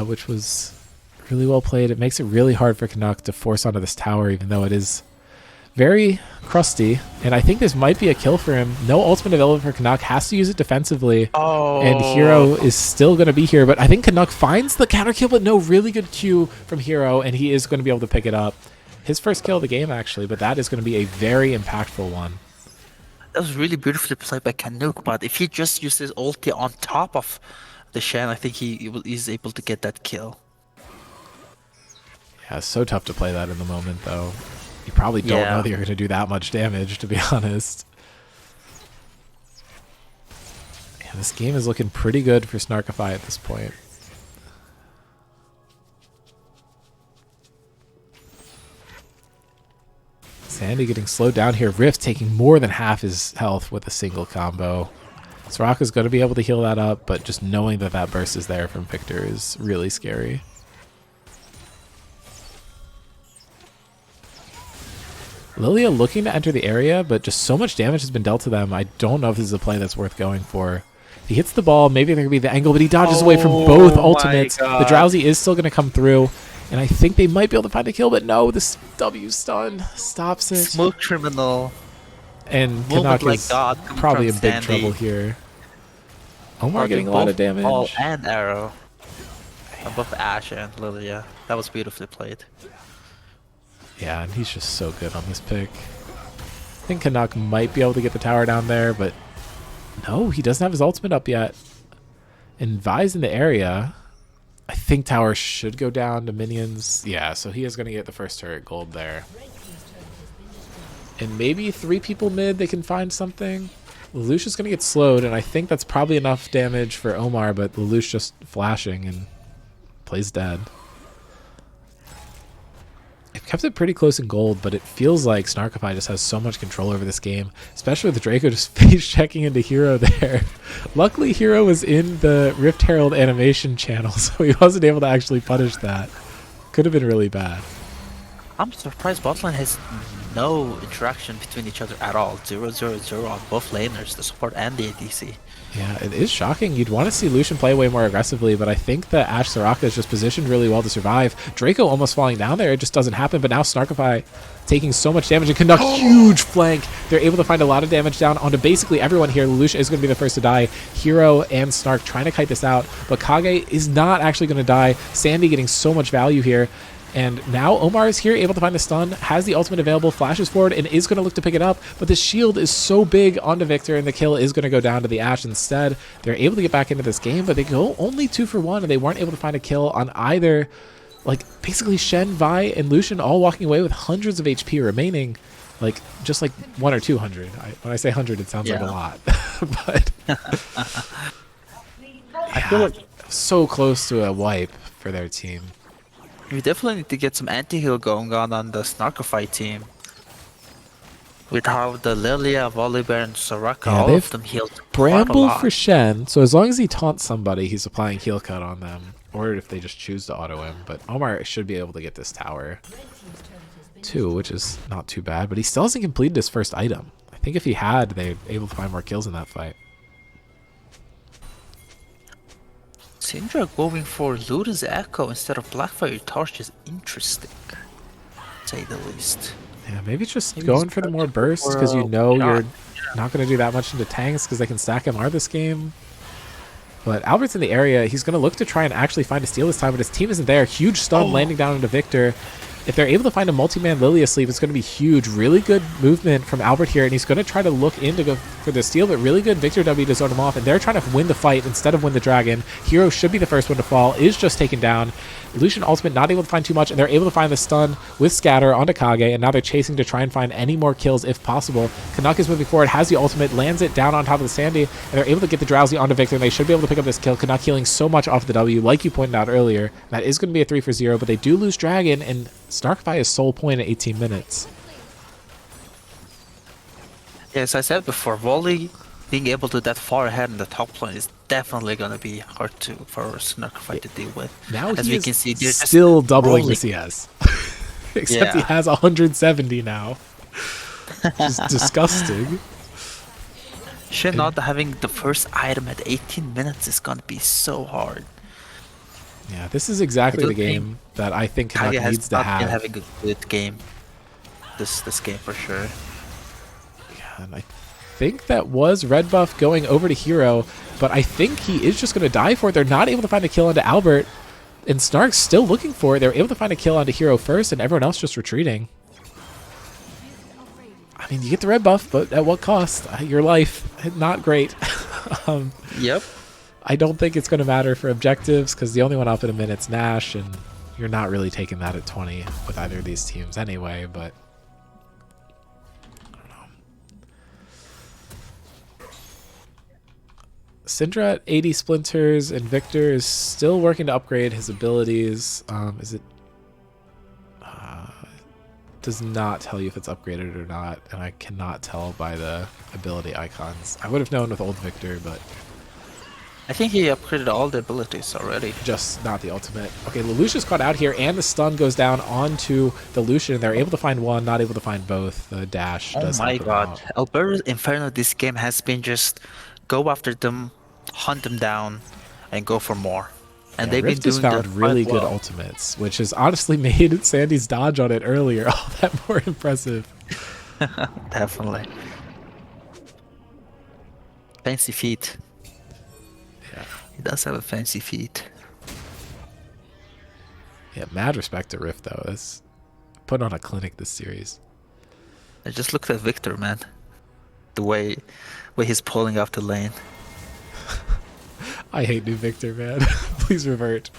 A: which was really well played. It makes it really hard for Canuck to force onto this tower, even though it is very crusty. And I think this might be a kill for him. No ultimate available for Canuck. Has to use it defensively.
B: Oh.
A: And Hero is still going to be here. But I think Canuck finds the counter kill, but no, really good Q from Hero, and he is going to be able to pick it up. His first kill of the game, actually, but that is going to be a very impactful one.
B: That was really beautifully played by Canuck, but if he just uses ulti on top of the Shen, I think he's able to get that kill.
A: Yeah, it's so tough to play that in the moment, though. You probably don't know that you're going to do that much damage, to be honest. Yeah, this game is looking pretty good for Snarkify at this point. Sandy getting slowed down here. Rift taking more than half his health with a single combo. Soraka's going to be able to heal that up, but just knowing that that burst is there from Victor is really scary. Lilia looking to enter the area, but just so much damage has been dealt to them. I don't know if this is a play that's worth going for. If he hits the ball, maybe there could be the angle, but he dodges away from both ultimates. The Drowsy is still going to come through. And I think they might be able to find a kill, but no, this W stun stops it.
B: Smoke criminal.
A: And Canuck is probably in big trouble here. Omar getting a lot of damage.
B: Ball and arrow. Above Ash and Lilia. That was beautifully played.
A: Yeah, and he's just so good on this pick. I think Canuck might be able to get the tower down there, but no, he doesn't have his ultimate up yet. And Vi's in the area. I think tower should go down to minions. Yeah, so he is going to get the first turret gold there. And maybe 3 people mid, they can find something. Lelouch is going to get slowed, and I think that's probably enough damage for Omar, but Lelouch just flashing and plays dead. I've kept it pretty close in gold, but it feels like Snarkify just has so much control over this game, especially with Draco just face checking into Hero there. Luckily, Hero was in the Rift Herald animation channel, so he wasn't able to actually punish that. Could have been really bad.
B: I'm surprised botlane has no interaction between each other at all. 0-0-0 on both laners, the support and the ADC.
A: Yeah, it is shocking. You'd want to see Lucian play way more aggressively, but I think that Ashe Soraka is just positioned really well to survive. Draco almost falling down there. It just doesn't happen, but now Snarkify taking so much damage and conduct huge flank. They're able to find a lot of damage down onto basically everyone here. Lucian is going to be the first to die. Hero and Snark trying to kite this out, but Kage is not actually going to die. Sandy getting so much value here. And now Omar is here, able to find the stun, has the ultimate available, flashes forward, and is going to look to pick it up. But the shield is so big onto Victor, and the kill is going to go down to the Ashe instead. They're able to get back into this game, but they go only 2 for 1, and they weren't able to find a kill on either. Like, basically Shen, Vi, and Lucian all walking away with hundreds of HP remaining. Like, just like 100 or 200. When I say 100, it sounds like a lot. But
B: I feel like
A: so close to a wipe for their team.
B: we definitely need to get some anti-heal going on the Snarkify team. With how the Lilia, Volibear, and Soraka, all of them healed
A: Bramble for Shen, so as long as he taunts somebody, he's applying heal cut on them. Or if they just choose to auto him. But Omar should be able to get this tower too, which is not too bad. But he still hasn't completed his first item. I think if he had, they'd be able to find more kills in that fight.
B: Syndra going for Luden's Echo instead of Blackfire Torch is interesting, to say the least.
A: Yeah, maybe just going for the more bursts because you know you're not going to do that much into tanks because they can stack MR this game. But Albert's in the area. He's going to look to try and actually find a steal this time, but his team isn't there. Huge stun landing down into Victor. If they're able to find a multi-man Lily asleep, it's going to be huge. Really good movement from Albert here, and he's going to try to look in to go for the steal, but really good Victor W to zone him off, and they're trying to win the fight instead of win the dragon. Hero should be the first one to fall, is just taken down. Lucian ultimate not able to find too much, and they're able to find the stun with Scatter onto Kage, and now they're chasing to try and find any more kills if possible. Canuck is moving forward, has the ultimate, lands it down on top of the Sandy, and they're able to get the Drowsy onto Victor, and they should be able to pick up this kill. Canuck healing so much off the W, like you pointed out earlier. That is going to be a 3 for 0, but they do lose Dragon, and Snarkify is sole point at 18 minutes.
B: Yes, I said before, Volley being able to that far ahead in the top lane is definitely going to be hard for Snarkify to deal with.
A: Now
B: as we can see, they're
A: still doubling
B: rolling.
A: the CS. Except he has 170 now. Just disgusting.
B: Shen not having the first item at 18 minutes is going to be so hard.
A: Yeah, this is exactly the game that I think Canuck needs to have.
B: Having a good game. This game for sure.
A: Yeah, and I think that was red buff going over to Hero, but I think he is just going to die for it. They're not able to find a kill onto Albert, and Snark's still looking for it. They're able to find a kill onto Hero first, and everyone else just retreating. I mean, you get the red buff, but at what cost? Your life. Not great.
B: Yep.
A: I don't think it's going to matter for objectives because the only one up in a minute's Nash, and you're not really taking that at 20 with either of these teams anyway, but I don't know. Syndra at 80 splinters, and Victor is still working to upgrade his abilities. Is it does not tell you if it's upgraded or not, and I cannot tell by the ability icons. I would have known with old Victor, but
B: I think he upgraded all the abilities already.
A: just not the ultimate. Okay, Lelouch's caught out here, and the stun goes down onto the Lucian. They're able to find one, not able to find both. The dash does
B: Oh my
A: help them
B: god.
A: out.
B: Alberto's Inferno this game has been just go after them, hunt them down, and go for more. And
A: Yeah,
B: they've
A: Rift
B: been
A: has
B: doing
A: found
B: that
A: really
B: quite
A: good
B: well.
A: ultimates, which has honestly made Sandy's dodge on it earlier all that more impressive.
B: Definitely. Fancy feet.
A: Yeah.
B: He does have a fancy feet.
A: Yeah, mad respect to Rift, though. It's put on a clinic this series.
B: I just looked at Victor, man. The way he's pulling off the lane.
A: I hate new Victor, man. Please revert.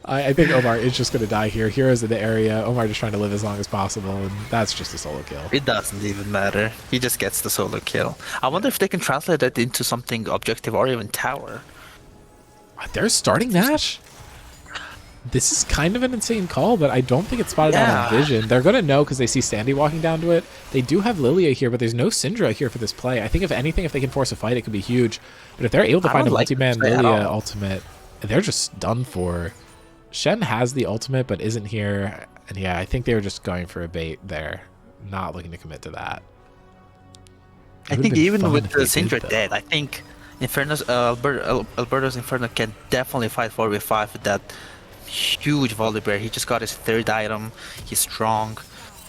A: I think Omar is just going to die here. Hero's in the area. Omar just trying to live as long as possible, and that's just a solo kill.
B: It doesn't even matter. He just gets the solo kill. I wonder if they can translate that into something objective or even tower.
A: They're starting Nash? This is kind of an insane call, but I don't think it's spotted out on Vision. They're going to know because they see Sandy walking down to it. They do have Lilia here, but there's no Syndra here for this play. I think if anything, if they can force a fight, it could be huge. But if they're able to find a multi-man Lilia ultimate, they're just done for. Shen has the ultimate, but isn't here. And yeah, I think they were just going for a bait there, not looking to commit to that.
B: I think even with the Syndra dead, I think Inferno's Alberto's Inferno can definitely fight 4v5 with that huge Volibear. He just got his 3rd item. He's strong.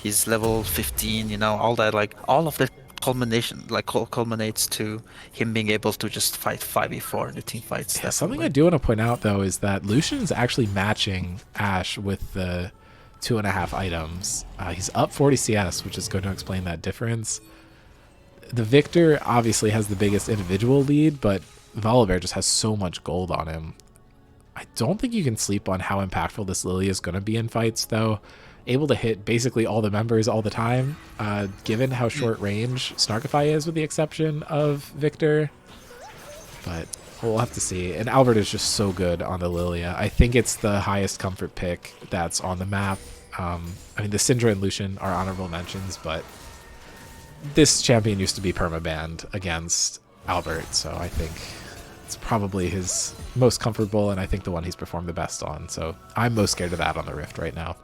B: He's level 15. You know, all that, like all of the culmination, like culminates to him being able to just fight 5v4 in the team fights.
A: Yeah, something I do want to point out though is that Lucian's actually matching Ashe with the 2.5 items. He's up 40 CS, which is going to explain that difference. The Victor obviously has the biggest individual lead, but Volibear just has so much gold on him. I don't think you can sleep on how impactful this Lily is going to be in fights, though. Able to hit basically all the members all the time, given how short range Snarkify is, with the exception of Victor. But we'll have to see. And Albert is just so good on the Lilia. I think it's the highest comfort pick that's on the map. I mean, the Syndra and Lucian are honorable mentions, but this champion used to be perma-banned against Albert, so I think it's probably his most comfortable, and I think the one he's performed the best on. So I'm most scared of that on the Rift right now.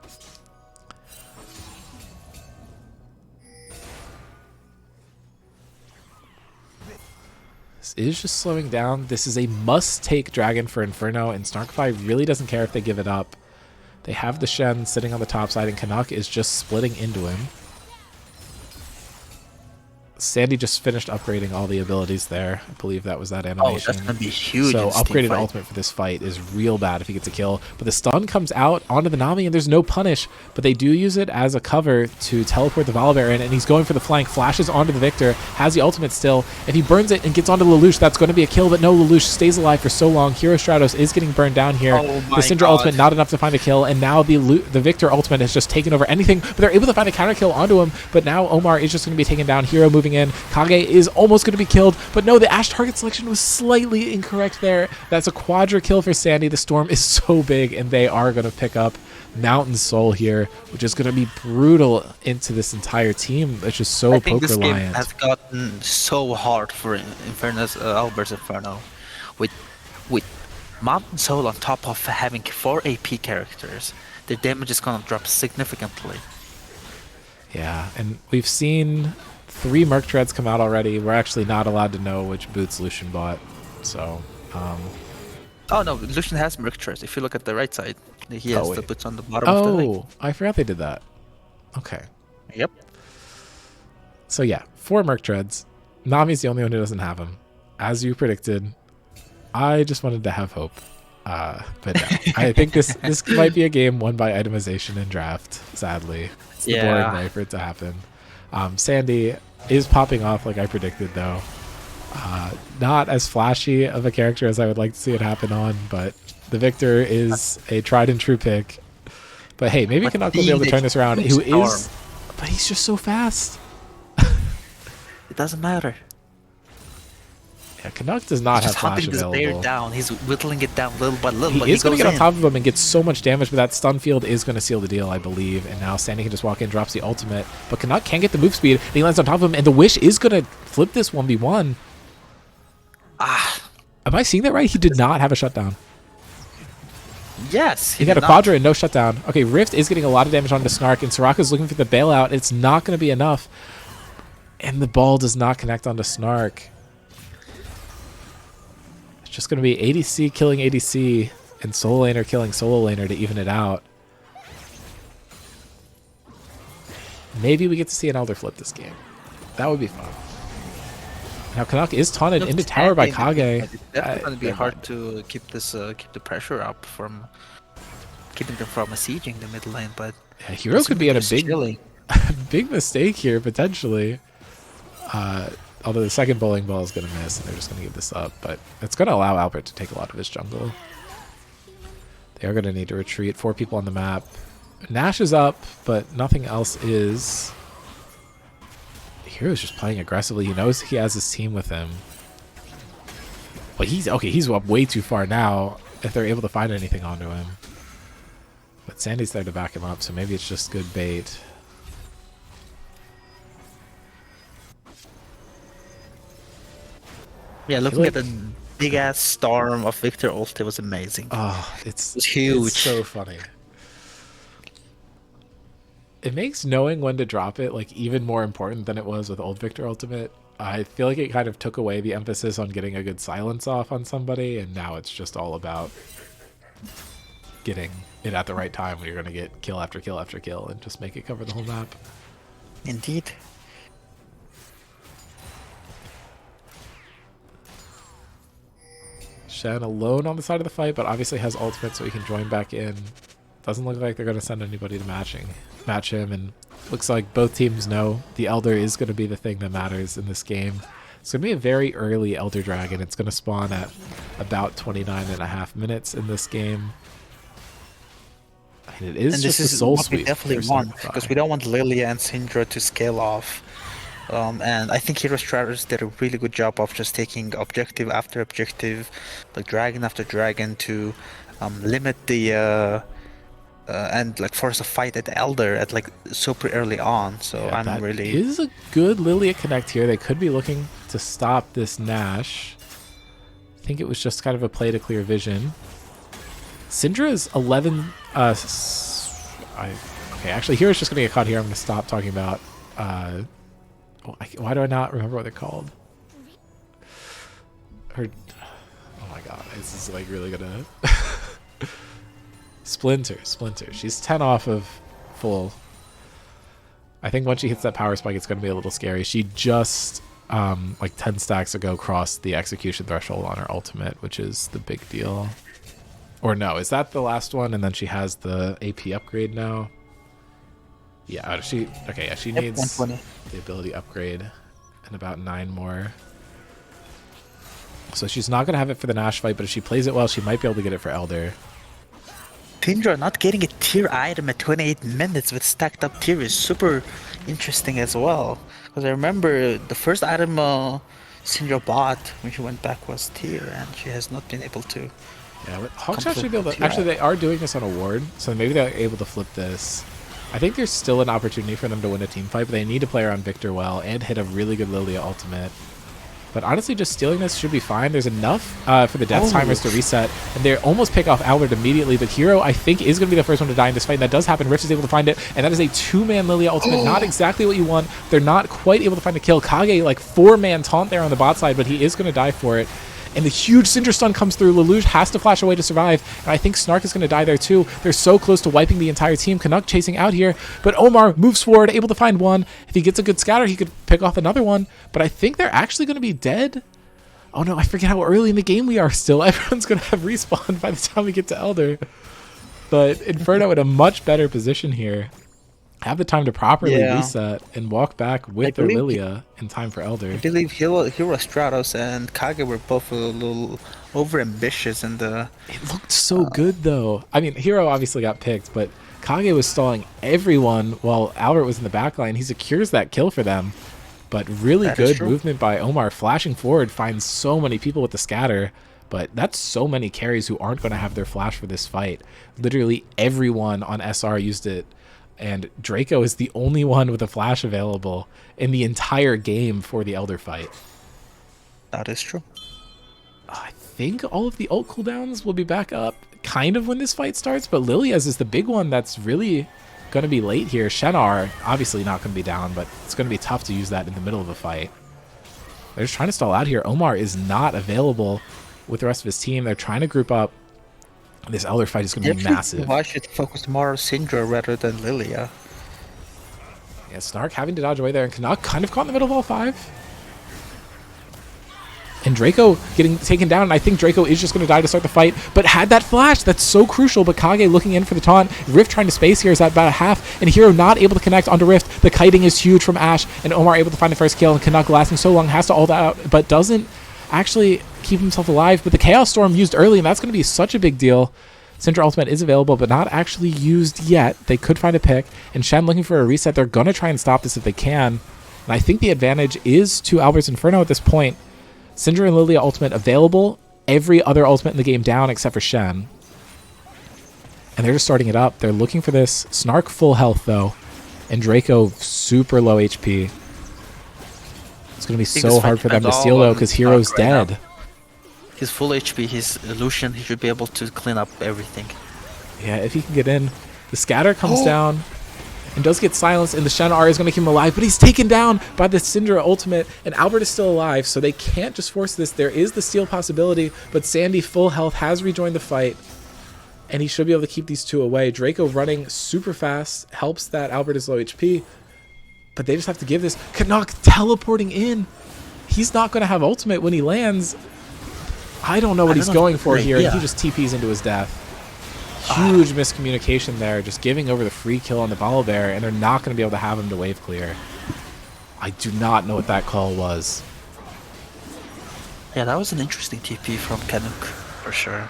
A: This is just slowing down. This is a must-take dragon for Inferno, and Snarkify really doesn't care if they give it up. They have the Shen sitting on the top side, and Canuck is just splitting into him. Sandy just finished upgrading all the abilities there. I believe that was that animation.
B: Oh, that's gonna be huge.
A: So upgraded ultimate for this fight is real bad if he gets a kill. But the stun comes out onto the Nami and there's no punish. But they do use it as a cover to teleport the Volibear in, and he's going for the flank, flashes onto the Victor, has the ultimate still. If he burns it and gets onto Lelouch, that's going to be a kill, but no, Lelouch stays alive for so long. Hero Stratos is getting burned down here. The Syndra ultimate not enough to find a kill, and now the Victor ultimate has just taken over anything, but they're able to find a counter kill onto him. But now Omar is just going to be taken down. Hero moving in. Kage is almost going to be killed, but no, the Ashe target selection was slightly incorrect there. That's a quadra kill for Sandy. The storm is so big, and they are going to pick up Mountain Soul here, which is going to be brutal into this entire team. It's just so poke reliant. I think this game
B: has gotten so hard for Inferno's Albert's Inferno, with Mountain Soul on top of having 4 AP characters. Their damage is going to drop significantly.
A: Yeah, and we've seen 3 Merc Treads come out already. We're actually not allowed to know which boots Lucian bought, so
B: oh no, Lucian has Merc Treads. If you look at the right side, he has the boots on the bottom of the leg.
A: Oh, I forgot they did that. Okay.
B: Yep.
A: So yeah, 4 Merc Treads. Nami's the only one who doesn't have them. As you predicted, I just wanted to have hope. But no, I think this might be a game won by itemization and draft, sadly. It's the boring way for it to happen. Sandy is popping off like I predicted, though. Not as flashy of a character as I would like to see it happen on, but the Victor is a tried and true pick. But hey, maybe Canuck will be able to turn this around. But he's just so fast.
B: It doesn't matter.
A: Yeah, Canuck does not have flash available.
B: He's down. He's whittling it down little by little.
A: He is going to get on top of him and get so much damage, but that stun field is going to seal the deal, I believe. And now Sandy can just walk in, drops the ultimate. But Canuck can get the move speed, and he lands on top of him, and the Wish is going to flip this 1v1. Am I seeing that right? He did not have a shutdown.
B: Yes.
A: He got a Quadra and no shutdown. Okay, Rift is getting a lot of damage onto Snark, and Soraka's looking for the bailout. It's not going to be enough. And the ball does not connect onto Snark. It's just going to be ADC killing ADC and solo laner killing solo laner to even it out. Maybe we get to see an Elder flip this game. That would be fun. Now Canuck is taunted into tower by Kage.
B: It's definitely going to be hard to keep the pressure up from keeping them from besieging the mid lane, but
A: yeah, Hero could be at a big mistake here potentially. Although the second bowling ball is going to miss, and they're just going to give this up. But it's going to allow Albert to take a lot of his jungle. They are going to need to retreat. 4 people on the map. Nash is up, but nothing else is. Hero's just playing aggressively. He knows he has his team with him. But he's up way too far now if they're able to find anything onto him. But Sandy's there to back him up, so maybe it's just good bait.
B: Yeah, looking at the big ass storm of Victor ulti was amazing.
A: Oh, it was
B: huge.
A: It's so funny. it makes knowing when to drop it like even more important than it was with old Victor Ultimate. I feel like it kind of took away the emphasis on getting a good silence off on somebody, and now it's just all about getting it at the right time when you're going to get kill after kill after kill and just make it cover the whole map.
B: Indeed.
A: Shen alone on the side of the fight, but obviously has ultimate so he can join back in. Doesn't look like they're going to send anybody to match him, and looks like both teams know the Elder is going to be the thing that matters in this game. It's going to be a very early Elder Dragon. It's going to spawn at about 29.5 minutes in this game. I mean, it is
B: And
A: just
B: this
A: a
B: is
A: soul
B: what we
A: sweep
B: definitely
A: for
B: want,
A: Snarkify.
B: because we don't want Lilia and Syndra to scale off. And I think Hero Stratus did a really good job of just taking objective after objective, like dragon after dragon, to limit the and like force a fight at Elder at like super early on. So
A: Yeah,
B: I'm
A: that
B: really
A: is a good Lilia connect here. They could be looking to stop this Nash. I think it was just kind of a play to clear vision. Syndra's 11. Okay, actually, Hero's just gonna get caught here. I'm gonna stop talking about. Why do I not remember what they're called? Her. Oh my god, this is like really gonna. Splinter. She's 10 off of full. I think once she hits that power spike, it's going to be a little scary. She just, like 10 stacks ago, crossed the execution threshold on her ultimate, which is the big deal. Or no, is that the last one? And then she has the AP upgrade now. Yeah, she needs
B: 120.
A: the ability upgrade and about 9 more. So she's not going to have it for the Nash fight, but if she plays it well, she might be able to get it for Elder.
B: Syndra not getting a tier item at 28 minutes with stacked up tier is super interesting as well. Because I remember the first item Syndra bought when she went back was tier, and she has not been able to.
A: Yeah, but Hawks actually be able to. Actually, they are doing this on a ward, so maybe they're able to flip this. I think there's still an opportunity for them to win a team fight, but they need to play around Victor well and hit a really good Lilia ultimate. But honestly, just stealing this should be fine. There's enough for the death timers to reset, and they almost pick off Albert immediately. But Hero, I think, is going to be the first one to die in this fight, and that does happen. Rift is able to find it, and that is a 2-man Lilia ultimate. Not exactly what you want. They're not quite able to find a kill. Kage, like 4-man taunt there on the bot side, but he is going to die for it. And the huge Syndra stun comes through. Lelouch has to flash away to survive. And I think Snark is going to die there too. They're so close to wiping the entire team. Canuck chasing out here. But Omar moves forward, able to find one. If he gets a good scatter, he could pick off another one. But I think they're actually going to be dead. Oh no, I forget how early in the game we are still. Everyone's going to have respawned by the time we get to Elder. But Inferno in a much better position here. Have the time to properly reset and walk back with their Lilia in time for Elder.
B: I believe Hero Stratos and Kage were both a little over-ambitious in the...
A: It looked so good, though. I mean, Hero obviously got picked, but Kage was stalling everyone while Albert was in the backline. He secures that kill for them. But really good movement by Omar. Flashing forward, finds so many people with the scatter. But that's so many carries who aren't going to have their flash for this fight. Literally everyone on SR used it. And Draco is the only one with a flash available in the entire game for the Elder fight.
B: That is true.
A: I think all of the ult cooldowns will be back up kind of when this fight starts, but Lilia's is the big one that's really going to be late here. Shenar, obviously not going to be down, but it's going to be tough to use that in the middle of a fight. They're just trying to stall out here. Omar is not available with the rest of his team. They're trying to group up. This Elder fight is going to be massive.
B: I should focus more on Syndra rather than Lilia.
A: Yeah, Snark having to dodge away there, and Canuck kind of caught in the middle of all 5. And Draco getting taken down, and I think Draco is just going to die to start the fight, but had that flash. That's so crucial, but Kage looking in for the taunt. Rift trying to space here is at about a half, and Hero not able to connect onto Rift. The kiting is huge from Ashe, and Omar able to find the first kill, and Canuck lasting so long has to ult out, but doesn't actually keep himself alive. But the Chaos Storm used early, and that's going to be such a big deal. Syndra ultimate is available, but not actually used yet. They could find a pick, and Shen looking for a reset. They're going to try and stop this if they can, and I think the advantage is to Albert's Inferno at this point. Syndra and Lilia ultimate available. Every other ultimate in the game down except for Shen. And they're just starting it up. They're looking for this. Snark full health, though, and Draco super low HP. It's going to be so hard for them to steal, though, because Hero's dead.
B: He's full HP, he's Lucian, he should be able to clean up everything.
A: Yeah, if he can get in. The scatter comes down. I and does get silenced, and the Shen R is going to keep him alive, but he's taken down by the Syndra ultimate, and Albert is still alive, so they can't just force this. There is the steal possibility, but Sandy, full health, has rejoined the fight, and he should be able to keep these two away. Draco running super fast helps that Albert is low HP, but they just have to give this. Canuck teleporting in. He's not going to have ultimate when he lands. I don't know what he's going for here. Yeah. He just TPs into his death. Huge miscommunication there, just giving over the free kill on the Volibear, and they're not going to be able to have him to wave clear. I do not know what that call was.
B: Yeah, that was an interesting TP from Canuck, for sure.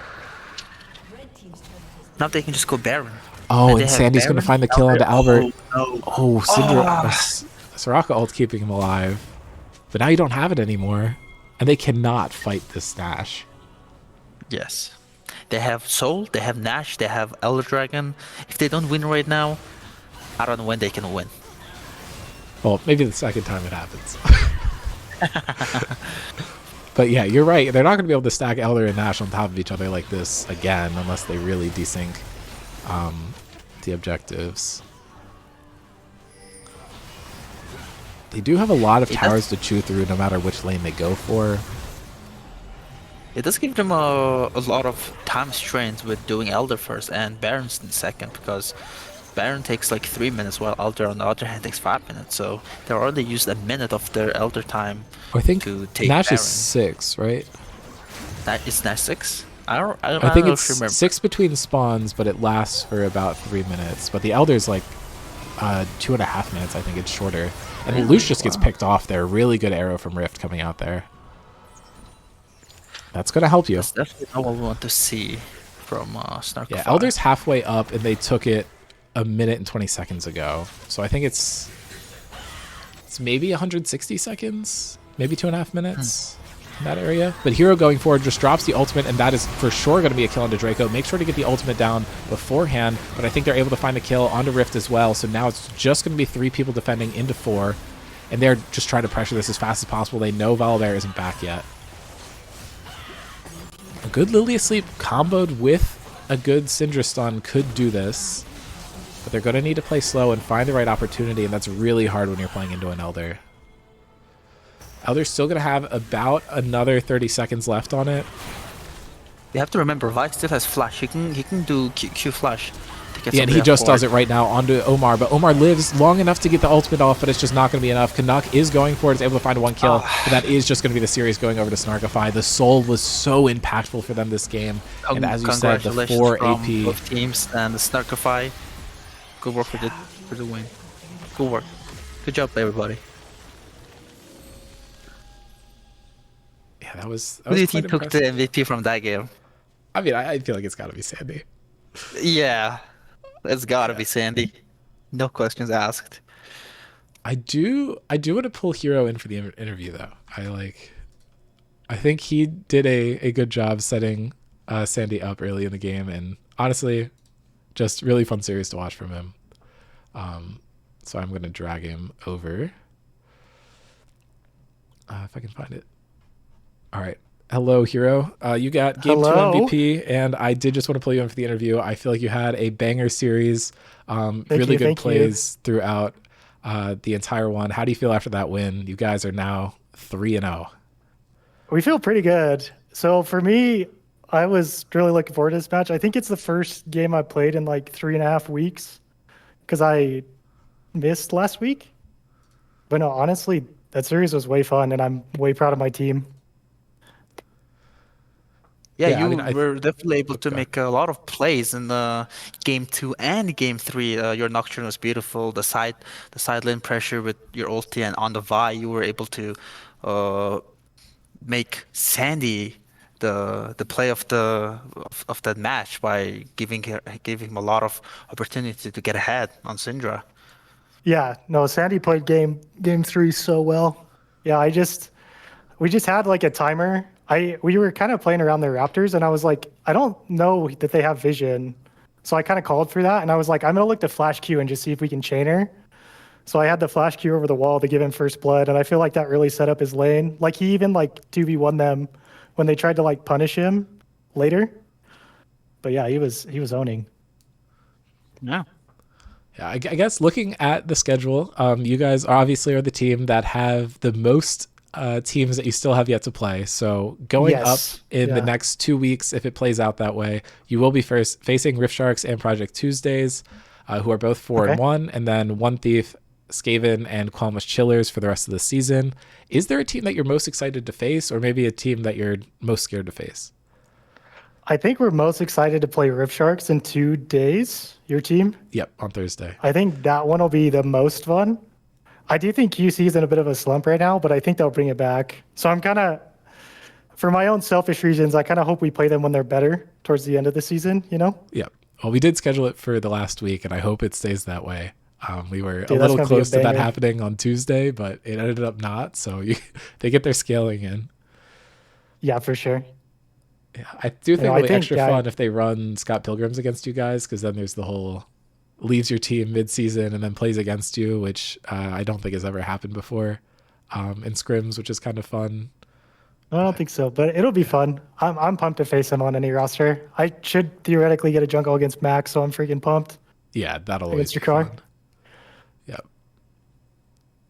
B: Now they can just go Baron.
A: Oh, and Sandy's going to find the kill onto Albert. Oh, Syndra. Soraka ult keeping him alive. But now you don't have it anymore. And they cannot fight this Nash.
B: Yes. They have Soul, they have Nash, they have Elder Dragon. If they don't win right now, I don't know when they can win.
A: Well, maybe the second time it happens. But yeah, you're right. They're not going to be able to stack Elder and Nash on top of each other like this again, unless they really desync the objectives. They do have a lot of towers to chew through no matter which lane they go for.
B: It does give them a lot of time strains with doing Elder first and Baron's in second, because Baron takes like 3 minutes while Elder on the other hand takes 5 minutes, so they already used a minute of their Elder time
A: I think
B: to take
A: Nash
B: Baron.
A: is 6, right?
B: Is Nash 6? I
A: think
B: don't
A: it's
B: remember.
A: 6 between spawns, but it lasts for about 3 minutes. But the Elder's like 2.5 minutes, I think it's shorter. And Lelouch just gets picked off there. Really good arrow from Rift coming out there. That's going to help you.
B: That's definitely not what we want to see from Snarkify.
A: Yeah, Elder's halfway up, and they took it a minute and 20 seconds ago. So I think it's maybe 160 seconds, maybe 2.5 minutes in that area. But Hero going forward just drops the ultimate, and that is for sure going to be a kill onto Draco. Make sure to get the ultimate down beforehand, but I think they're able to find a kill onto Rift as well. So now it's just going to be 3 people defending into 4, and they're just trying to pressure this as fast as possible. They know Volibear isn't back yet. A good Lily Asleep comboed with a good Syndra stun could do this, but they're going to need to play slow and find the right opportunity, and that's really hard when you're playing into an Elder. Elder's still going to have about another 30 seconds left on it.
B: You have to remember, Vi still has flash. He can do Q flash.
A: Yeah, and he just does it right now onto Omar, but Omar lives long enough to get the ultimate off, but it's just not going to be enough. Canuck is going for it, is able to find 1 kill, but that is just going to be the series going over to Snarkify. The Soul was so impactful for them this game, and as you said, the 4 AP.
B: Both teams and the Snarkify. Good work for the win. Good work. Good job, everybody.
A: Yeah, that was
B: Who do you think took the MVP from that game?
A: I mean, I feel like it's got to be Sandy.
B: Yeah. It's gotta be Sandy. No questions asked.
A: I do want to pull Hero in for the interview though. I think he did a good job setting Sandy up early in the game, and honestly, just really fun series to watch from him. So I'm gonna drag him over if I can find it. All right. Hello, Hero. You got Game 2 MVP, and I did just want to pull you in for the interview. I feel like you had a banger series, really good plays throughout the entire one. How do you feel after that win? You guys are now 3-0.
C: We feel pretty good. So for me, I was really looking forward to this match. I think it's the first game I played in like 3.5 weeks because I missed last week. But no, honestly, that series was way fun, and I'm way proud of my team.
B: Yeah, you were definitely able to make a lot of plays in game 2 and game 3. Your Nocturne was beautiful. The side lane pressure with your ulti, and on the Vi, you were able to make Sandy the play of that match by giving him a lot of opportunity to get ahead on Syndra.
C: Yeah, no, Sandy played game 3 so well. Yeah, we just had like a timer. We were kind of playing around their Raptors, and I was like, I don't know that they have vision. So I kind of called for that, and I was like, I'm going to look to Flash Q and just see if we can chain her. So I had the Flash Q over the wall to give him first blood, and I feel like that really set up his lane. Like, he even, 2v1 them when they tried to, punish him later. But yeah, he was owning.
B: Yeah.
A: Yeah, I guess looking at the schedule, you guys obviously are the team that have the most teams that you still have yet to play. So going up
C: Yes.
A: in the
C: Yeah.
A: next 2 weeks, if it plays out that way, you will be first facing Rift Sharks and Project Tuesdays, who are both 4-1, and then One Thief, Skaven, and Qualmish Chillers for the rest of the season. Is there a team that you're most excited to face, or maybe a team that you're most scared to face?
C: I think we're most excited to play Rift Sharks in 2 days. Your team.
A: Yep, on Thursday.
C: I think that one will be the most fun. I do think QC is in a bit of a slump right now, but I think they'll bring it back. So I'm kind of, for my own selfish reasons, I kind of hope we play them when they're better towards the end of the season, you know?
A: Yep. Well, we did schedule it for the last week, and I hope it stays that way. We were
C: Dude,
A: a
C: that's
A: little
C: gonna be a
A: close to that
C: banger.
A: happening on Tuesday, but it ended up not. So they get their scaling in.
C: Yeah, for sure.
A: Yeah, I do think
C: know,
A: it'll
C: I
A: be
C: think,
A: extra
C: yeah,
A: fun if they run Scott Pilgrims against you guys, because then there's the whole leaves your team mid-season and then plays against you, which I don't think has ever happened before in scrims, which is kind of fun.
C: I don't think so, but it'll be fun. I'm pumped to face him on any roster. I should theoretically get a jungle against Max, so I'm freaking pumped
A: Yeah, that'll always
C: against
A: be
C: your car.
A: fun. Yep.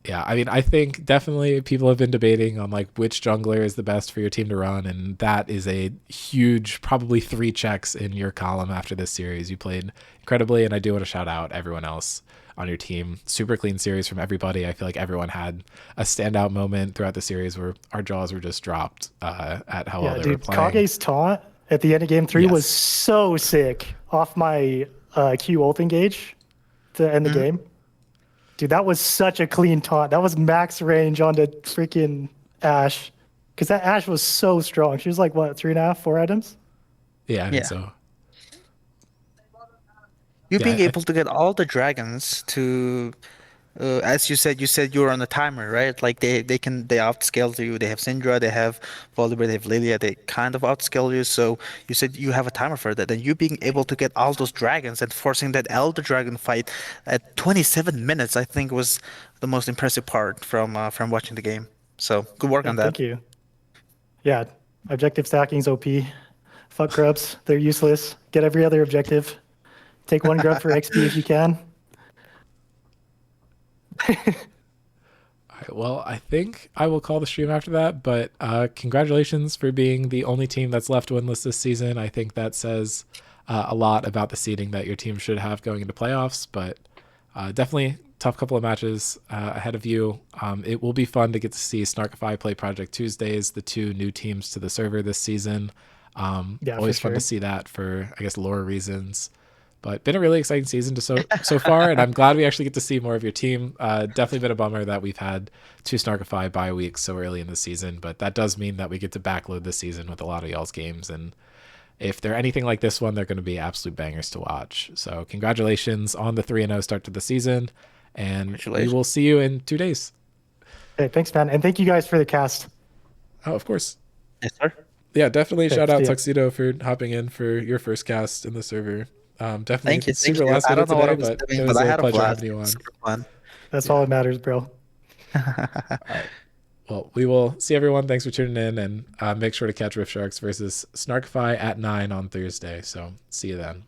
A: Yeah, I mean, I think definitely people have been debating on like which jungler is the best for your team to run, and that is a huge, probably 3 checks in your column after this series. You played incredibly, and I do want to shout out everyone else on your team. Super clean series from everybody. I feel like everyone had a standout moment throughout the series where our jaws were just dropped at how well
C: Yeah,
A: they were
C: dude,
A: playing.
C: Kage's taunt at the end of game 3 was
A: Yes.
C: so sick off my Q ult engage to end the game. Dude, that was such a clean taunt. That was max range onto freaking Ashe. Because that Ashe was so strong. She was like, what, 3.5, 4 items?
A: Yeah, I think
B: Yeah.
A: so.
B: You
A: Yeah,
B: being able to get all the dragons to, as you said you were on a timer, right? Like they outscale you. They have Syndra, they have Volibear, they have Lilia. They kind of outscale you. So you said you have a timer for that, and you being able to get all those dragons and forcing that Elder Dragon fight at 27 minutes, I think was the most impressive part from watching the game. So good work
C: Yeah,
B: on that.
C: thank you. Yeah, objective stacking's OP. Fuck grubs. They're useless. Get every other objective. Take 1 grub for XP if you can.
A: All right, well, I think I will call the stream after that, but congratulations for being the only team that's left winless this season. I think that says a lot about the seeding that your team should have going into playoffs, but definitely tough couple of matches ahead of you. It will be fun to get to see Snarkify play Project Tuesdays, the 2 new teams to the server this season.
C: Yeah, for
A: Always fun to
C: sure.
A: see that for, I guess, lore reasons. But been a really exciting season to so far, and I'm glad we actually get to see more of your team. Definitely been a bummer that we've had 2 Snarkify bye weeks so early in the season, but that does mean that we get to backload this season with a lot of y'all's games, and if they're anything like this one, they're going to be absolute bangers to watch. So congratulations on the 3-0 start to the season, and we
B: Congratulations.
A: will see you in 2 days.
C: Hey, thanks, man. And thank you guys for the cast.
A: Oh, of course.
B: Yes, sir.
A: Yeah, definitely
C: Okay,
A: shout out
C: see ya.
A: Tuxedo for hopping in for your first cast in the server. Definitely
B: Thank you. Thank
A: super
B: you.
A: last
B: I
A: minute
B: don't know what I
A: today,
B: was
A: but
B: doing,
A: it
B: but
A: was
B: I
A: a
B: had a
A: pleasure
B: blast.
A: having you
B: It
A: on.
B: was super fun.
C: That's all that matters, bro.
A: Well, we will see everyone. Thanks for tuning in, and make sure to catch Rift Sharks versus Snarkify at 9 on Thursday. So see you then.